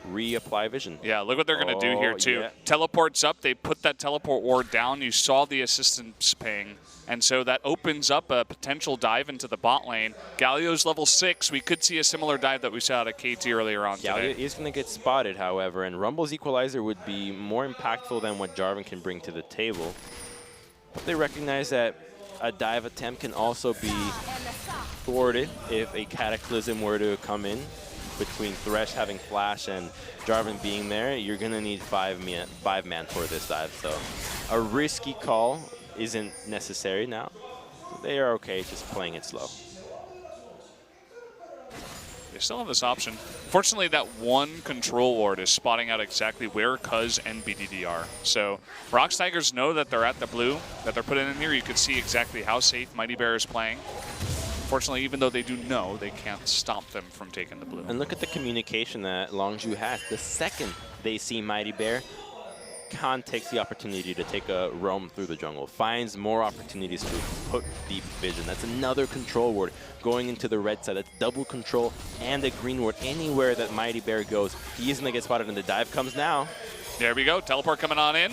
reapply vision. Yeah, look what they're going to do here too. Yeah. Teleports up, they put that teleport ward down. You saw the assistance ping, and so that opens up a potential dive into the bot lane. Galio's level 6. We could see a similar dive that we saw out of KT earlier on today. Galio is going to get spotted, however, and Rumble's equalizer would be more impactful than what Jarvan can bring to the table. But they recognize that a dive attempt can also be thwarted if a Cataclysm were to come in. Between Thresh having flash and Jarvan being there, you're going to need five man for this dive. So a risky call isn't necessary now. They are okay just playing it slow. They still have this option. Fortunately, that one control ward is spotting out exactly where Cuz and BDD are. So ROX Tigers know that they're at the blue, that they're put in here. You can see exactly how safe Mighty Bear is playing. Fortunately, even though they do know, they can't stop them from taking the blue. And look at the communication that Longzhu has. The second they see Mighty Bear, Khan takes the opportunity to take a roam through the jungle, finds more opportunities to put deep vision. That's another control ward going into the red side. That's double control and a green ward. Anywhere that Mighty Bear goes, he is going to get spotted, and the dive comes now. There we go. Teleport coming on in.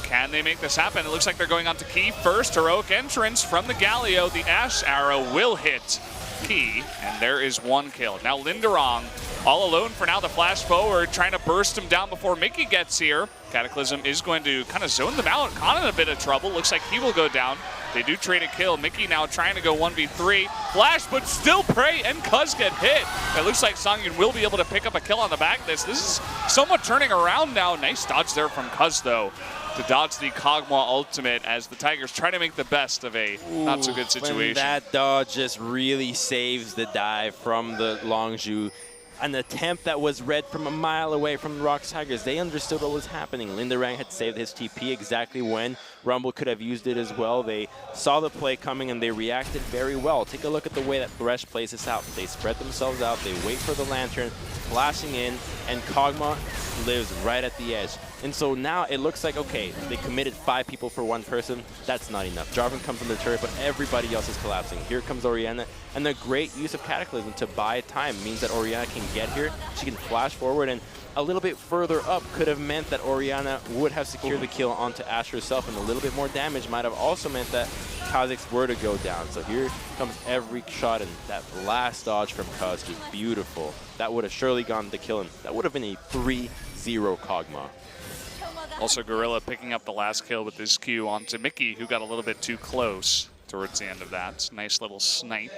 Can they make this happen? It looks like they're going on to Key first. Heroic entrance from the Galio. The Ash Arrow will hit Key, and there is one kill. Now Linderong all alone for now. The flash forward, trying to burst him down before Mickey gets here. Cataclysm is going to kind of zone them out. Khan in a bit of trouble. Looks like he will go down. They do trade a kill. Mickey now trying to go 1v3. Flash, but still Prey and Cuz get hit. It looks like Songyun will be able to pick up a kill on the back of this. This is somewhat turning around now. Nice dodge there from Cuz, though, to dodge the Kog'Maw ultimate as the Tigers try to make the best of a not-so-good situation. When that dodge just really saves the dive from the Longzhu. An attempt that was read from a mile away from the ROX Tigers. They understood what was happening. Linderang had saved his TP exactly when Rumble could have used it as well. They saw the play coming and they reacted very well. Take a look at the way that Thresh plays this out. They spread themselves out, they wait for the lantern, flashing in, and Kog'Maw lives right at the edge. And so now it looks like, okay, they committed 5 people for one person. That's not enough. Jarvan comes from the turret, but everybody else is collapsing. Here comes Orianna, and the great use of Cataclysm to buy time means that Orianna can get here. She can flash forward, and a little bit further up could have meant that Orianna would have secured the kill onto Ashe herself, and a little bit more damage might have also meant that Kha'Zix were to go down. So here comes every shot, and that last dodge from Cuz, just beautiful. That would have surely gone to kill him. That would have been a 3-0 Kog'Maw. Also, Gorilla picking up the last kill with his Q onto Mickey, who got a little bit too close towards the end of that. Nice little snipe.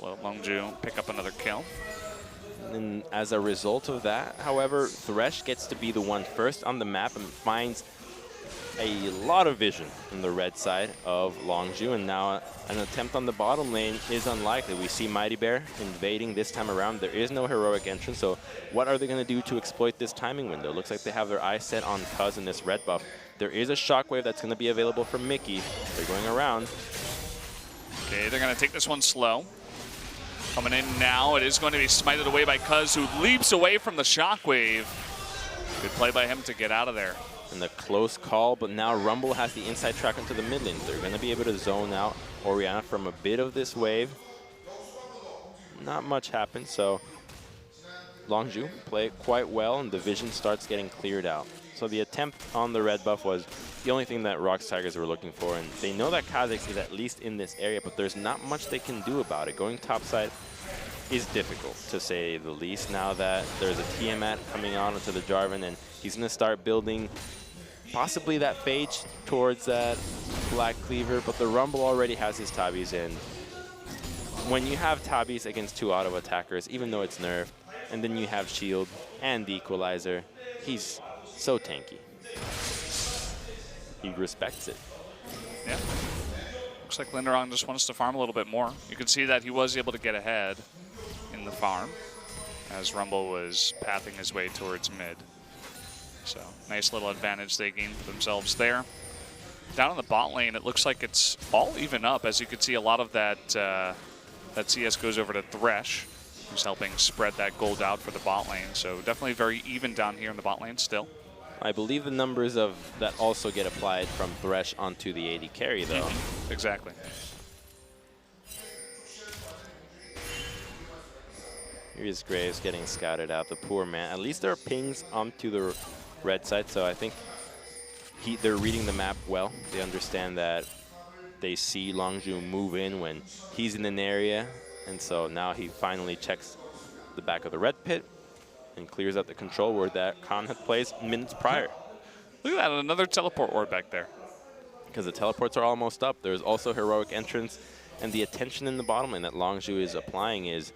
Let Longzhu pick up another kill. And as a result of that, however, Thresh gets to be the one first on the map and finds a lot of vision in the red side of Longzhu, and now an attempt on the bottom lane is unlikely. We see Mighty Bear invading this time around. There is no heroic entrance, so what are they going to do to exploit this timing window? Looks like they have their eyes set on Cuz in this red buff. There is a shockwave that's going to be available from Mickey. They're going around. Okay, they're going to take this one slow. Coming in now, it is going to be smited away by Cuz, who leaps away from the shockwave. Good play by him to get out of there. And the close call, but now Rumble has the inside track into the mid lane. They're going to be able to zone out Orianna from a bit of this wave. Not much happened, so Longzhu play it quite well, and the vision starts getting cleared out. So the attempt on the red buff was the only thing that ROX Tigers were looking for, and they know that Kha'Zix is at least in this area, but there's not much they can do about it. Going topside is difficult, to say the least, now that there's a Tiamat coming on into the Jarvan, and he's going to start building possibly that Phage towards that Black Cleaver, but the Rumble already has his Tabis in. When you have Tabis against 2 auto attackers, even though it's nerfed, and then you have Shield and the Equalizer, he's so tanky. He respects it. Yeah. Looks like Linderong just wants to farm a little bit more. You can see that he was able to get ahead in the farm as Rumble was pathing his way towards mid. So nice little advantage they gained for themselves there. Down in the bot lane, it looks like it's all even up. As you can see, a lot of that that CS goes over to Thresh, who's helping spread that gold out for the bot lane. So definitely very even down here in the bot lane still. I believe the numbers of that also get applied from Thresh onto the AD carry, though. Exactly. Here's Graves getting scouted out, the poor man. At least there are pings onto the red side, so I think they're reading the map well. They understand that they see Longzhu move in when he's in an area, and so now he finally checks the back of the red pit and clears out the control ward that Khan had placed minutes prior. Look at that, another teleport ward back there. Because the teleports are almost up. There's also heroic entrance, and the attention in the bottom lane that Longzhu is applying is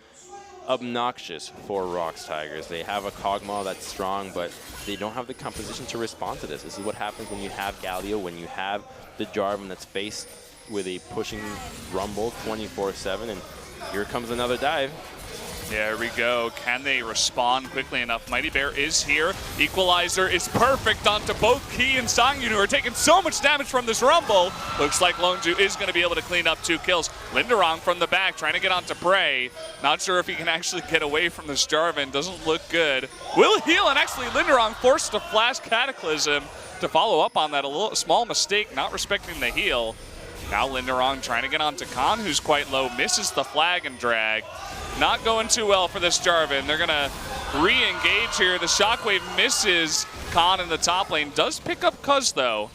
obnoxious for ROX Tigers. They have a Kog'Maw that's strong, but they don't have the composition to respond to this. This is what happens when you have Galio, when you have the Jarvan that's faced with a pushing Rumble 24/7, and here comes another dive. Yeah, here we go. Can they respond quickly enough? Mighty Bear is here. Equalizer is perfect onto both Key and Sangyun, who are taking so much damage from this Rumble. Looks like Longzhu is going to be able to clean up 2 kills. Linderong from the back trying to get onto Prey. Not sure if he can actually get away from this Jarvan. Doesn't look good. Will heal, and actually Linderong forced to flash Cataclysm to follow up on that. A little small mistake, not respecting the heal. Now Linderong trying to get onto Khan, who's quite low. Misses the flag and drag. Not going too well for this Jarvan. They're going to re-engage here. The Shockwave misses Khan in the top lane. Does pick up Cuz, though,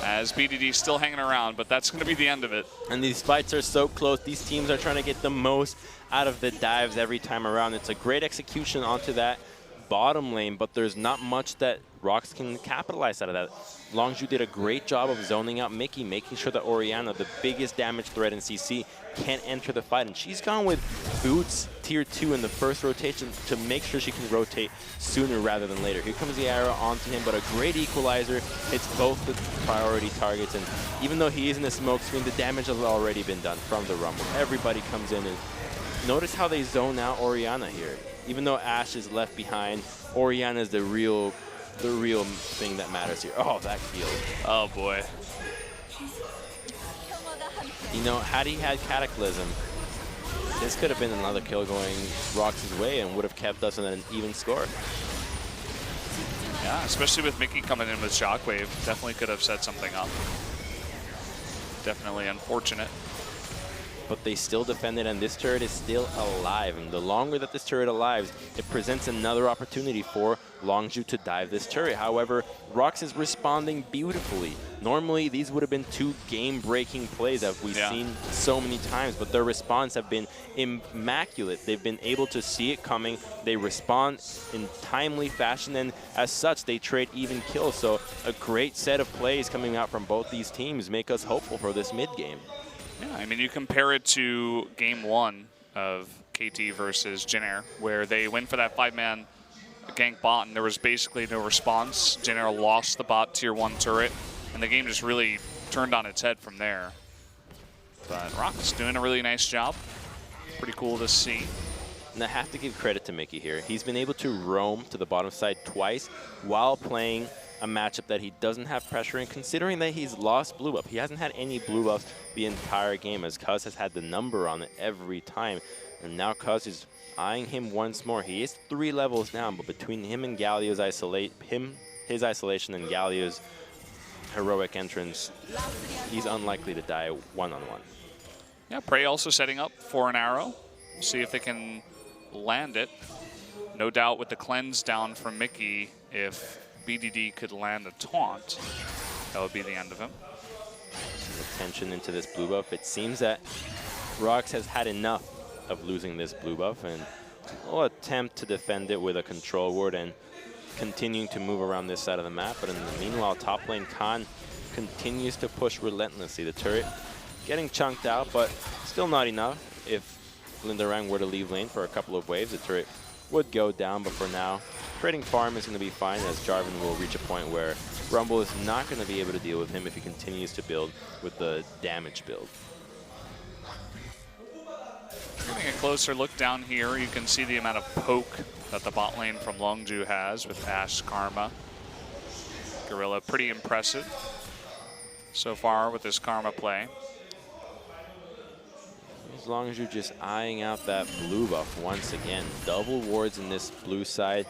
as BDD still hanging around, but that's going to be the end of it. And these fights are so close. These teams are trying to get the most out of the dives every time around. It's a great execution onto that bottom lane, but there's not much that ROX can capitalize out of that. Longzhu did a great job of zoning out Mickey, making sure that Orianna, the biggest damage threat in CC, can't enter the fight. And she's gone with Boots tier 2 in the first rotation to make sure she can rotate sooner rather than later. Here comes the arrow onto him, but a great equalizer hits both the priority targets. And even though he is in the smoke screen, the damage has already been done from the Rumble. Everybody comes in, and notice how they zone out Orianna here. Even though Ashe is left behind, Orianna is the real thing that matters here. Oh, that kill. Oh, boy. You know, had he had Cataclysm, this could have been another kill going ROX's way and would have kept us in an even score. Yeah, especially with Mickey coming in with Shockwave. Definitely could have set something up. Definitely unfortunate. But they still defended, and this turret is still alive. And the longer that this turret alives, it presents another opportunity for Longzhu to dive this turret. However, ROX is responding beautifully. Normally, these would have been 2 game-breaking plays that we've seen so many times, but their response have been immaculate. They've been able to see it coming. They respond in timely fashion, and as such, they trade even kills. So a great set of plays coming out from both these teams make us hopeful for this mid-game. Yeah, I mean, you compare it to game 1 of KT versus Jin Air, where they went for that 5-man gank bot, and there was basically no response. Jin Air lost the bot tier 1 turret, and the game just really turned on its head from there. But ROX is doing a really nice job. Pretty cool to see. And I have to give credit to Mickey here. He's been able to roam to the bottom side twice while playing a matchup that he doesn't have pressure in, considering that he's lost blue buff. He hasn't had any blue buffs the entire game, as Cuz has had the number on it every time. And now Cuz is eyeing him once more. He is 3 levels down, but between him and Galio's his isolation and Galio's heroic entrance, he's unlikely to die one-on-one. Yeah, Prey also setting up for an arrow. We'll see if they can land it. No doubt with the cleanse down from Mickey, if BDD could land a taunt, that would be the end of him. Attention into this blue buff. It seems that ROX has had enough of losing this blue buff and will attempt to defend it with a control ward and continuing to move around this side of the map. But in the meanwhile, top lane Khan continues to push relentlessly. The turret getting chunked out, but still not enough. If Lindarang were to leave lane for a couple of waves, the turret would go down, but for now, trading farm is going to be fine as Jarvan will reach a point where Rumble is not going to be able to deal with him if he continues to build with the damage build. Getting a closer look down here, you can see the amount of poke that the bot lane from Longzhu has with Ashe, Karma. Gorilla, pretty impressive so far with this Karma play. As long as you're just eyeing out that blue buff once again. Double wards in this blue side,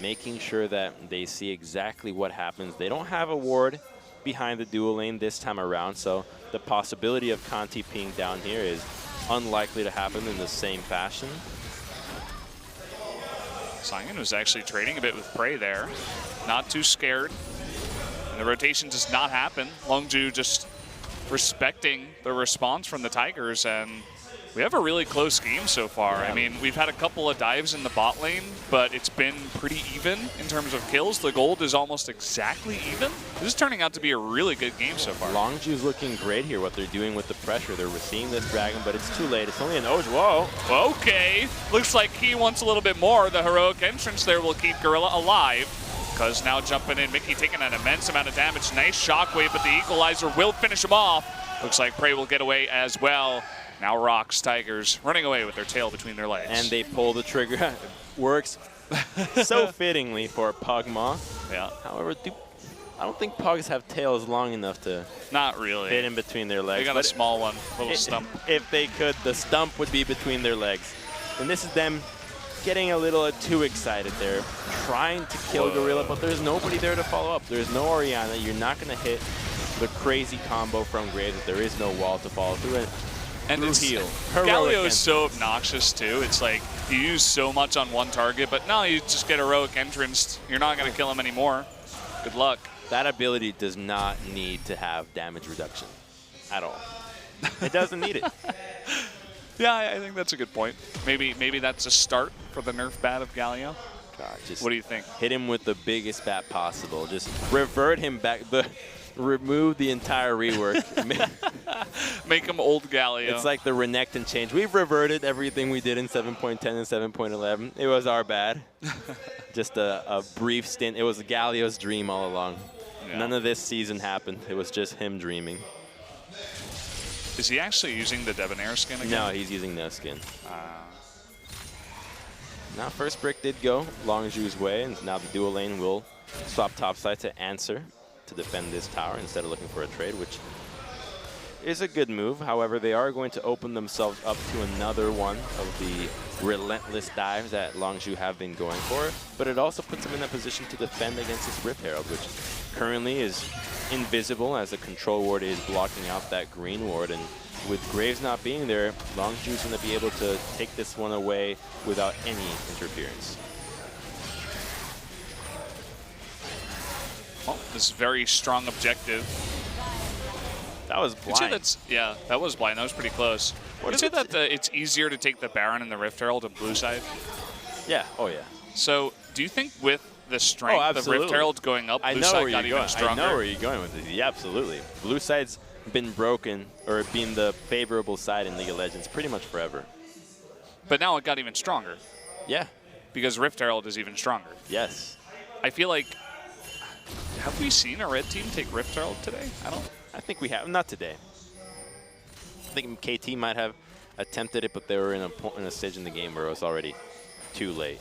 making sure that they see exactly what happens. They don't have a ward behind the dual lane this time around, so the possibility of Khan TPing down here is unlikely to happen in the same fashion. Sion was actually trading a bit with Prey there. Not too scared. And the rotation does not happen. Longzhu just respecting the response from the Tigers, and we have a really close game so far. Yeah. I mean, we've had a couple of dives in the bot lane, but it's been pretty even in terms of kills. The gold is almost exactly even. This is turning out to be a really good game so far. Longzhu's looking great here, what they're doing with the pressure. They're seeing this dragon, but it's too late. It's only an Oj. Whoa. Okay. Looks like he wants a little bit more. The heroic entrance there will keep Gorilla alive. Because now jumping in, Mickey taking an immense amount of damage. Nice shockwave, but the equalizer will finish him off. Looks like Prey will get away as well. Now ROX, Tigers, running away with their tail between their legs. And they pull the trigger. It works so fittingly for Pugma. Yeah. However, I don't think Pugs have tails long enough to not really fit in between their legs. They got a small one, little stump. If they could, the stump would be between their legs. And this is them getting a little too excited there, trying to kill Gorilla, but there's nobody there to follow up. There's no Orianna. You're not going to hit the crazy combo from Graves if there is no wall to follow through. And it's heal. Galio is so obnoxious too. It's like you use so much on one target, but now you just get heroic entrance. You're not going to kill him anymore. Good luck. That ability does not need to have damage reduction at all. It doesn't need it. Yeah, I think that's a good point. Maybe that's a start for the nerf bat of Galio. God, just what do you think? Hit him with the biggest bat possible. Just revert him back. Remove the entire rework. Make him old Galio. It's like the Renekton change. We've reverted everything we did in 7.10 and 7.11. It was our bad. Just a brief stint. It was Galio's dream all along. Yeah. None of this season happened. It was just him dreaming. Is he actually using the Debonair skin again? No, he's using no skin. Now first brick did go Longzhu's way, and now the dual lane will swap topside to answer to defend this tower instead of looking for a trade, which is a good move. However, they are going to open themselves up to another one of the relentless dives that Longzhu have been going for, but it also puts them in a position to defend against this Rift Herald, which currently is invisible as the control ward is blocking out that green ward, and with Graves not being there, Longzhu's going to be able to take this one away without any interference. Well, this very strong objective. That was blind. Yeah, that was blind. That was pretty close. Would you say that it's easier to take the Baron and the Rift Herald on blue side? Yeah. Oh, yeah. So, do you think with the strength of Rift Herald going up, blue side got even stronger? I know where you're going with this. Yeah, absolutely. Blue side's been broken, or been the favorable side in League of Legends pretty much forever. But now it got even stronger. Yeah. Because Rift Herald is even stronger. Yes. I feel like, have we seen a red team take Rift Herald today? I think we have. Not today. I think KT might have attempted it, but they were in a stage in the game where it was already too late.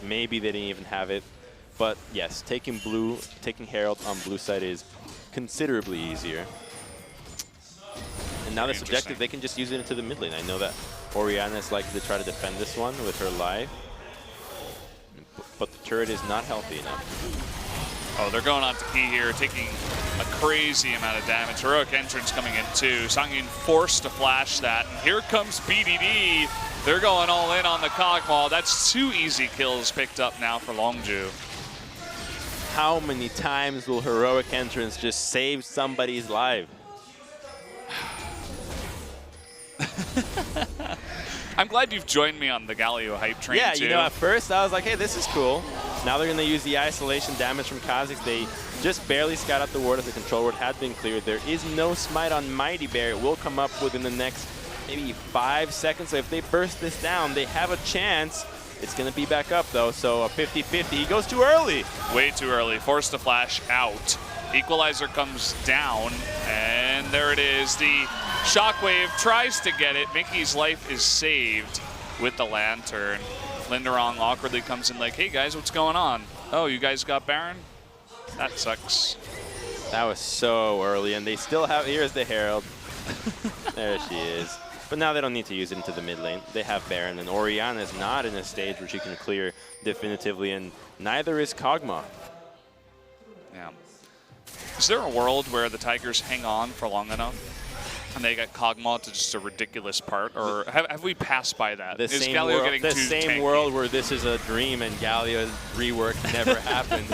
Maybe they didn't even have it. But yes, taking Herald on blue side is considerably easier. And now this objective, they can just use it into the mid lane. I know that Orianna is likely to try to defend this one with her live, but the turret is not healthy enough. Oh, they're going on to key here, taking a crazy amount of damage. Heroic entrance coming in too. Sangin forced to flash that. And here comes BDD. They're going all in on the Kog'Maw. That's 2 easy kills picked up now for Longzhu. How many times will Heroic Entrance just save somebody's life? I'm glad you've joined me on the Galio hype train Yeah, too. you know, at first I was like, hey, this is cool. Now they're going to use the isolation damage from Kha'Zix. They just barely scout out the ward as the control ward had been cleared. There is no smite on Mighty Bear. It will come up within the next maybe 5 seconds. So if they burst this down, they have a chance. It's going to be back up, though, so a 50-50. He goes too early. Way too early. Forced to flash out. Equalizer comes down, and there it is. The Shockwave tries to get it. Mickey's life is saved with the Lantern. Linderong awkwardly comes in like, hey, guys, what's going on? Oh, you guys got Baron? That sucks. That was so early, and they still have... Here's the Herald. There she is. But now they don't need to use it into the mid lane. They have Baron, and Orianna is not in a stage where she can clear definitively, and neither is Kog'Maw. Yeah. Is there a world where the Tigers hang on for long enough and they get Kog'Maw to just a ridiculous part? Or have we passed by that? Is Galio getting too tanky? World where this is a dream and Galio's rework never happened.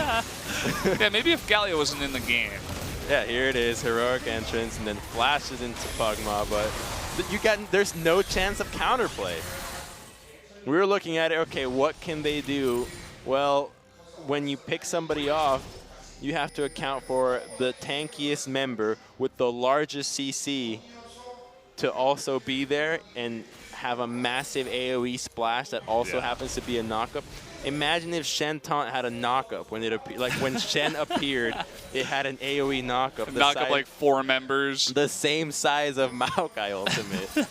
Yeah, maybe if Galio wasn't in the game. Yeah, here it is, Heroic Entrance, and then flashes into Kog'Maw, but there's no chance of counterplay. We were looking at it, okay, what can they do? Well, when you pick somebody off, you have to account for the tankiest member with the largest CC to also be there and have a massive AoE splash that also happens to be a knockup. Imagine if Shen Taunt had a knockup when it appeared. Like when Shen appeared, it had an AoE knockup. Knock up like 4 members. The same size of Maokai Ultimate.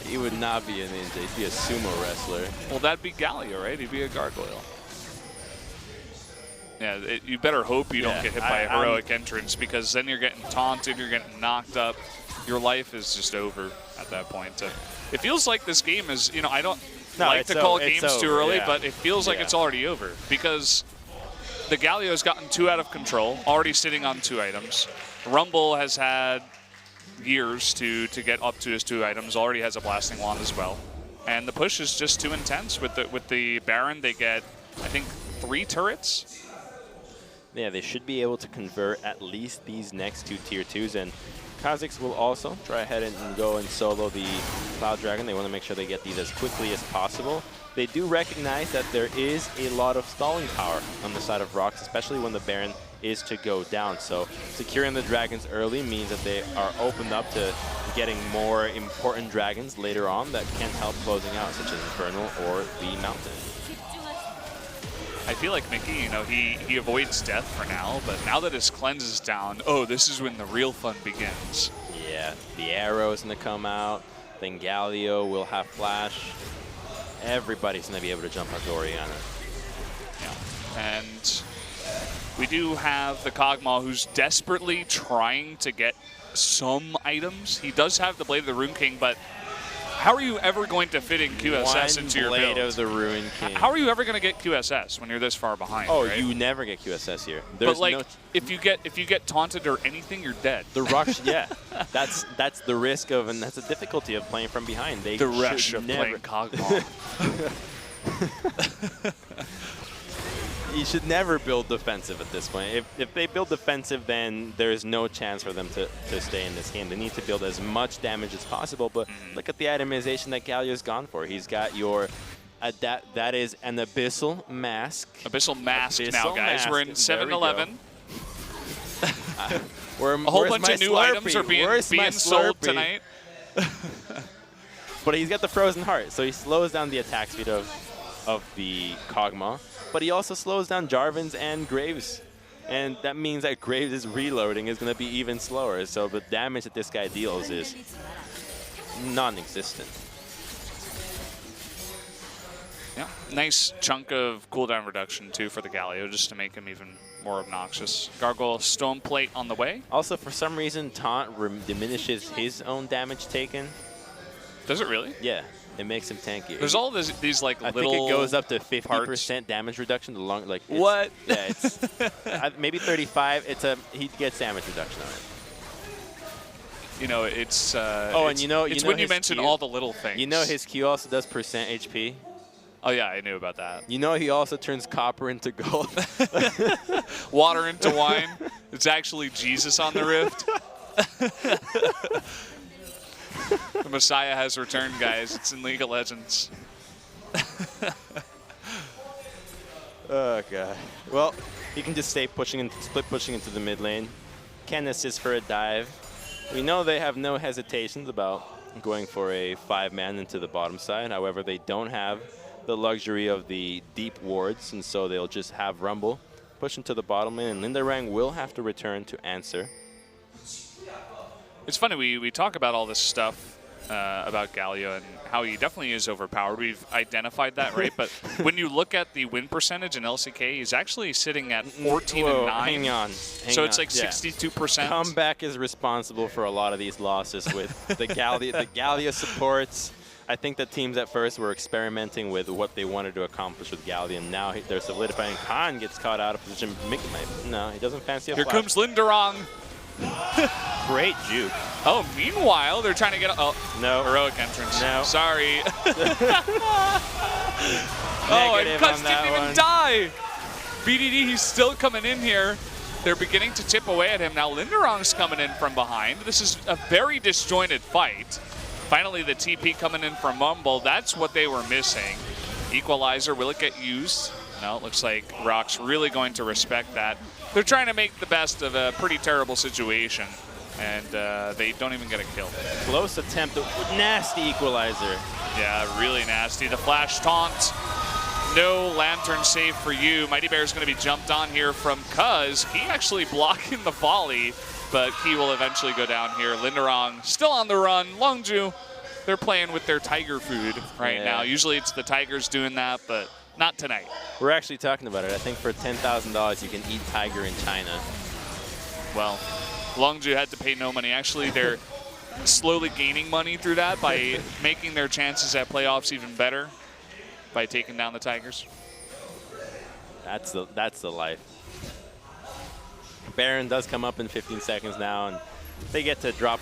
He would not be a ninja. He'd be a sumo wrestler. Well, that'd be Galio, right? He'd be a gargoyle. Yeah, you better hope you don't get hit by a heroic entrance, because then you're getting taunted, you're getting knocked up. Your life is just over at that point. It feels like this game is, you know, I don't like to call games too early, but it feels like it's already over, because the Galio's gotten 2 out of control, already sitting on 2 items. Rumble has had years to get up to his 2 items, already has a blasting wand as well. And the push is just too intense. With the Baron, they get, I think, 3 turrets. Yeah, they should be able to convert at least these next 2 tier 2s, and Kha'Zix will also try ahead and go and solo the Cloud Dragon. They want to make sure they get these as quickly as possible. They do recognize that there is a lot of stalling power on the side of ROX, especially when the Baron is to go down. So securing the dragons early means that they are opened up to getting more important dragons later on that can help closing out, such as Infernal or the Mountain. I feel like Mickey, you know, he avoids death for now, but now that his cleanse is down, oh, this is when the real fun begins. Yeah, the arrow's gonna come out, then Galio will have flash. Everybody's gonna be able to jump onto Orianna. Yeah, and we do have the Kog'Maw, who's desperately trying to get some items. He does have the Blade of the Rune King, but how are you ever going to fit in QSS into your build? Blade of the Rune King. How are you ever going to get QSS when you're this far behind? Oh, right? you never get QSS here. There's but like, no if you get taunted or anything, you're dead. The rush, yeah, that's the risk of, and that's the difficulty of playing from behind. The rush of playing Kog'Maw. You should never build defensive at this point. If they build defensive, then there's no chance for them to stay in this game. They need to build as much damage as possible, but look at the itemization that Galio's gone for. He's got your, that is an Abyssal Mask. Abyssal Mask now, guys. We're in 7-11. A whole bunch of new items are being sold tonight. But he's got the Frozen Heart, so he slows down the attack speed of the Kog'Maw. But he also slows down Jarvan's and Graves. And that means that Graves' reloading is going to be even slower. So the damage that this guy deals is non-existent. Yeah, nice chunk of cooldown reduction, too, for the Galio, just to make him even more obnoxious. Gargoyle Stone Plate on the way. Also, for some reason, Taunt diminishes his own damage taken. Does it really? Yeah. It makes him tanky. There's all these like I little. think it goes up to 50% parts. damage reduction. The long, like What? Yeah, it's maybe 35. He gets damage reduction on it. You know, it's. And you know when you his mention Q? all the little things. You know his Q also does percent HP. Oh yeah, I knew about that. You know he also turns copper into gold. Water into wine. It's actually Jesus on the rift. The Messiah has returned, guys. It's in League of Legends. Oh god. Well, he can just stay pushing split pushing into the mid lane. Can assist for a dive. We know they have no hesitations about going for a 5-man into the bottom side. However, they don't have the luxury of the deep wards, and so they'll just have Rumble push into the bottom lane, and Lindarang will have to return to answer. It's funny, we talk about all this stuff about Galio and how he definitely is overpowered. We've identified that, right? But when you look at the win percentage in LCK, he's actually sitting at 14 and 9. Hang on. So it's like 62%. Comeback is responsible for a lot of these losses with the Galio supports. I think the teams at first were experimenting with what they wanted to accomplish with Galio, and now they're solidifying. Khan gets caught out of position. No, he doesn't fancy a Here flash. comes Lindarang. Great juke. Oh, meanwhile, they're trying to get no heroic entrance. No. Sorry. Negative and Cuts on that didn't even one. die. BDD, he's still coming in here. They're beginning to chip away at him. Now Lindarang's coming in from behind. This is a very disjointed fight. Finally, the TP coming in from Mumble. That's what they were missing. Equalizer, will it get used? No, it looks like ROX really going to respect that. They're trying to make the best of a pretty terrible situation, and they don't even get a kill. Close attempt, nasty equalizer. Yeah, really nasty. The flash taunt. No lantern save for you. Mighty Bear's going to be jumped on here from Cuz. He actually blocking the volley, but he will eventually go down here. Lindarang still on the run. Longzhu, they're playing with their tiger food right now. Usually it's the Tigers doing that, but not tonight. We're actually talking about it. I think for $10,000 you can eat tiger in China. Well, Longzhu had to pay no money. Actually, they're slowly gaining money through that by making their chances at playoffs even better by taking down the Tigers. That's the life. Baron does come up in 15 seconds now, and they get to drop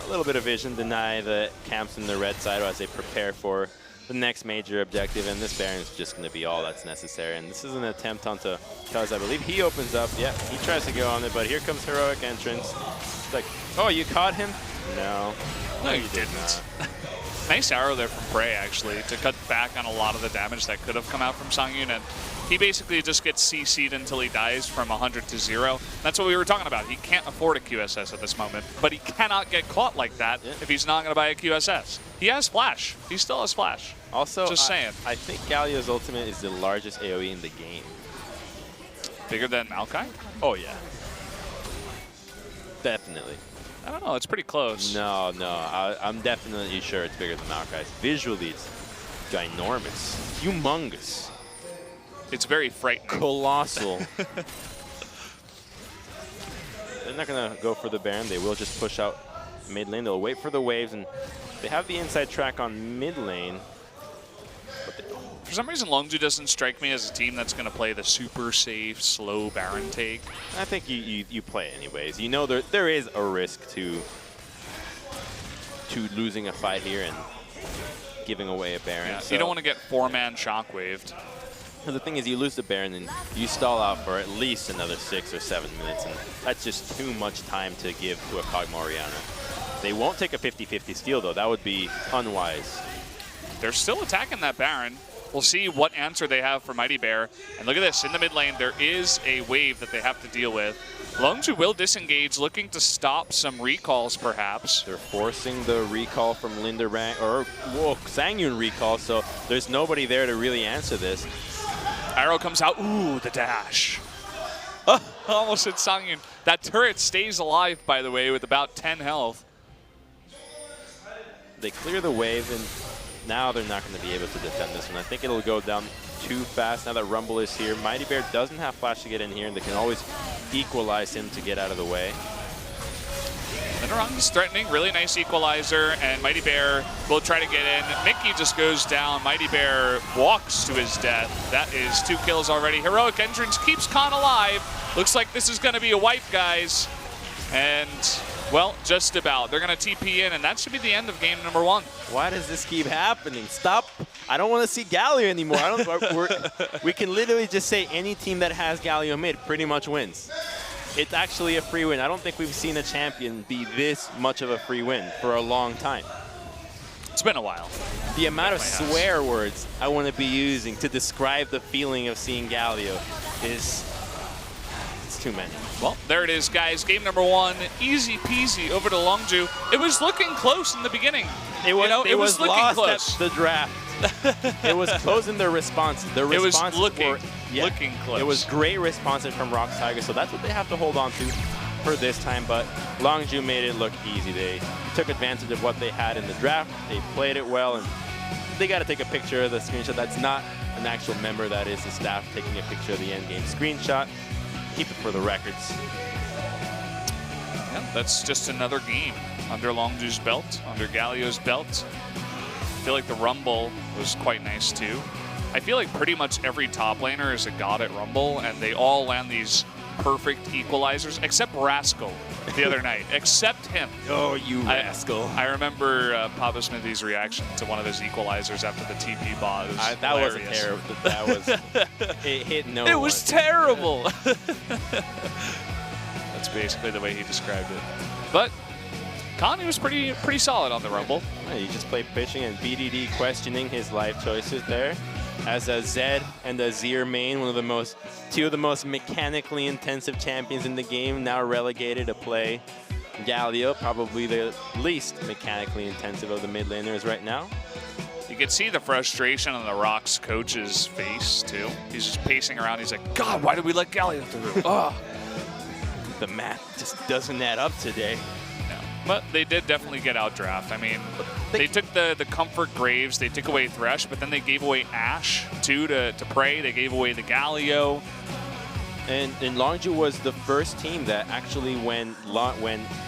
a little bit of vision, deny the camps in the red side as they prepare for the next major objective, and this Baron is just going to be all that's necessary. And this is an attempt onto Cuz, I believe. He opens up. Yeah, he tries to go on it, but here comes heroic entrance. It's like, oh, you caught him? No. No, you didn't. Nice arrow there from Prey, actually, to cut back on a lot of the damage that could have come out from Songyun. And he basically just gets CC'd until he dies from 100 to 0. That's what we were talking about. He can't afford a QSS at this moment, but he cannot get caught like that if he's not going to buy a QSS. He has Flash. He still has Flash. Also, just saying. I think Galio's ultimate is the largest AoE in the game. Bigger than Maokai? Oh, yeah. Definitely. I don't know. It's pretty close. No, I'm definitely sure it's bigger than Maokai's. Visually, it's ginormous, humongous. It's very frightening. Colossal. They're not going to go for the Baron. They will just push out mid lane. They'll wait for the waves, and they have the inside track on mid lane. For some reason, Longzhu doesn't strike me as a team that's going to play the super safe, slow Baron take. I think you play anyways. You know there is a risk to losing a fight here and giving away a Baron. Yeah, so you don't want to get 4-man shockwaved. The thing is, you lose the Baron and you stall out for at least another 6 or 7 minutes, and that's just too much time to give to a Kog'Maw Orianna. They won't take a 50-50 steal, though. That would be unwise. They're still attacking that Baron. We'll see what answer they have for Mighty Bear. And look at this. In the mid lane, there is a wave that they have to deal with. Longzhu will disengage, looking to stop some recalls, perhaps. They're forcing the recall from Lindarang, or Songyun recall, so there's nobody there to really answer this. Arrow comes out. Ooh, the dash. Oh, almost hit Songyun. That turret stays alive, by the way, with about 10 health. They clear the wave, and now they're not going to be able to defend this one. I think it'll go down too fast now that Rumble is here. Mighty Bear doesn't have Flash to get in here, and they can always equalize him to get out of the way. Linerong's threatening, really nice equalizer, and Mighty Bear will try to get in. Mickey just goes down. Mighty Bear walks to his death. That is 2 kills already. Heroic Entrance keeps Khan alive. Looks like this is going to be a wipe, guys. And, well, just about. They're going to TP in, and that should be the end of game number 1. Why does this keep happening? Stop. I don't want to see Galio anymore. We can literally just say any team that has Galio mid pretty much wins. It's actually a free win. I don't think we've seen a champion be this much of a free win for a long time. It's been a while. The amount of swear words I want to be using to describe the feeling of seeing Galio is too many. Well, there it is, guys. Game number 1, easy peasy over to Longzhu. It was looking close in the beginning. It was, it was looking lost close. At the draft. It was close in their responses. Their responses were looking close. It was great responses from ROX Tigers, so that's what they have to hold on to for this time. But Longzhu made it look easy. They took advantage of what they had in the draft. They played it well, and they got to take a picture of the screenshot. That's not an actual member. That is the staff taking a picture of the endgame screenshot. Keep it for the records. Yeah, that's just another game under Longzhu's belt, under Galio's belt. I feel like the Rumble was quite nice too. I feel like pretty much every top laner is a god at Rumble, and they all land these perfect equalizers, except Rascal the other night. Except him. Oh, you rascal. I remember Papa Smithy's reaction to one of his equalizers after the TP bot. That wasn't terrible. That was, it hit no one. It was terrible. That's basically the way he described it. But Connie was pretty solid on the Rumble. Yeah, you just play pitching, and BDD questioning his life choices there. As a Zed and a Zir main, two of the most mechanically intensive champions in the game, now relegated to play Galio, probably the least mechanically intensive of the mid laners right now. You could see the frustration on the ROX coach's face too. He's just pacing around. He's like, God, why did we let Galio through? Oh. The math just doesn't add up today. But they did definitely get out draft. I mean, they took the Comfort Graves, they took away Thresh, but then they gave away Ashe too to Prey. They gave away the Galio. And Longzhu was the first team that actually, when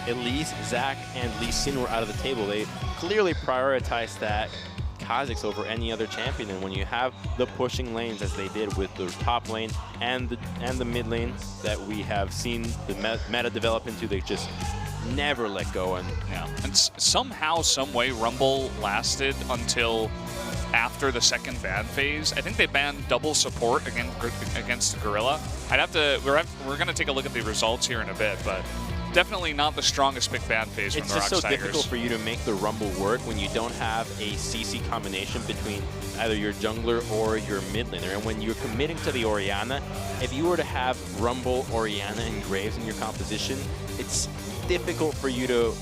Elise, Zac, and Lee Sin were out of the table, they clearly prioritized that Kha'Zix over any other champion. And when you have the pushing lanes as they did with the top lane and the mid lane that we have seen the meta develop into, they just never let go. And somehow, some way, Rumble lasted until after the second ban phase. I think they banned double support against Gorilla. We're gonna take a look at the results here in a bit, but definitely not the strongest pick ban phase from the ROX Tigers. It's just so difficult for you to make the Rumble work when you don't have a CC combination between either your jungler or your mid laner. And when you're committing to the Orianna, if you were to have Rumble, Orianna, and Graves in your composition, it's difficult for you to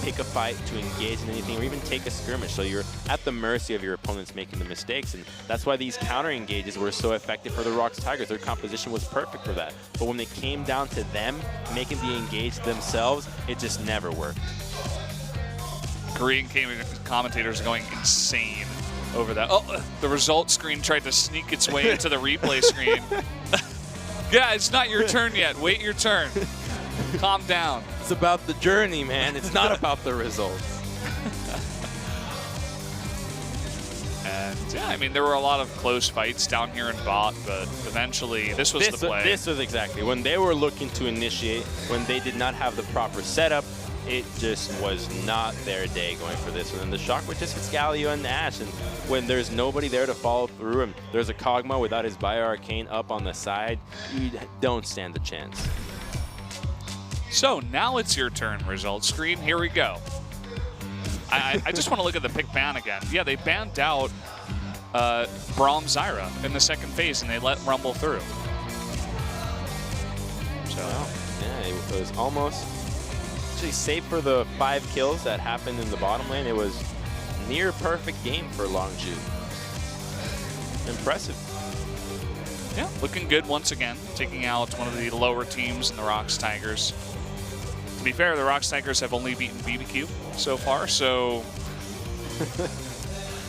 pick a fight, to engage in anything, or even take a skirmish. So you're at the mercy of your opponents making the mistakes, and that's why these counter engages were so effective for the ROX Tigers. Their composition was perfect for that. But when it came down to them making the engage themselves, it just never worked. Korean commentators are going insane over that. Oh, the result screen tried to sneak its way into the replay screen. Yeah, it's not your turn yet. Wait your turn. Calm down. It's about the journey, man. It's not about the results. And yeah, I mean, there were a lot of close fights down here in bot, but eventually this was the play. This was exactly when they were looking to initiate, when they did not have the proper setup. It just was not their day going for this one. And the Shockwave just hits Galio and Ashe. And when there's nobody there to follow through, and there's a Kog'Maw without his Bio Arcane up on the side, you don't stand a chance. So now it's your turn, result screen. Here we go. I just want to look at the pick ban again. Yeah, they banned out Braum Zyra in the second phase, and they let Rumble through. So yeah, it was almost, actually, save for the 5 kills that happened in the bottom lane, it was near perfect game for Longzhu. Impressive. Yeah, looking good once again, taking out one of the lower teams in the ROX Tigers. To be fair, the ROX Tigers have only beaten BBQ so far, so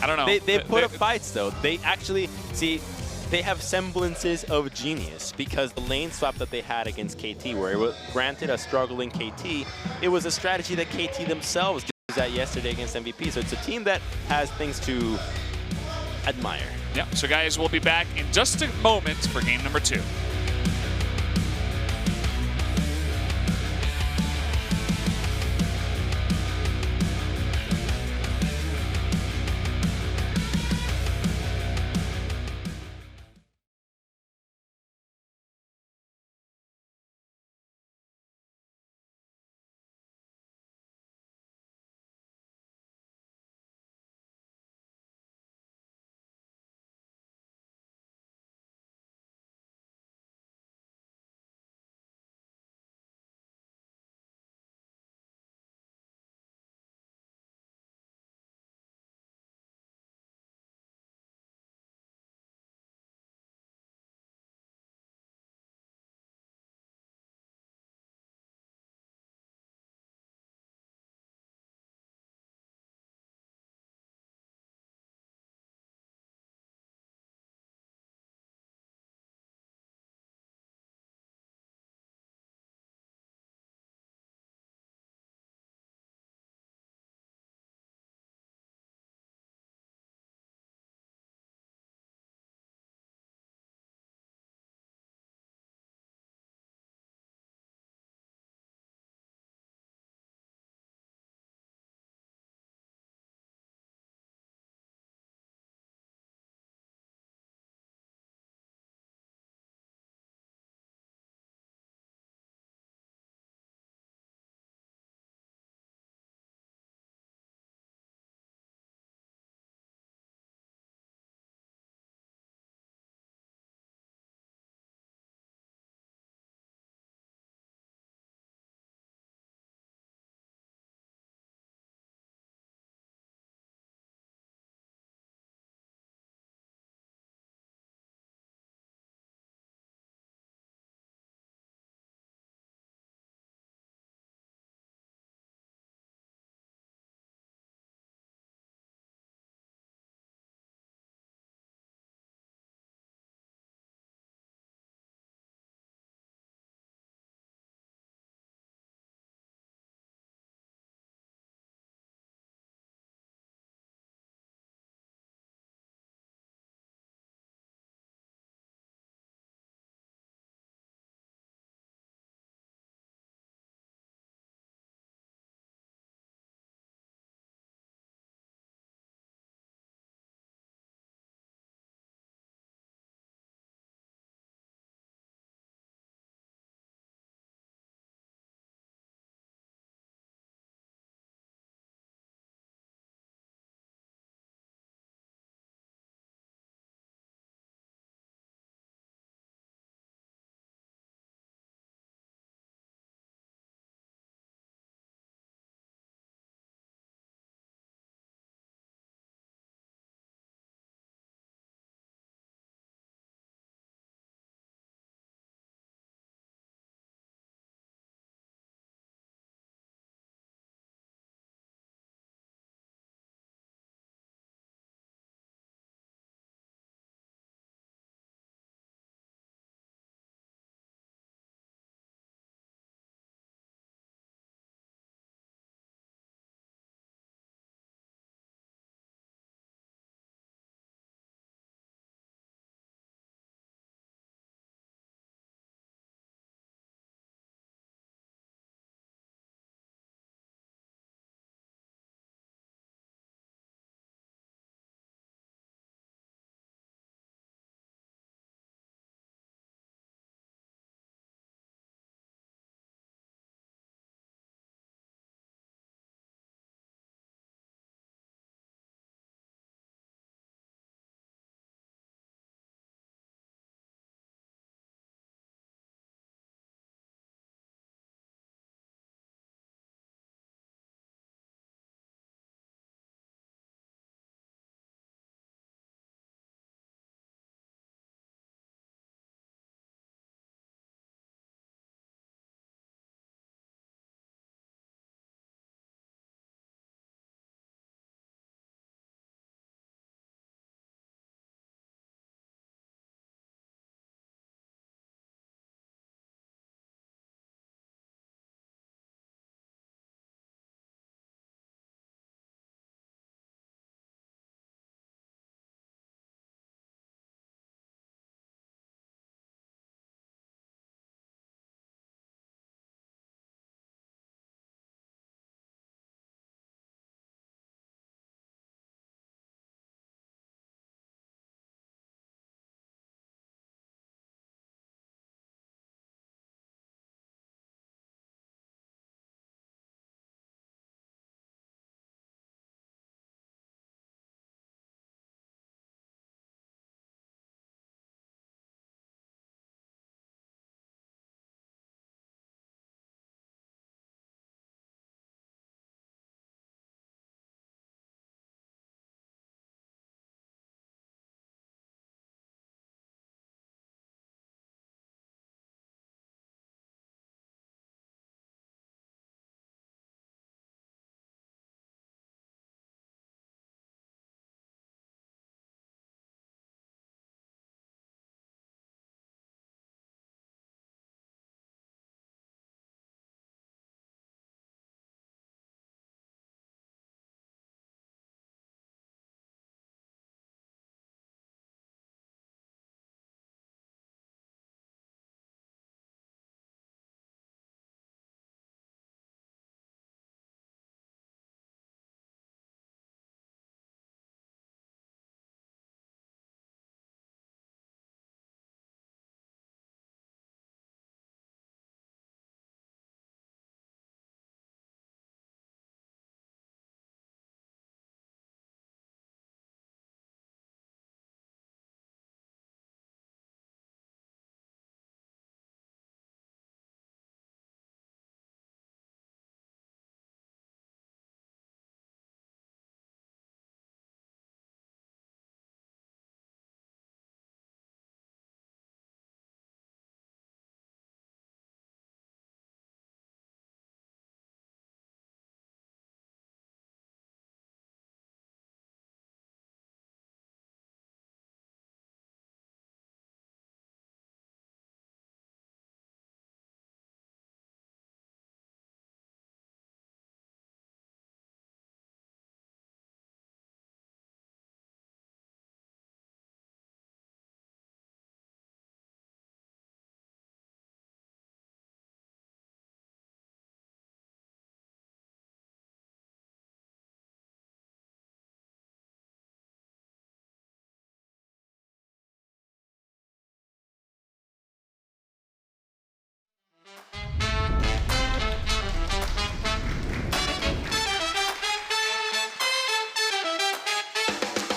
I don't know. They put up fights, though. They actually, see, they have semblances of genius, because the lane swap that they had against KT, where it was granted a struggling KT, it was a strategy that KT themselves used that yesterday against MVP. So it's a team that has things to admire. Yeah, so guys, we'll be back in just a moment for game number 2.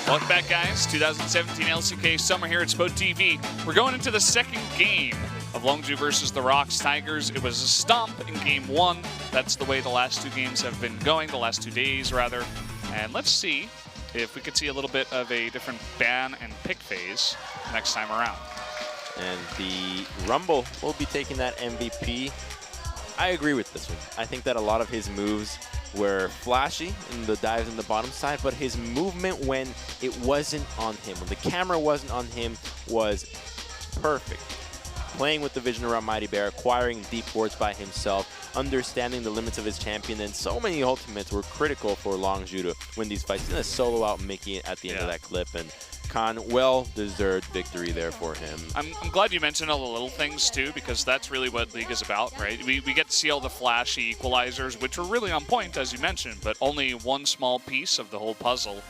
Welcome back, guys. 2017 LCK Summer here at Spo TV. We're going into the second game of Longzhu versus the ROX Tigers. It was a stomp in game one. That's the way the last two games have been going, the last 2 days, rather. And let's see if we could see a little bit of a different ban and pick phase next time around. And the Rumble will be taking that MVP. I agree with this one. I think that a lot of his moves were flashy in the dives in the bottom side, but his movement when it wasn't on him, when the camera wasn't on him, was perfect. Playing with the vision around Mighty Bear, acquiring deep boards by himself, understanding the limits of his champion, and so many ultimates were critical for Longzhu to win these fights. He's going to solo out Mickey at the end of that clip, and Khan, well-deserved victory there for him. I'm glad you mentioned all the little things, too, because that's really what League is about, right? We get to see all the flashy equalizers, which were really on point, as you mentioned, but only one small piece of the whole puzzle.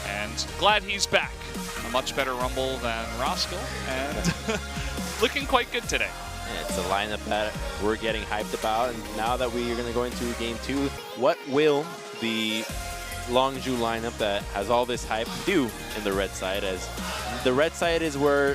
And glad he's back. A much better Rumble than Roscoe, and looking quite good today. Yeah, it's a lineup that we're getting hyped about, and now that we are going to go into game two, what will the Longzhu lineup that has all this hype do in the red side, as the red side is where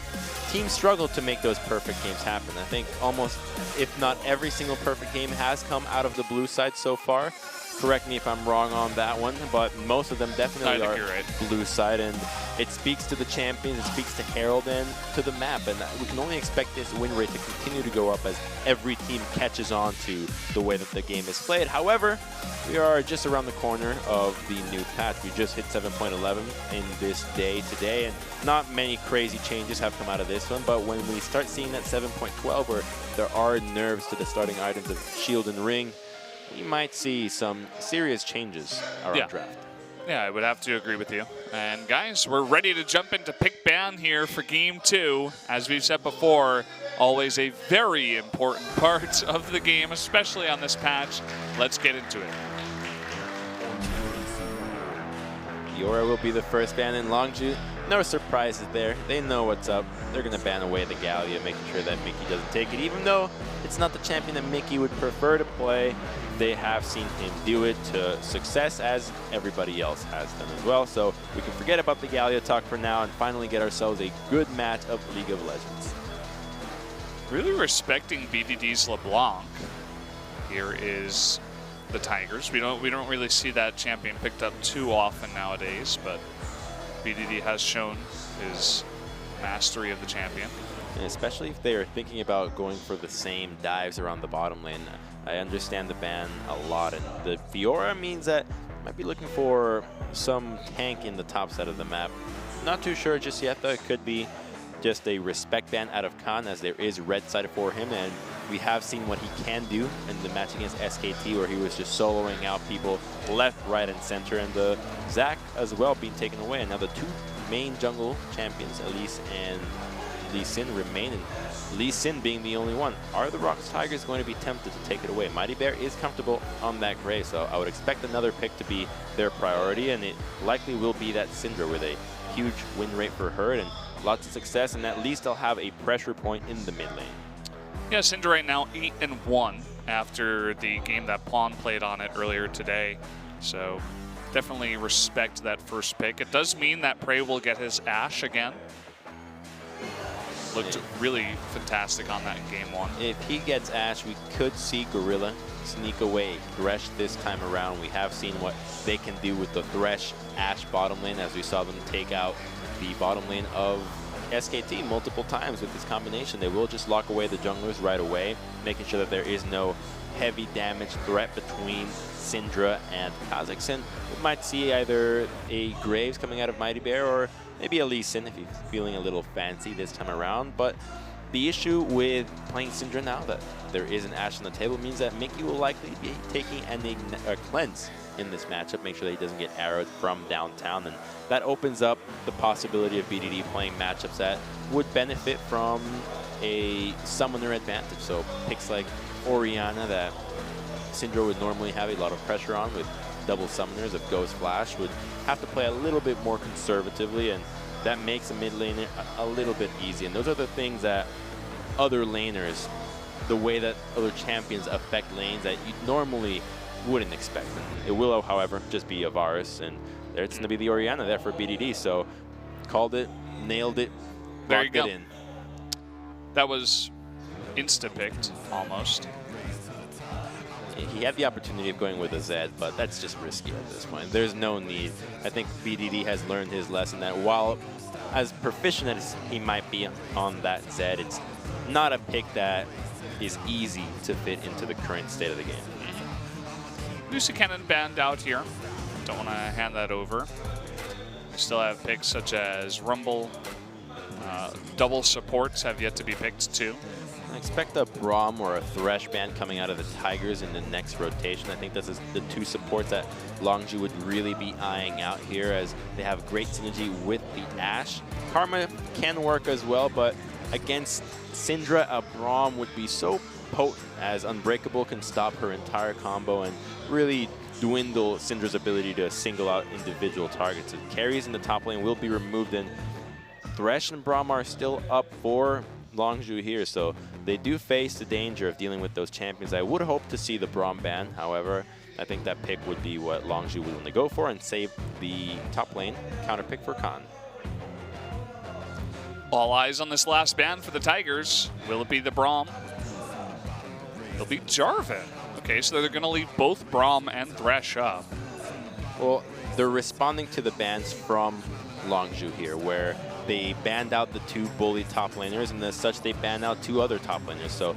teams struggle to make those perfect games happen. I think almost, if not every single perfect game has come out of the blue side so far. Correct me if I'm wrong on that one, but most of them definitely are blue side, and it speaks to the champions, it speaks to Herald and to the map, and we can only expect this win rate to continue to go up as every team catches on to the way that the game is played. However, we are just around the corner of the new patch. We just hit 7.11 in this day today, and not many crazy changes have come out of this one, but when we start seeing that 7.12 where there are nerfs to the starting items of Shield and Ring, we might see some serious changes around draft. Yeah, I would have to agree with you. And guys, we're ready to jump into pick ban here for game two. As we've said before, always a very important part of the game, especially on this patch. Let's get into it. Fiora will be the first ban in Longzhu. No surprises there. They know what's up. They're going to ban away the Gallia, making sure that Mickey doesn't take it. Even though it's not the champion that Mickey would prefer to play, they have seen him do it to success, as everybody else has done as well. So we can forget about the Gallia talk for now and finally get ourselves a good match of League of Legends. Really respecting BDD's LeBlanc. Here is the Tigers. We don't really see that champion picked up too often nowadays, but BDD has shown his mastery of the champion. And especially if they are thinking about going for the same dives around the bottom lane. I understand the ban a lot, and the Fiora means that might be looking for some tank in the top side of the map. Not too sure just yet, though. It could be just a respect ban out of Khan, as there is red side for him, and we have seen what he can do in the match against SKT, where he was just soloing out people left, right, and center, and the JAG as well being taken away. And now the two main jungle champions, Elise and Lee Sin, remain, and Lee Sin being the only one. Are the ROX Tigers going to be tempted to take it away? Mighty Bear is comfortable on that gray, so I would expect another pick to be their priority, and it likely will be that Syndra with a huge win rate for her and lots of success, and at least they'll have a pressure point in the mid lane. Yeah, Syndra right now 8-1 after the game that Pawn played on it earlier today. So definitely respect that first pick. It does mean that Prey will get his Ashe again. Looked really fantastic on that in game one. If he gets Ashe, we could see Gorilla sneak away Thresh this time around. We have seen what they can do with the Thresh Ashe bottom lane, as we saw them take out the bottom lane of SKT multiple times with this combination. They will just lock away the junglers right away, making sure that there is no heavy damage threat between Syndra and Kazakhstan. We might see either a Graves coming out of Mighty Bear or maybe a Lee Sin if he's feeling a little fancy this time around. But the issue with playing Syndra now that there is an Ashe on the table means that Mickey will likely be taking a cleanse in this matchup, make sure that he doesn't get arrowed from downtown, and that opens up the possibility of BDD playing matchups that would benefit from a summoner advantage. So picks like Orianna that Syndra would normally have a lot of pressure on with double summoners of Ghost Flash would have to play a little bit more conservatively, and that makes a mid laner a little bit easy. And those are the things that other laners, the way that other champions affect lanes that you normally wouldn't expect it. It will, however, just be a Varus, and it's going to be the Orianna there for BDD. So called it, nailed it, there you locked go. it in. That was insta-picked, almost. He had the opportunity of going with a Zed, but that's just risky at this point. There's no need. I think BDD has learned his lesson that while as proficient as he might be on that Zed, it's not a pick that is easy to fit into the current state of the game. Lucy Cannon banned out here. Don't want to hand that over. Still have picks such as Rumble. Double supports have yet to be picked too. I expect a Braum or a Thresh ban coming out of the Tigers in the next rotation. I think this is the two supports that Longzhu would really be eyeing out here, as they have great synergy with the Ashe. Karma can work as well, but against Syndra, a Braum would be so potent, as Unbreakable can stop her entire combo and really dwindle Syndra's ability to single out individual targets. So carries in the top lane will be removed, and Thresh and Braum are still up for Longzhu here, so they do face the danger of dealing with those champions. I would hope to see the Braum ban. However, I think that pick would be what Longzhu would want to go for and save the top lane counter pick for Khan. All eyes on this last ban for the Tigers. Will it be the Braum? It'll be Jarvan. Okay, so they're going to leave both Braum and Thresh up. Well, they're responding to the bans from Longzhu here, where they banned out the two bully top laners, and as such, they banned out two other top laners. So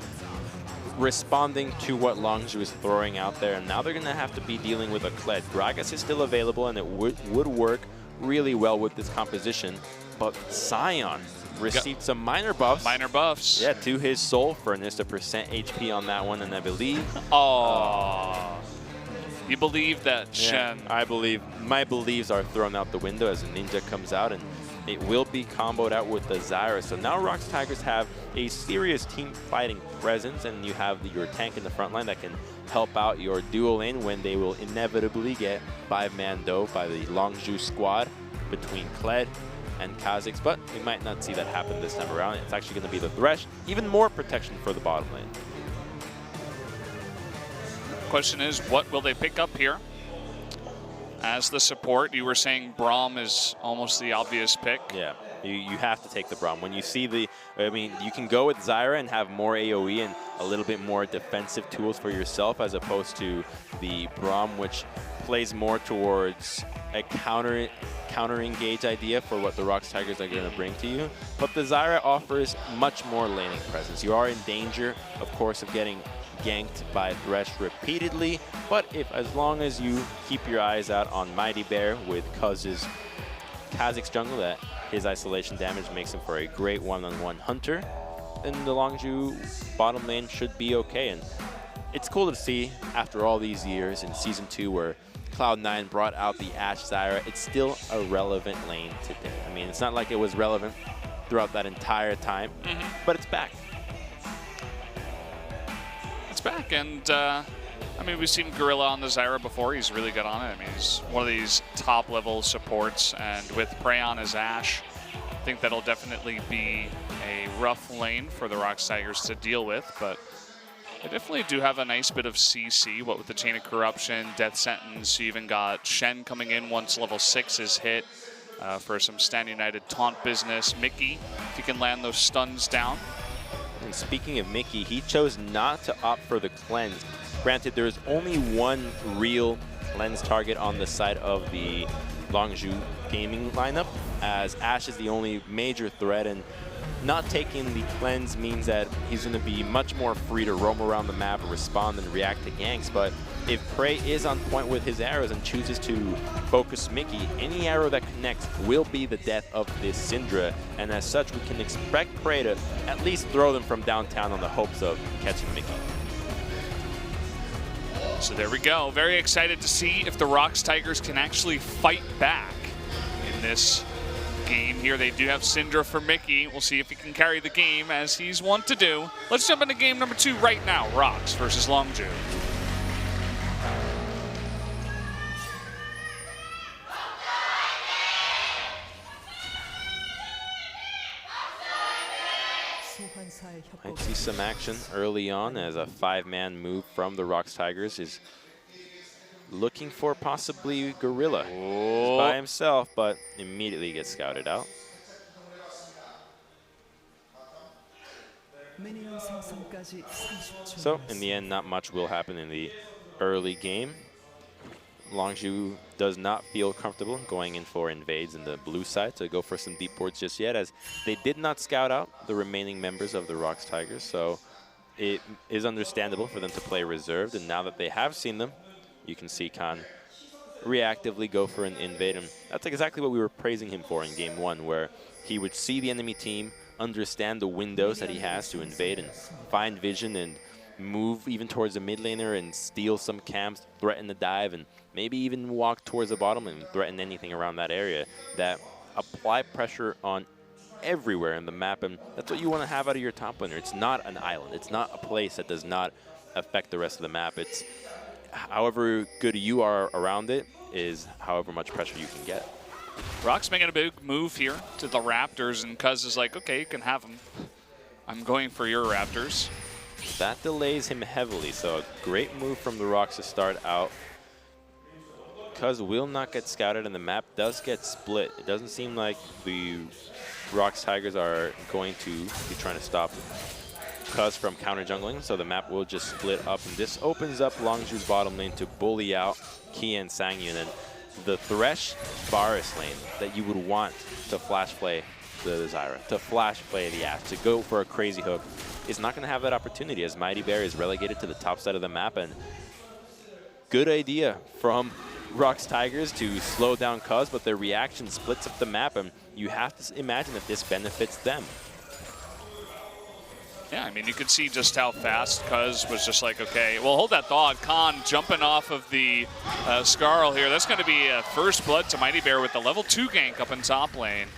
responding to what Longzhu is throwing out there, and now they're going to have to be dealing with a Kled. Gragas is still available, and it would work really well with this composition, but Sion received some minor buffs. Minor buffs. Yeah, to his Soul Furnace, a percent HP on that one, and I believe... Oh. You believe that, Yeah, Shen? I believe. My beliefs are thrown out the window as a Ninja comes out, and it will be comboed out with the Zyra. So now ROX Tigers have a serious team fighting presence, and you have your tank in the front line that can help out your duo lane when they will inevitably get 5-man dove by the Longzhu squad between Kled and Kha'Zix, but we might not see that happen this time around. It's actually going to be the Thresh. Even more protection for the bottom lane. Question is, what will they pick up here? As the support, you were saying Braum is almost the obvious pick. Yeah, you have to take the Braum. When you see the, I mean, you can go with Zyra and have more AoE and a little bit more defensive tools for yourself, as opposed to the Braum, which plays more towards a counter engage idea for what the ROX Tigers are going to bring to you. But the Zyra offers much more laning presence. You are in danger, of course, of getting ganked by Thresh repeatedly, but as long as you keep your eyes out on Mighty Bear with Kha'Zix jungle, that his isolation damage makes him for a great one-on-one hunter, then the Longzhu bottom lane should be okay. And it's cool to see, after all these years in Season 2 where Cloud9 brought out the Ashe Zyra, it's still a relevant lane today. I mean, it's not like it was relevant throughout that entire time, but it's back. Back, and I mean, we've seen Gorilla on the Zyra before. He's really good on it. I mean, he's one of these top level supports, and with Prey on his Ashe, I think that'll definitely be a rough lane for the ROX Tigers to deal with, but they definitely do have a nice bit of CC, what with the Chain of Corruption, Death Sentence. You even got Shen coming in once level 6 is hit for some Stand United taunt business. Mickey, if he can land those stuns down. And speaking of Mickey, he chose not to opt for the cleanse. Granted, there's only one real cleanse target on the side of the Longzhu gaming lineup, as Ashe is the only major threat, and not taking the cleanse means that he's going to be much more free to roam around the map, respond, and react to ganks. But if Prey is on point with his arrows and chooses to focus Mickey, any arrow that connects will be the death of this Syndra, and as such, we can expect Prey to at least throw them from downtown on the hopes of catching Mickey. So there we go. Very excited to see if the ROX Tigers can actually fight back in this game here. They do have Syndra for Mickey. We'll see if he can carry the game as he's wont to do. Let's jump into game number 2 right now. ROX versus Longzhu. Might see some action early on, as a 5-man move from the ROX Tigers is looking for possibly Gorilla. Oh. He's by himself, but immediately gets scouted out. So in the end, not much will happen in the early game. Longzhu does not feel comfortable going in for invades in the blue side to go for some deep boards just yet, as they did not scout out the remaining members of the ROX Tigers. So it is understandable for them to play reserved, and now that they have seen them, you can see Khan reactively go for an invade, and that's exactly what we were praising him for in game one, where he would see the enemy team, understand the windows that he has to invade and find vision and move even towards the mid laner and steal some camps, threaten the dive, and maybe even walk towards the bottom and threaten anything around that area, that apply pressure on everywhere in the map. And that's what you want to have out of your top laner. It's not an island. It's not a place that does not affect the rest of the map. It's however good you are around it is however much pressure you can get. ROX making a big move here to the Raptors, and Cuz is like, okay, you can have them. I'm going for your Raptors. That delays him heavily, so a great move from the ROX to start out. Cuz will not get scouted, and the map does get split. It doesn't seem like the ROX Tigers are going to be trying to stop Cuz from counter jungling, so the map will just split up, and this opens up Longzhu's bottom lane to bully out Ki and Sangyun, and the Thresh Varus lane that you would want to flash play the Zyra, to flash play the Ashe, to go for a crazy hook, is not going to have that opportunity, as Mighty Bear is relegated to the top side of the map. And good idea from ROX Tigers to slow down Cuz, but their reaction splits up the map, and you have to imagine that this benefits them. Yeah, I mean, you could see just how fast Cuz was just like, okay, well, hold that thought. Khan jumping off of the Skarl here. That's going to be a first blood to Mighty Bear with the level 2 gank up in top lane.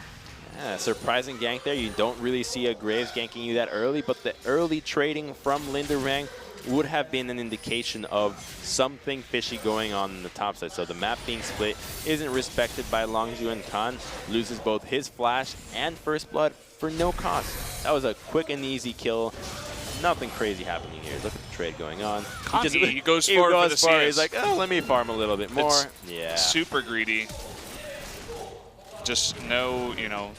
Yeah, surprising gank there. You don't really see a Graves ganking you that early, but the early trading from Linderang would have been an indication of something fishy going on in the top side. So the map being split isn't respected by Longzhu, and Khan loses both his flash and first blood for no cost. That was a quick and easy kill. Nothing crazy happening here. Look at the trade going on. He goes for the CS. He's like, oh, let me farm a little bit more. Yeah. Super greedy. Just no,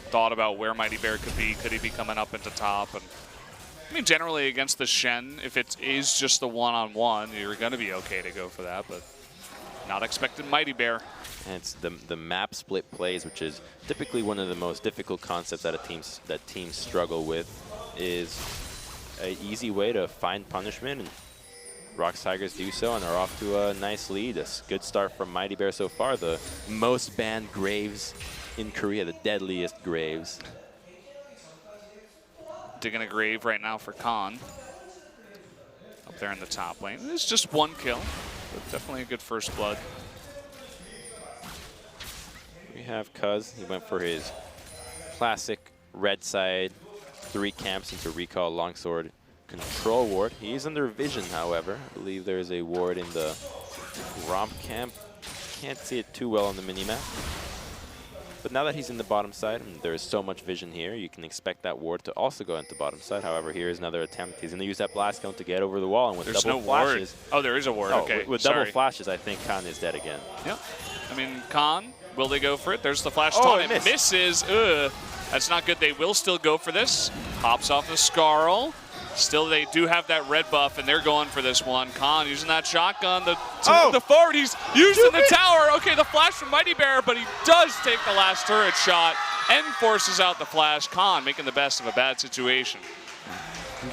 thought about where Mighty Bear could be. Could he be coming up into top? And I mean, generally against the Shen, if it is just the one-on-one, you're going to be okay to go for that, but not expected Mighty Bear. And it's the map split plays, which is typically one of the most difficult concepts that teams struggle with, is an easy way to find punishment, and ROX Tigers do so and are off to a nice lead. A good start from Mighty Bear so far. The most banned Graves in Korea, the deadliest Graves. Digging a grave right now for Khan. Up there in the top lane. It's just one kill, but definitely a good first blood. We have Cuz. He went for his classic red side 3 camps into recall longsword control ward. He's under vision, however. I believe there's a ward in the romp camp. Can't see it too well on the minimap. But now that he's in the bottom side, and there is so much vision here, you can expect that ward to also go into bottom side. However, here's another attempt. He's going to use that blast cone to get over the wall, and with double flashes. Ward. Oh, there is a ward. Okay, with double flashes, I think Khan is dead again. Yep. I mean, Khan, will they go for it? There's the flash. Oh, it misses. Ugh. That's not good. They will still go for this. Hops off the Skarl. Still, they do have that red buff, and they're going for this one. Khan using that shotgun to the forward. He's using the tower. Okay, the flash from Mighty Bear, but he does take the last turret shot and forces out the flash. Khan making the best of a bad situation.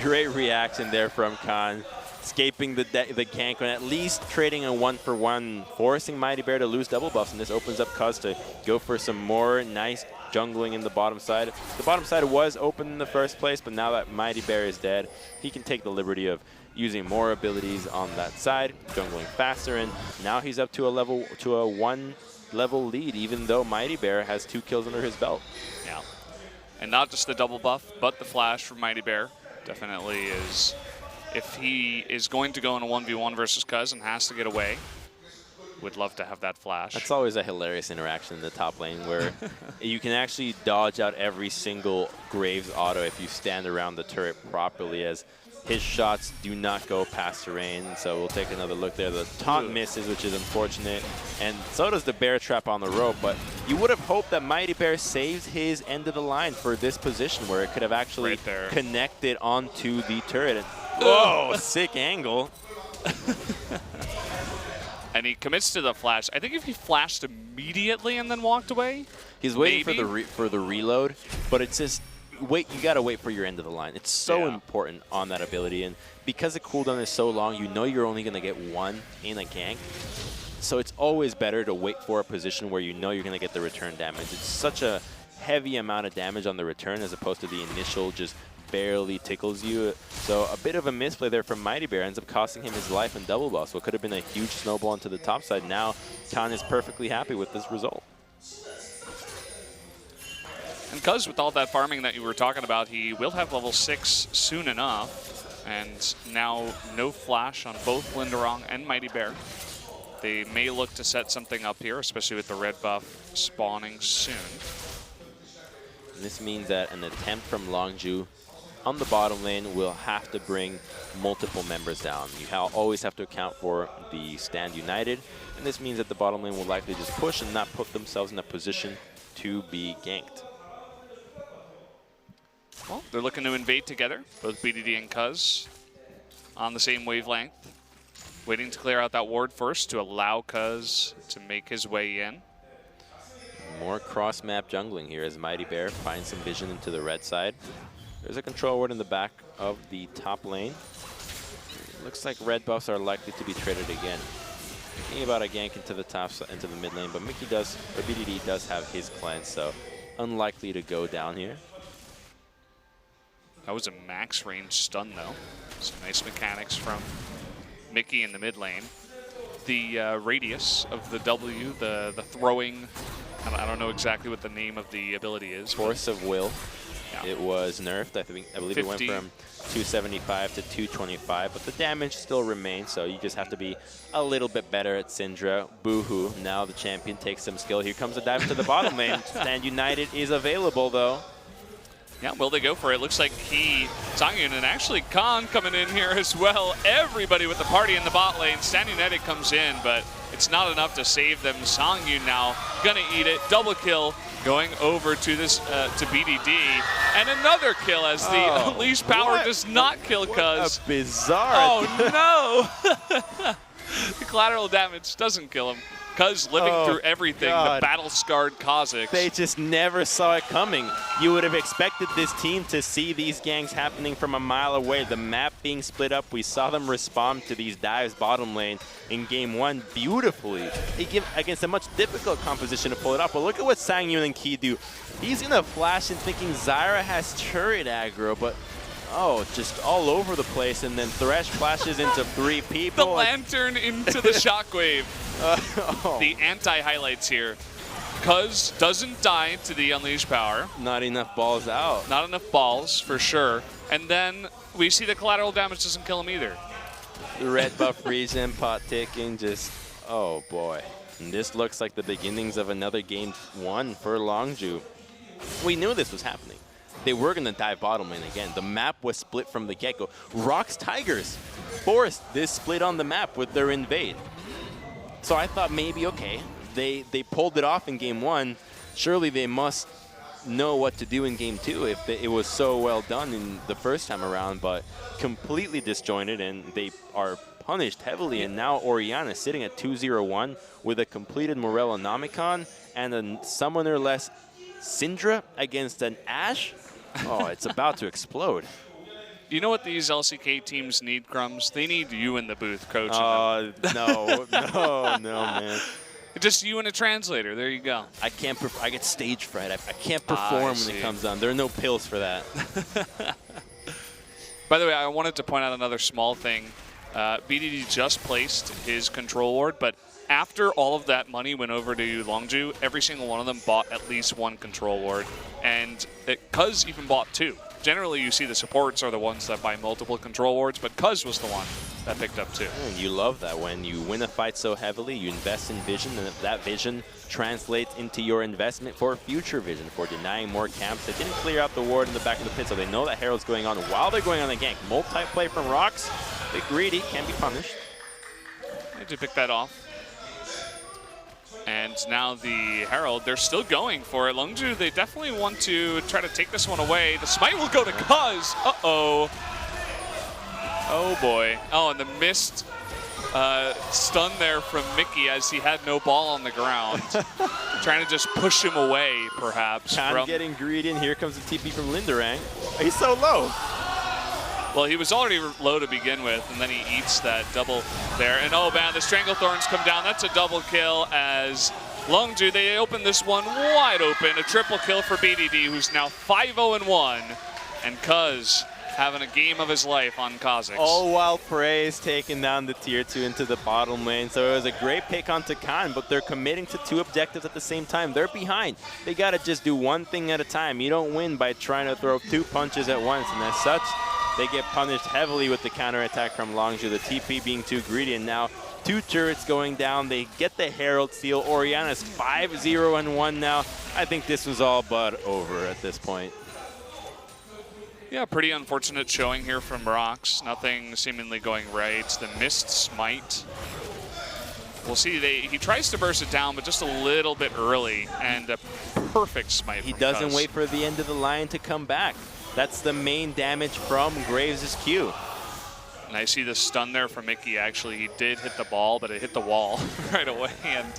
Great reaction there from Khan. Escaping the gank, and at least trading a 1-for-1, forcing Mighty Bear to lose double buffs, and this opens up Cuz to go for some more nice jungling in the bottom side. The bottom side was open in the first place, but now that Mighty Bear is dead, he can take the liberty of using more abilities on that side, jungling faster, and now he's up to a 1 level lead, even though Mighty Bear has 2 kills under his belt. Yeah, and not just the double buff, but the flash from Mighty Bear definitely is. If he is going to go in a 1v1 versus Cuz and has to get away, would love to have that flash. That's always a hilarious interaction in the top lane, where you can actually dodge out every single Graves auto if you stand around the turret properly, as his shots do not go past terrain, so we'll take another look there. The taunt misses, which is unfortunate, and so does the bear trap on the rope, but you would have hoped that Mighty Bear saves his end of the line for this position where it could have actually connected onto the turret. And, whoa, sick angle. And he commits to the flash. I think if he flashed immediately and then walked away, he's waiting for the reload, but it's just you gotta wait for your end of the line. It's so important on that ability, and because the cooldown is so long, you know you're only gonna get one in a gank. So it's always better to wait for a position where you know you're gonna get the return damage. It's such a heavy amount of damage on the return as opposed to the initial just barely tickles you. So a bit of a misplay there from Mighty Bear ends up costing him his life in double buff. So it could have been a huge snowball into the top side. Now Khan is perfectly happy with this result. And because with all that farming that you were talking about, he will have level 6 soon enough. And now no flash on both Linderong and Mighty Bear. They may look to set something up here, especially with the red buff spawning soon. And this means that an attempt from Longzhu on the bottom lane will have to bring multiple members down. You always have to account for the stand united, and this means that the bottom lane will likely just push and not put themselves in a position to be ganked. Well, they're looking to invade together, both BDD and Cuz on the same wavelength. Waiting to clear out that ward first to allow Cuz to make his way in. More cross-map jungling here as Mighty Bear finds some vision into the red side. There's a control ward in the back of the top lane. Looks like red buffs are likely to be traded again. Thinking about a gank into the top, into the mid lane, but BDD does have his cleanse, so unlikely to go down here. That was a max range stun though. Some nice mechanics from Mickey in the mid lane. The radius of the W, the throwing, I don't know exactly what the name of the ability is. Force of Will. Yeah. It was nerfed. I believe it went from 275 to 225, but the damage still remains, so you just have to be a little bit better at Syndra. Boohoo. Now the champion takes some skill. Here comes a dive to the bottom lane. Stand United is available, though. Yeah, will they go for it? Looks like Sangyun, and actually Khan coming in here as well. Everybody with the party in the bot lane. Stand United comes in, but it's not enough to save them. Sangyun now gonna eat it. Double kill going over to this to BDD, and another kill as the Unleashed Power does not kill Cuz. A bizarre. Oh no! The collateral damage doesn't kill him. Cuz living through everything, the battle-scarred Kazakhs. They just never saw it coming. You would have expected this team to see these ganks happening from a mile away. The map being split up, we saw them respond to these dives bottom lane in game 1 beautifully. They give against a much difficult composition to pull it off. But look at what Sangyun and Ki do. He's gonna flash and thinking Zyra has turret aggro, but just all over the place, and then Thresh flashes into 3 people. The lantern into the shockwave. The anti-highlights here. Cuz doesn't die to the Unleashed Power. Not enough balls out. Not enough balls, for sure. And then we see the collateral damage doesn't kill him either. The red buff regen, pot ticking, just, oh boy. And this looks like the beginnings of another game 1 for Longzhu. We knew this was happening. They were going to dive bottom lane again. The map was split from the get-go. ROX Tigers forced this split on the map with their invade. So I thought maybe, okay, they pulled it off in game 1. Surely they must know what to do in game 2 if it was so well done in the first time around, but completely disjointed, and they are punished heavily. And now Orianna sitting at 2-0-1 with a completed Morello Nomicon and a summoner-less Syndra against an Ashe. Oh, it's about to explode. You know what these LCK teams need, Crumbs? They need you in the booth coaching them. No, man. Just you and a translator. There you go. I can't. I get stage fright. I can't perform when it comes on. There are no pills for that. By the way, I wanted to point out another small thing. BDD just placed his control ward, but after all of that money went over to Longzhu, every single one of them bought at least 1 control ward, and Cuz even bought 2. Generally, you see the supports are the ones that buy multiple control wards, but Cuz was the one that picked up too. And you love that when you win a fight so heavily, you invest in vision, and that vision translates into your investment for future vision, for denying more camps. They didn't clear out the ward in the back of the pit, so they know that Herald's going on while they're going on a gank. Multi-play from ROX. Bit greedy, can be punished. They did pick that off. And now the Herald, they're still going for it. Longzhu, they definitely want to try to take this one away. The smite will go to Cuz. Uh-oh. Oh, boy. Oh, and the missed stun there from Mickey as he had no ball on the ground. Trying to just push him away, perhaps. Khan getting greedy, and here comes the TP from Linderang. He's so low. Well, he was already low to begin with, and then he eats that double there. And oh man, the Stranglethorns come down. That's a double kill as Longzhu, they open this one wide open. A triple kill for BDD, who's now 5-0-1. And Cuz having a game of his life on Kha'Zix. All while Prey is taking down the tier 2 into the bottom lane. So it was a great pick onto Khan, but they're committing to 2 objectives at the same time. They're behind. They got to just do one thing at a time. You don't win by trying to throw 2 punches at once, and as such, they get punished heavily with the counterattack from Longzhu, the TP being too greedy, and now 2 turrets going down. They get the Herald steal. Oriana's 5-0-1 now. I think this was all but over at this point. Yeah, pretty unfortunate showing here from ROX. Nothing seemingly going right. The missed smite. We'll see. He tries to burst it down, but just a little bit early, and a perfect smite. He doesn't Cuz. wait for the end of the line to come back. That's the main damage from Graves' Q. And I see the stun there from Mickey. Actually, he did hit the ball, but it hit the wall right away, and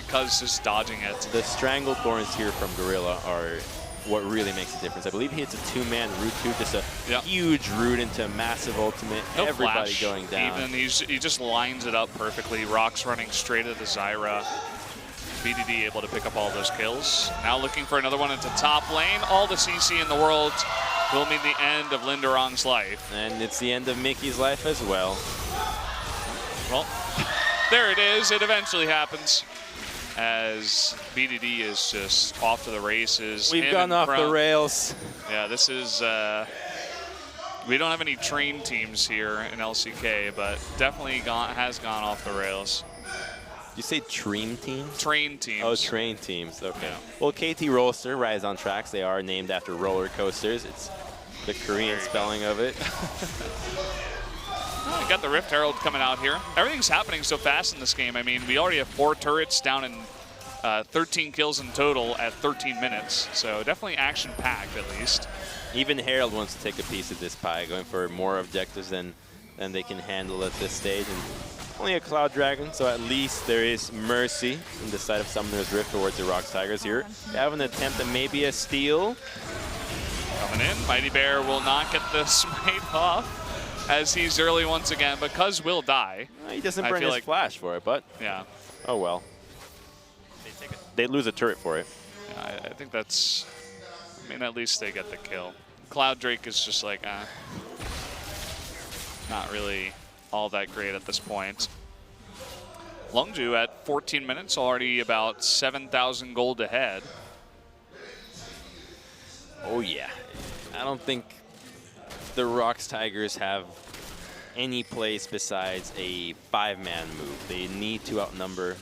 Cuz just dodging it. The Stranglethorns here from Gorilla are what really makes a difference. I believe he hits a 2-man root 2, just a huge root into a massive ultimate. No Everybody flash, going down. Even he just lines it up perfectly. ROX running straight at the Zyra. BDD able to pick up all those kills. Now looking for another one into top lane. All the CC in the world will mean the end of Linderong's life. And it's the end of Mickey's life as well. Well, there it is. It eventually happens as BDD is just off to the races. We've gone off the rails. Yeah, this is... we don't have any train teams here in LCK, but definitely has gone off the rails. You say Dream Teams? Train teams. Oh, train teams. Okay. Yeah. Well, KT Rolster, Rise on Tracks, they are named after roller coasters. It's the Korean spelling of it. Oh, we got the Rift Herald coming out here. Everything's happening so fast in this game. I mean, we already have 4 turrets down in 13 kills in total at 13 minutes. So definitely action-packed, at least. Even Herald wants to take a piece of this pie, going for more objectives than they can handle at this stage. And only a Cloud Dragon, so at least there is mercy in the side of Summoner's Rift towards the ROX Tigers here. They have an attempt at maybe a steal. Coming in, Mighty Bear will not get the smite off as he's early once again, but Cuz will die. He doesn't bring his flash for it, but yeah. Oh well. They lose a turret for it. Yeah, I think that's, I mean, at least they get the kill. Cloud Drake is just like, not really all that great at this point. Longzhu at 14 minutes, already about 7,000 gold ahead. Oh yeah. I don't think the ROX Tigers have any place besides a 5-man move. They need to outnumber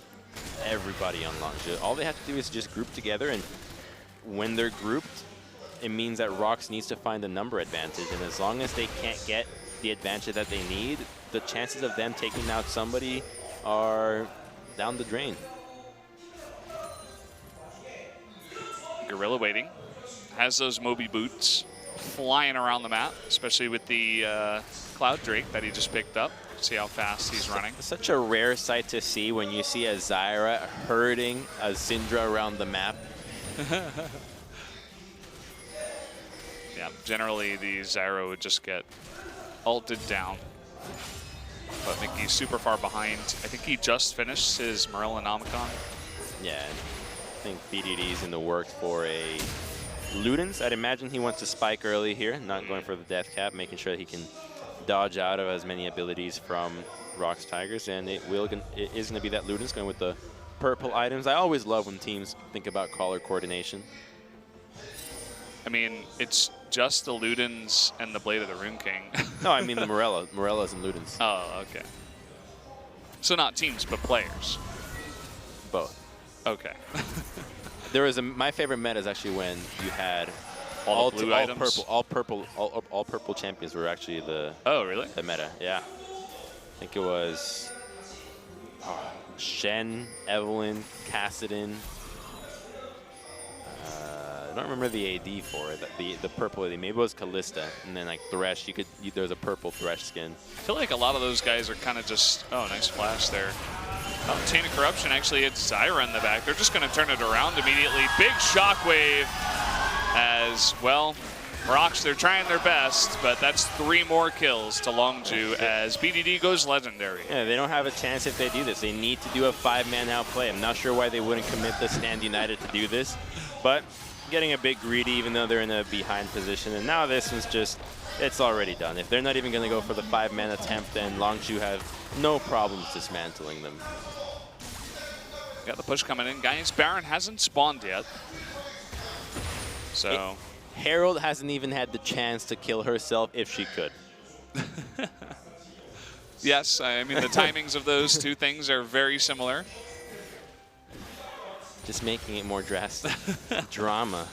everybody on Longzhu. All they have to do is just group together, and when they're grouped, it means that ROX needs to find a number advantage, and as long as they can't get the advantage that they need, the chances of them taking out somebody are down the drain. Gorilla waiting. Has those Moby boots flying around the map, especially with the Cloud Drake that he just picked up. See how fast he's running. Such a rare sight to see when you see a Zyra herding a Syndra around the map. Yeah, generally the Zyra would just get ulted down. But Mickey's super far behind. I think he just finished his Merlinomicon. Yeah, I think BDD's in the works for a Ludens. I'd imagine he wants to spike early here, not going for the death cap, making sure that he can dodge out of as many abilities from ROX Tigers, and it is going to be that Ludens going with the purple items. I always love when teams think about color coordination. I mean, it's just the Ludens and the Blade of the Rune King. No, I mean the Morellas and Ludens. Oh, okay. So not teams, but players. Both. Okay. There was my favorite meta is actually when you had all blue items? all purple champions were actually the really? The meta. Yeah. I think it was Shen, Evelyn, Kassadin. I don't remember the AD for it. The purple AD. Maybe it was Callista, and then like Thresh. There was a purple Thresh skin. I feel like a lot of those guys are kind of just. Oh, nice flash there. Oh, Chain of Corruption actually hits Zyra in the back. They're just going to turn it around immediately. Big shockwave as well. ROX, they're trying their best, but that's 3 more kills to Longzhu as BDD goes legendary. Yeah, they don't have a chance if they do this. They need to do a 5-man outplay. I'm not sure why they wouldn't commit the Stand United to do this, but getting a bit greedy even though they're in a behind position. And now this one's just, it's already done. If they're not even going to go for the 5-man attempt, then Longzhu have no problems dismantling them. Got the push coming in. Guys, Baron hasn't spawned yet. So... Herald hasn't even had the chance to kill herself if she could. Yes, I mean, the timings of those two things are very similar. Just making it more drastic. Drama.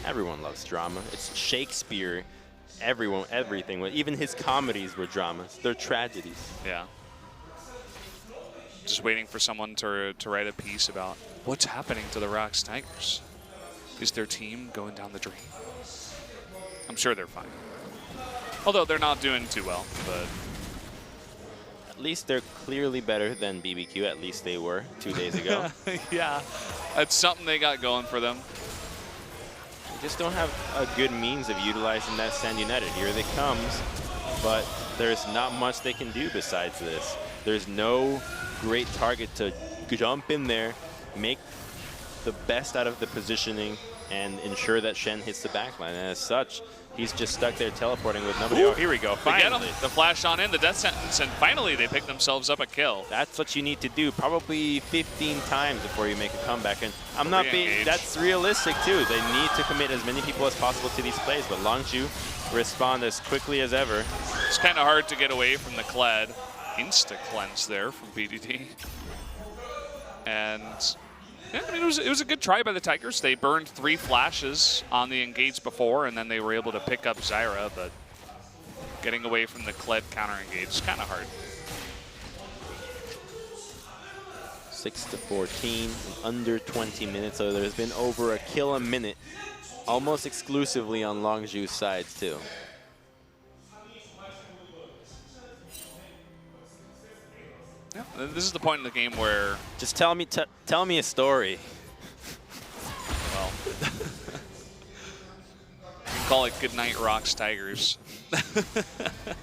Everyone loves drama. It's Shakespeare. Everything. Even his comedies were dramas. They're tragedies. Yeah. Just waiting for someone to write a piece about what's happening to the ROX Tigers. Is their team going down the drain? I'm sure they're fine. Although they're not doing too well, but... At least they're clearly better than BBQ. At least they were 2 days ago. Yeah, that's something they got going for them. They just don't have a good means of utilizing that Stand United. Here it comes, but there's not much they can do besides this. There's no great target to jump in there, make the best out of the positioning, and ensure that Shen hits the backline. And as such, he's just stuck there teleporting with nobody. Ooh, oh, here we go. Finally. The flash on in, the death sentence, and finally they pick themselves up a kill. That's what you need to do, probably 15 times before you make a comeback. And I'm not being, that's realistic too. They need to commit as many people as possible to these plays, but Longzhu respond as quickly as ever. It's kind of hard to get away from the Kled. Insta-cleanse there from BDD. And... yeah, I mean, it was a good try by the Tigers. They burned 3 flashes on the engage before, and then they were able to pick up Zyra, but getting away from the Kled counter-engage is kind of hard. 6-14 in under 20 minutes, so there's been over a kill a minute, almost exclusively on Longzhu's sides, too. Yeah, this is the point in the game where... Just tell me a story. Well, you can call it Goodnight ROX Tigers.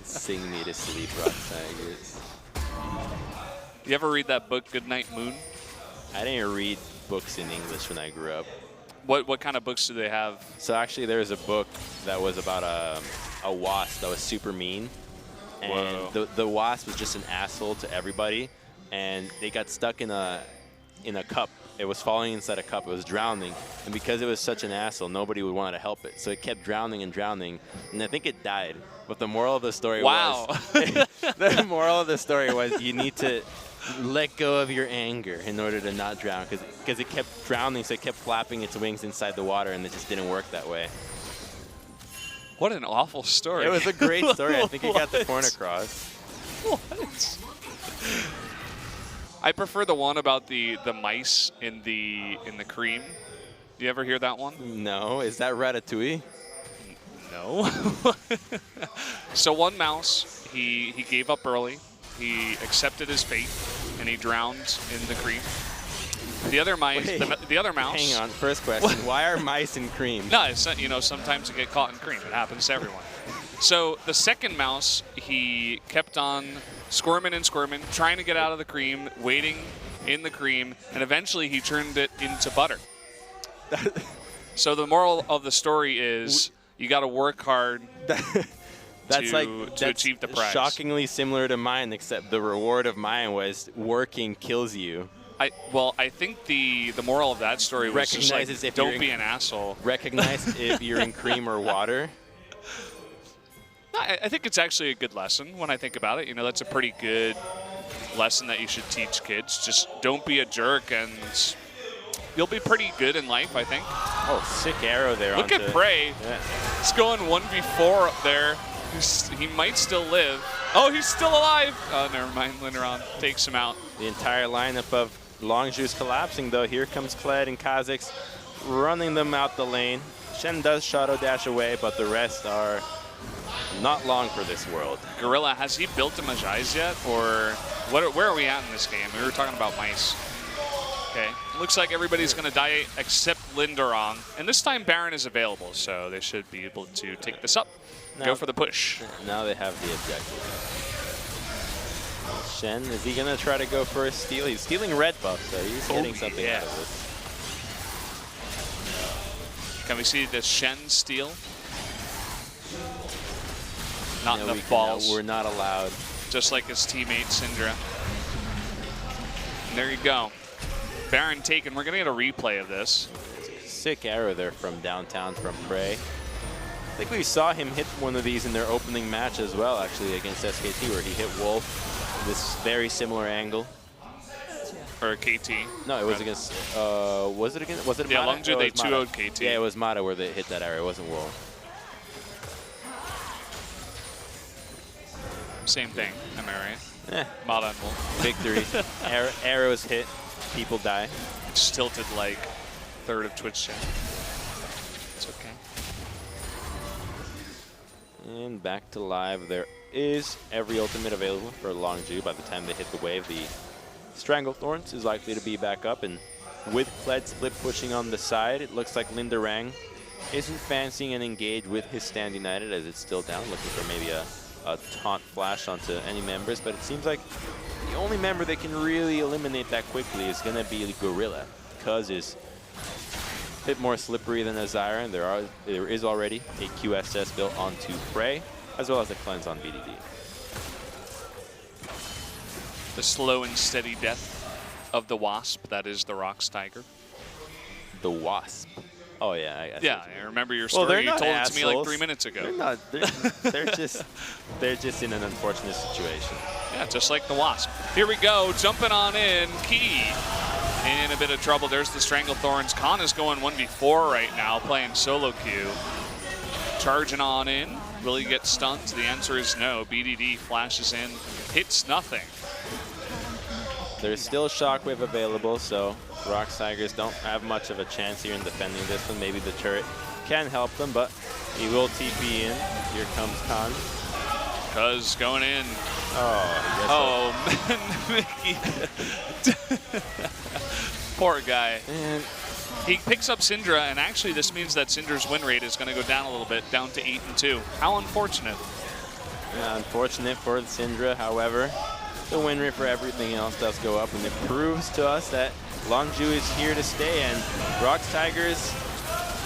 Sing me to sleep, ROX Tigers. You ever read that book, Goodnight Moon? I didn't read books in English when I grew up. What kind of books do they have? So actually there's a book that was about a wasp that was super mean. And the wasp was just an asshole to everybody, and they got stuck in a cup. It was falling inside a cup. It was drowning, and because it was such an asshole, nobody would want to help it. So it kept drowning and drowning, and I think it died. But the moral of the story was the moral of the story was you need to let go of your anger in order to not drown, because it kept drowning, so it kept flapping its wings inside the water, and it just didn't work that way. What an awful story. It was a great story. I think it got the point across. What? I prefer the one about the mice in the cream. Do you ever hear that one? No. Is that Ratatouille? No. So one mouse, he gave up early. He accepted his fate, and he drowned in the cream. The other mice, the other mouse. Hang on, first question. Why are mice in cream? No, it's, you know, sometimes you get caught in cream. It happens to everyone. So the second mouse, he kept on squirming and squirming, trying to get out of the cream, waiting in the cream, and eventually he turned it into butter. So the moral of the story is you got to work hard to achieve the prize. Shockingly similar to mine, except the reward of mine was working kills you. I think the moral of that story was just like, Recognizes if don't be an asshole. Recognize if you're in cream or water. No, I think it's actually a good lesson when I think about it. You know, that's a pretty good lesson that you should teach kids. Just don't be a jerk, and you'll be pretty good in life, I think. Oh, sick arrow there. Look at Prey. Yeah. He's going 1v4 up there. He might still live. Oh, he's still alive. Oh, never mind. Linderon takes him out. The entire lineup of Longzhu is collapsing, though. Here comes Kled and Kha'Zix running them out the lane. Shen does Shadow Dash away, but the rest are not long for this world. Gorilla, has he built a Majais yet? Or where are we at in this game? We were talking about mice. Okay, looks like everybody's going to die except Linderon. And this time Baron is available, so they should be able to take this up. Go for the push. Now they have the objective. Shen, is he going to try to go for a steal? He's stealing red buff, so he's getting something out of this. Can we see the Shen steal? Not No, enough balls. No, we're not allowed. Just like his teammate Syndra. And there you go. Baron taken. We're going to get a replay of this. Sick arrow there from downtown from Prey. I think we saw him hit one of these in their opening match as well, actually, against SKT, where he hit Wolf this very similar angle. Or KT. No, it was against, was it Mata? Yeah, Longzhu, they 2-0'd KT. Yeah, it was Mata where they hit that arrow, it wasn't Wolf. Same thing, am I right? Mata and Wolf. Victory. Arrows hit, people die. It's tilted like third of Twitch chat. It's okay. And back to live. There is every ultimate available for Longzhu. By the time they hit the wave, the Stranglethorns is likely to be back up. And with Kled split pushing on the side, it looks like Linderang isn't fancying an engage with his Stand United as it's still down, looking for maybe a taunt flash onto any members. But it seems like the only member that can really eliminate that quickly is going to be Gorilla. Cuz is a bit more slippery than Azira, and there is already a QSS built onto Prey, as well as a cleanse on BDD. The slow and steady death of the Wasp, that is the ROX Tiger. The Wasp. Oh yeah, I remember your story. You told it to me like 3 minutes ago. They're not. They're just in an unfortunate situation. Yeah, just like the Wasp. Here we go, jumping on in. Key in a bit of trouble. There's the Stranglethorns. Khan is going 1v4 right now, playing solo queue. Charging on in. Will he get stunned? The answer is no. BDD flashes in, hits nothing. There's still Shockwave available, so ROX Tigers don't have much of a chance here in defending this one. Maybe the turret can help them, but he will TP in. Here comes Khan. Cuz going in. Oh, Mickey. Poor guy. and He picks up Syndra, and actually this means that Syndra's win rate is going to go down a little bit, down to 8-2. How unfortunate. yeah, unfortunate for Syndra, however. The win rate for everything else does go up, and it proves to us that Longzhu is here to stay, and ROX Tigers,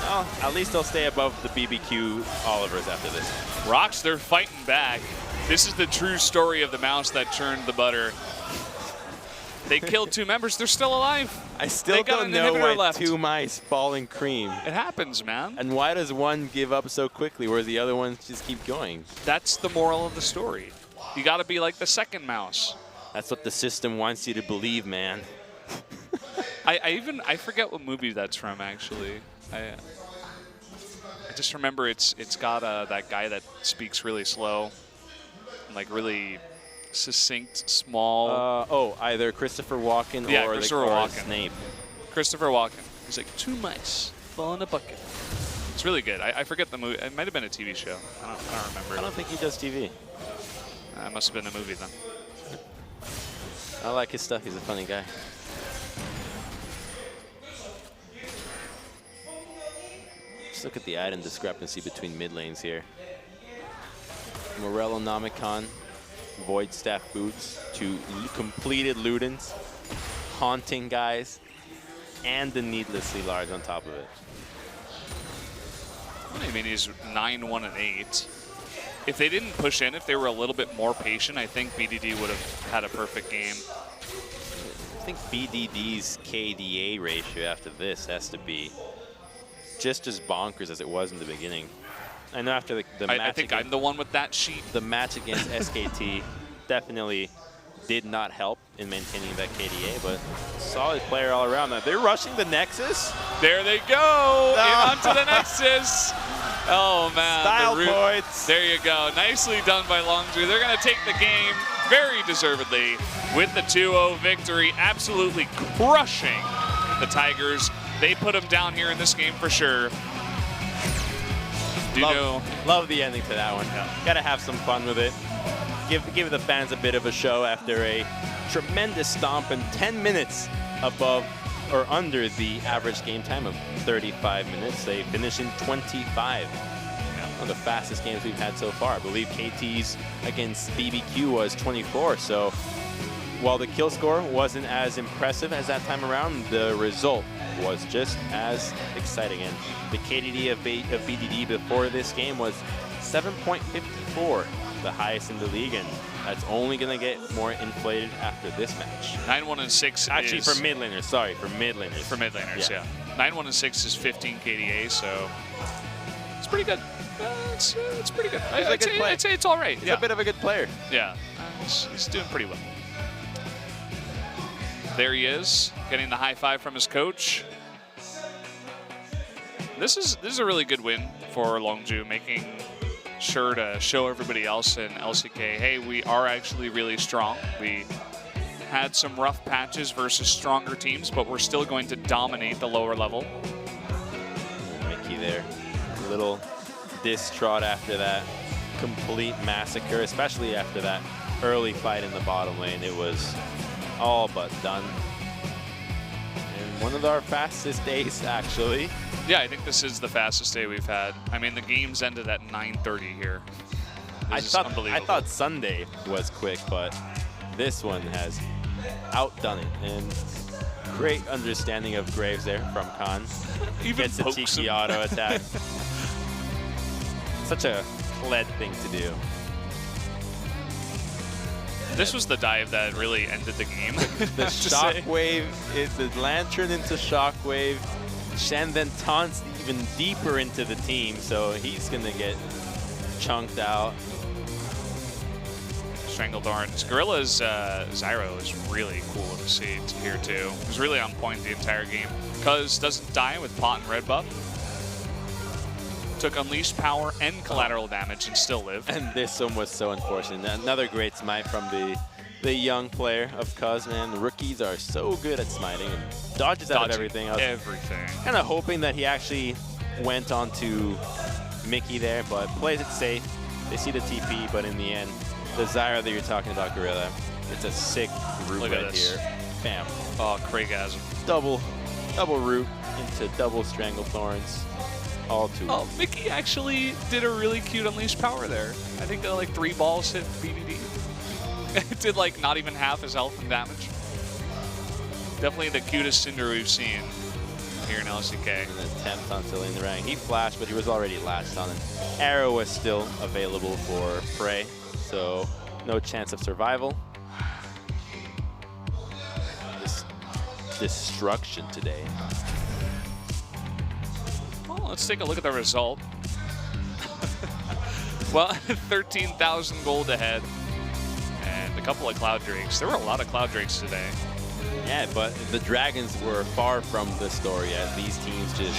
well, at least they'll stay above the BBQ Olivers after this. ROX, they're fighting back. This is the true story of the mouse that churned the butter. They killed 2 members. They're still alive. I still got don't an know inhibitor why left. 2 mice fall in cream. It happens, man. And why does one give up so quickly, whereas the other ones just keep going? That's the moral of the story. You got to be like the second mouse. That's what the system wants you to believe, man. I forget what movie that's from, actually. I just remember it's got that guy that speaks really slow, and like really succinct, small. Either Christopher Walken or Christopher or Walken. Snape. Christopher Walken. He's like 2 mice fall in a bucket. It's really good. I forget the movie. It might have been a TV show. I don't remember. I don't think he does TV. It must have been a movie then. I like his stuff. He's a funny guy. Just look at the item discrepancy between mid lanes here. Morello Nomicon, Void Staff Boots, 2 completed Ludens, Haunting guys, and the Needlessly Large on top of it. I mean, he's 9-1 and 8. If they didn't push in, if they were a little bit more patient, I think BDD would have had a perfect game. think BDD's KDA ratio after this has to be just as bonkers as it was in the beginning. I know after the match, I think I'm the one with that sheet. The match against SKT definitely did not help in maintaining that KDA, but solid player all around. Now they're rushing the Nexus. There they go, in onto the Nexus. Oh man, Style points. There you go, nicely done by Longzhu. They're gonna take the game very deservedly with the 2-0 victory, absolutely crushing the Tigers. They put them down here in this game for sure. Love the ending to that one. Yeah. Gotta have some fun with it. Give the fans a bit of a show after a tremendous stomp and 10 minutes above or under the average game time of 35 minutes. They finish in 25. One of the fastest games we've had so far. I believe KT's against BBQ was 24. So while the kill score wasn't as impressive as that time around, the result was just as exciting. And the KDD of BDD before this game was 7.54, the highest in the league, and that's only going to get more inflated after this match. 9-1-6 Actually, is... for mid laners, sorry, for mid laners. For mid laners, yeah. 9-1-6 is 15 KDA, so it's pretty good. It's pretty good. I'd say it's all right. He's a bit of a good player. Yeah, he's doing pretty well. There he is, getting the high five from his coach. This is a really good win for Longzhu, making sure to show everybody else in LCK, hey, we are actually really strong. We had some rough patches versus stronger teams, but we're still going to dominate the lower level. Mickey there, a little distraught after that complete massacre, especially after that early fight in the bottom lane. It was all but done. And one of our fastest days, actually. Yeah, I think this is the fastest day we've had. I mean, the game's ended at 9:30 here. This is unbelievable. I thought Sunday was quick, but this one has outdone it. And great understanding of Graves there from Khan. Even gets a Tiki auto attack. Such a pled thing to do. This was the dive that really ended the game. The shockwave, the lantern into shockwave. Shen then taunts even deeper into the team, so he's gonna get chunked out. Stranglethorns. Gorilla's Zyro is really cool to see here too. He's really on point the entire game. Cuz doesn't die with pot and red buff. Took unleashed power and collateral damage and still lived. And this one was so unfortunate. Another great smite from the young player of Cuz, man. The rookies are so good at smiting and dodges out of everything. Everything. Kind of hoping that he actually went on to Mickey there, but plays it safe. They see the TP, but in the end, the Zyra that you're talking about, Gorilla, it's a sick root right here. Bam. Oh, Craigasm. Double root into double Stranglethorns. All two. Oh, Mickey actually did a really cute unleashed power there. I think like 3 balls hit BDD. It did like not even half his health and damage. Definitely the cutest Cinder we've seen here in LCK. An attempt on filling the rank. He flashed, but he was already latched on. An arrow was still available for Prey, so no chance of survival. This destruction today. Well, let's take a look at the result. Well, 13,000 gold ahead. And a couple of Cloud Drakes. There were a lot of Cloud Drakes today. Yeah, but the Dragons were far from the story as these teams just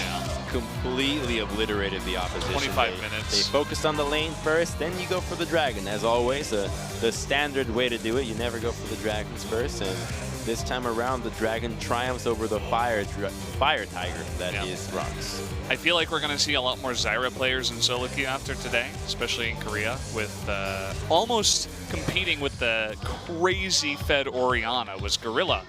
completely obliterated the opposition. 25 minutes. They focused on the lane first, then you go for the Dragon. As always, the standard way to do it, you never go for the Dragons first. And this time around, the Dragon triumphs over the Fire Tiger that is ROX. I feel like we're going to see a lot more Zyra players in solo queue after today, especially in Korea, with almost competing with the crazy fed Orianna was Gorilla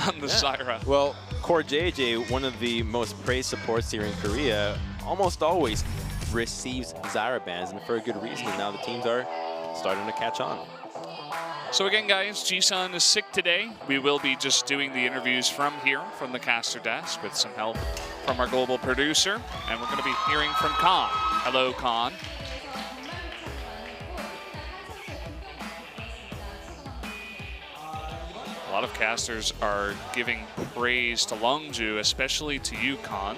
on the Zyra. Well, Core JJ, one of the most praised supports here in Korea, almost always receives Zyra bans, and for a good reason. And now the teams are starting to catch on. So again, guys, Jisun is sick today. We will be just doing the interviews from here, from the caster desk, with some help from our global producer. And we're going to be hearing from Khan. Hello, Khan. A lot of casters are giving praise to Longzhu, especially to you, Khan.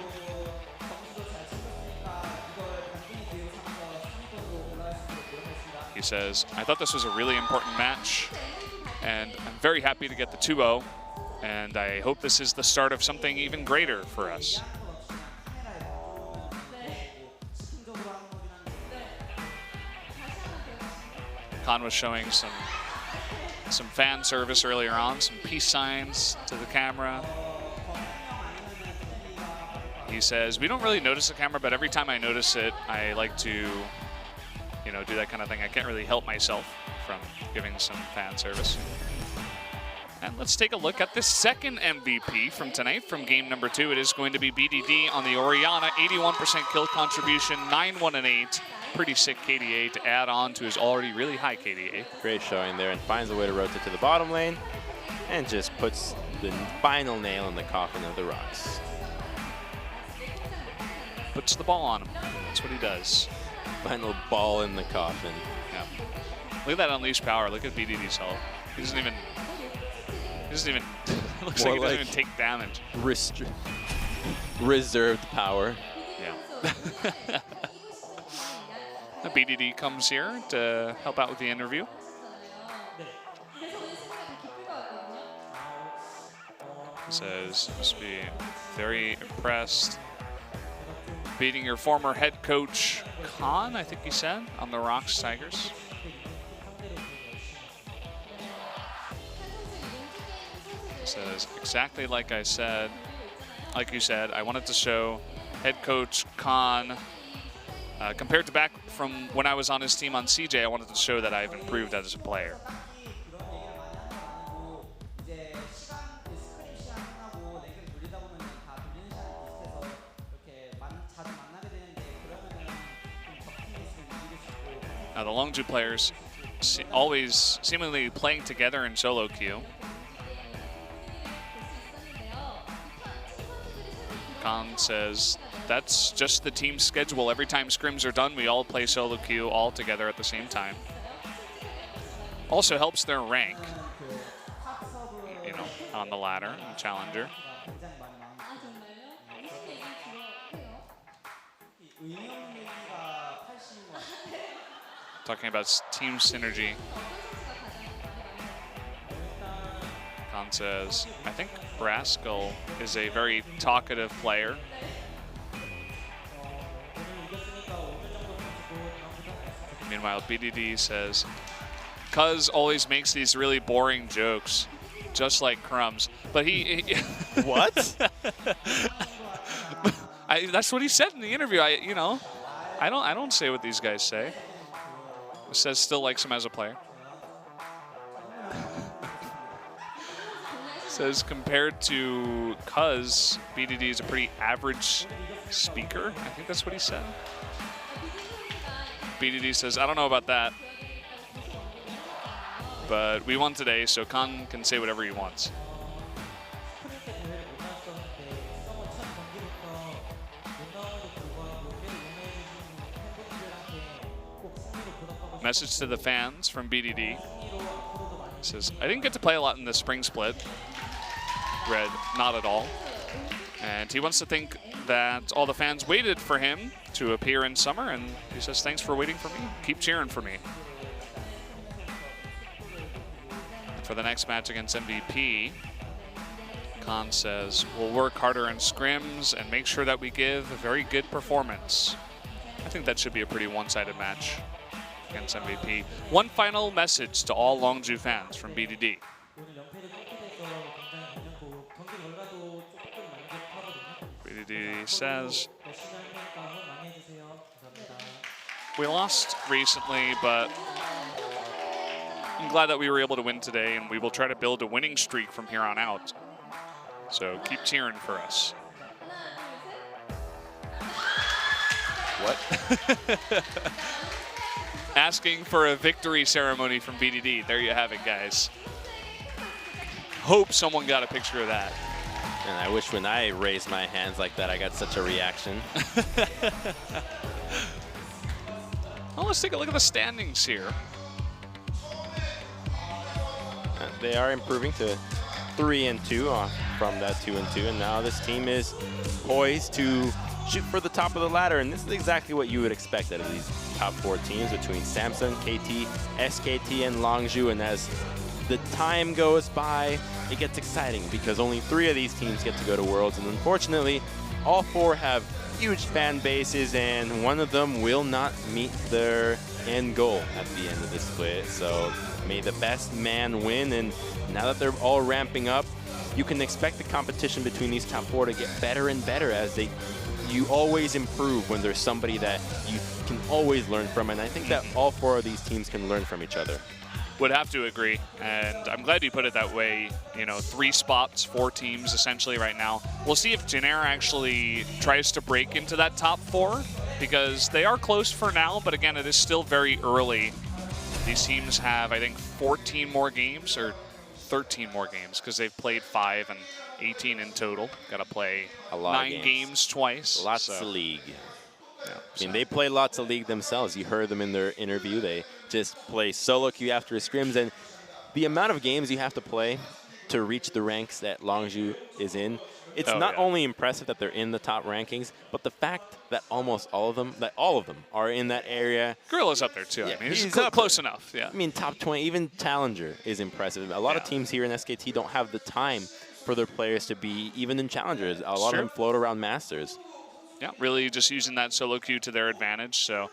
He says, I thought this was a really important match, and I'm very happy to get the 2-0, and I hope this is the start of something even greater for us. Khan was showing some fan service earlier on, some peace signs to the camera. He says, we don't really notice the camera, but every time I notice it, I like to, you know, do that kind of thing. I can't really help myself from giving some fan service. And let's take a look at the second MVP from tonight, from game number 2. It is going to be BDD on the Orianna, 81% kill contribution, 9-1 and 8. Pretty sick KDA to add on to his already really high KDA. Great showing there, and finds a way to rotate to the bottom lane and just puts the final nail in the coffin of the ROX. Puts the ball on him. That's what he does. Final ball in the coffin. Yeah. Look at that unleashed power. Look at BDD's health. He doesn't even looks like he doesn't even take damage. Reserved power. Yeah. BDD comes here to help out with the interview. He says, must be very impressed. Beating your former head coach, Khan, I think he said, on the ROX Tigers. He says, exactly like I said, like you said, I wanted to show head coach Khan, compared to back from when I was on his team on CJ, I wanted to show that I've improved as a player. Now the Longzhu players always seemingly playing together in solo queue. Khan says, that's just the team schedule. Every time scrims are done, we all play solo queue all together at the same time. Also helps their rank, you know, on the ladder and challenger. Talking about team synergy. Khan says, I think Braskel is a very talkative player. Meanwhile, BDD says, Cuz always makes these really boring jokes, just like Crumbs. But he what? That's what he said in the interview. I don't say what these guys say. It says still likes him as a player. Says compared to Cuz, BDD is a pretty average speaker. I think that's what he said. BDD says, I don't know about that, but we won today, so Khan can say whatever he wants. Message to the fans from BDD. Says, I didn't get to play a lot in the spring split. Red, not at all. And he wants to think that all the fans waited for him to appear in summer, and he says, thanks for waiting for me. Keep cheering for me. And for the next match against MVP, Khan says, we'll work harder in scrims and make sure that we give a very good performance. I think that should be a pretty one-sided match against MVP. One final message to all Longzhu fans from BDD. BDD says, we lost recently, but I'm glad that we were able to win today, and we will try to build a winning streak from here on out. So keep cheering for us. What? Asking for a victory ceremony from BDD. There you have it, guys. Hope someone got a picture of that. And I wish when I raised my hands like that, I got such a reaction. Well, let's take a look at the standings here. They are improving to 3-2 from that 2-2, and now this team is poised to shoot for the top of the ladder, and this is exactly what you would expect out of these top 4 teams between Samsung, KT, SKT, and Longzhu. And as the time goes by, it gets exciting because only 3 of these teams get to go to Worlds, and unfortunately, all 4 have huge fan bases, and one of them will not meet their end goal at the end of this split. So may the best man win, and now that they're all ramping up, you can expect the competition between these top 4 to get better and better as you always improve when there's somebody that you can always learn from, and I think that all 4 of these teams can learn from each other. Would have to agree, and I'm glad you put it that way. You know, 3 spots, 4 teams essentially right now. We'll see if Jin Air actually tries to break into that top 4, because they are close for now, but again, it is still very early. These teams have, I think, 14 more games, or 13 more games, because they've played 5 and 18 in total. Got to play a lot 9 games twice. Lots of league. Yeah, I mean, they play lots of league themselves. You heard them in their interview. They just play solo queue after scrims, and the amount of games you have to play to reach the ranks that Longzhu is in, it's not only impressive that they're in the top rankings, but the fact that almost all of them are in that area. Gorilla's up there too. Yeah, I mean, he's up close enough. Yeah. I mean, top 20, even Challenger is impressive. A lot of teams here in SKT don't have the time for their players to be even in Challengers. A lot of them float around Masters. Yeah, really just using that solo queue to their advantage. So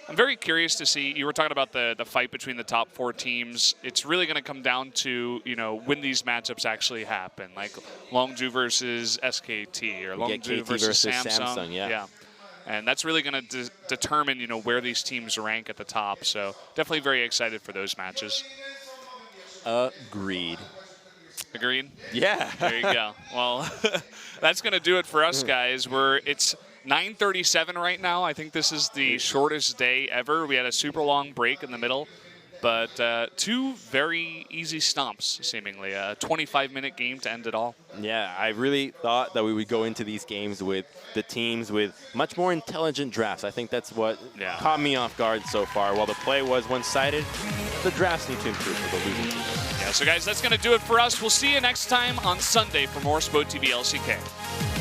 I'm very curious to see. You were talking about the fight between the top 4 teams. It's really going to come down to, you know, when these matchups actually happen, like Longzhu versus SKT or Longzhu versus Samsung. Yeah. And that's really going to determine, you know, where these teams rank at the top. So definitely very excited for those matches. Agreed. Agreed? Yeah. There you go. Well, that's going to do it for us, guys. It's 9:37 right now. I think this is the shortest day ever. We had a super long break in the middle, but 2 very easy stomps, seemingly. A 25-minute game to end it all. Yeah, I really thought that we would go into these games with the teams with much more intelligent drafts. I think that's what caught me off guard so far. While the play was one-sided, the drafts need to improve for the losing team. Yeah, so guys, that's going to do it for us. We'll see you next time on Sunday for more SPO TV LCK.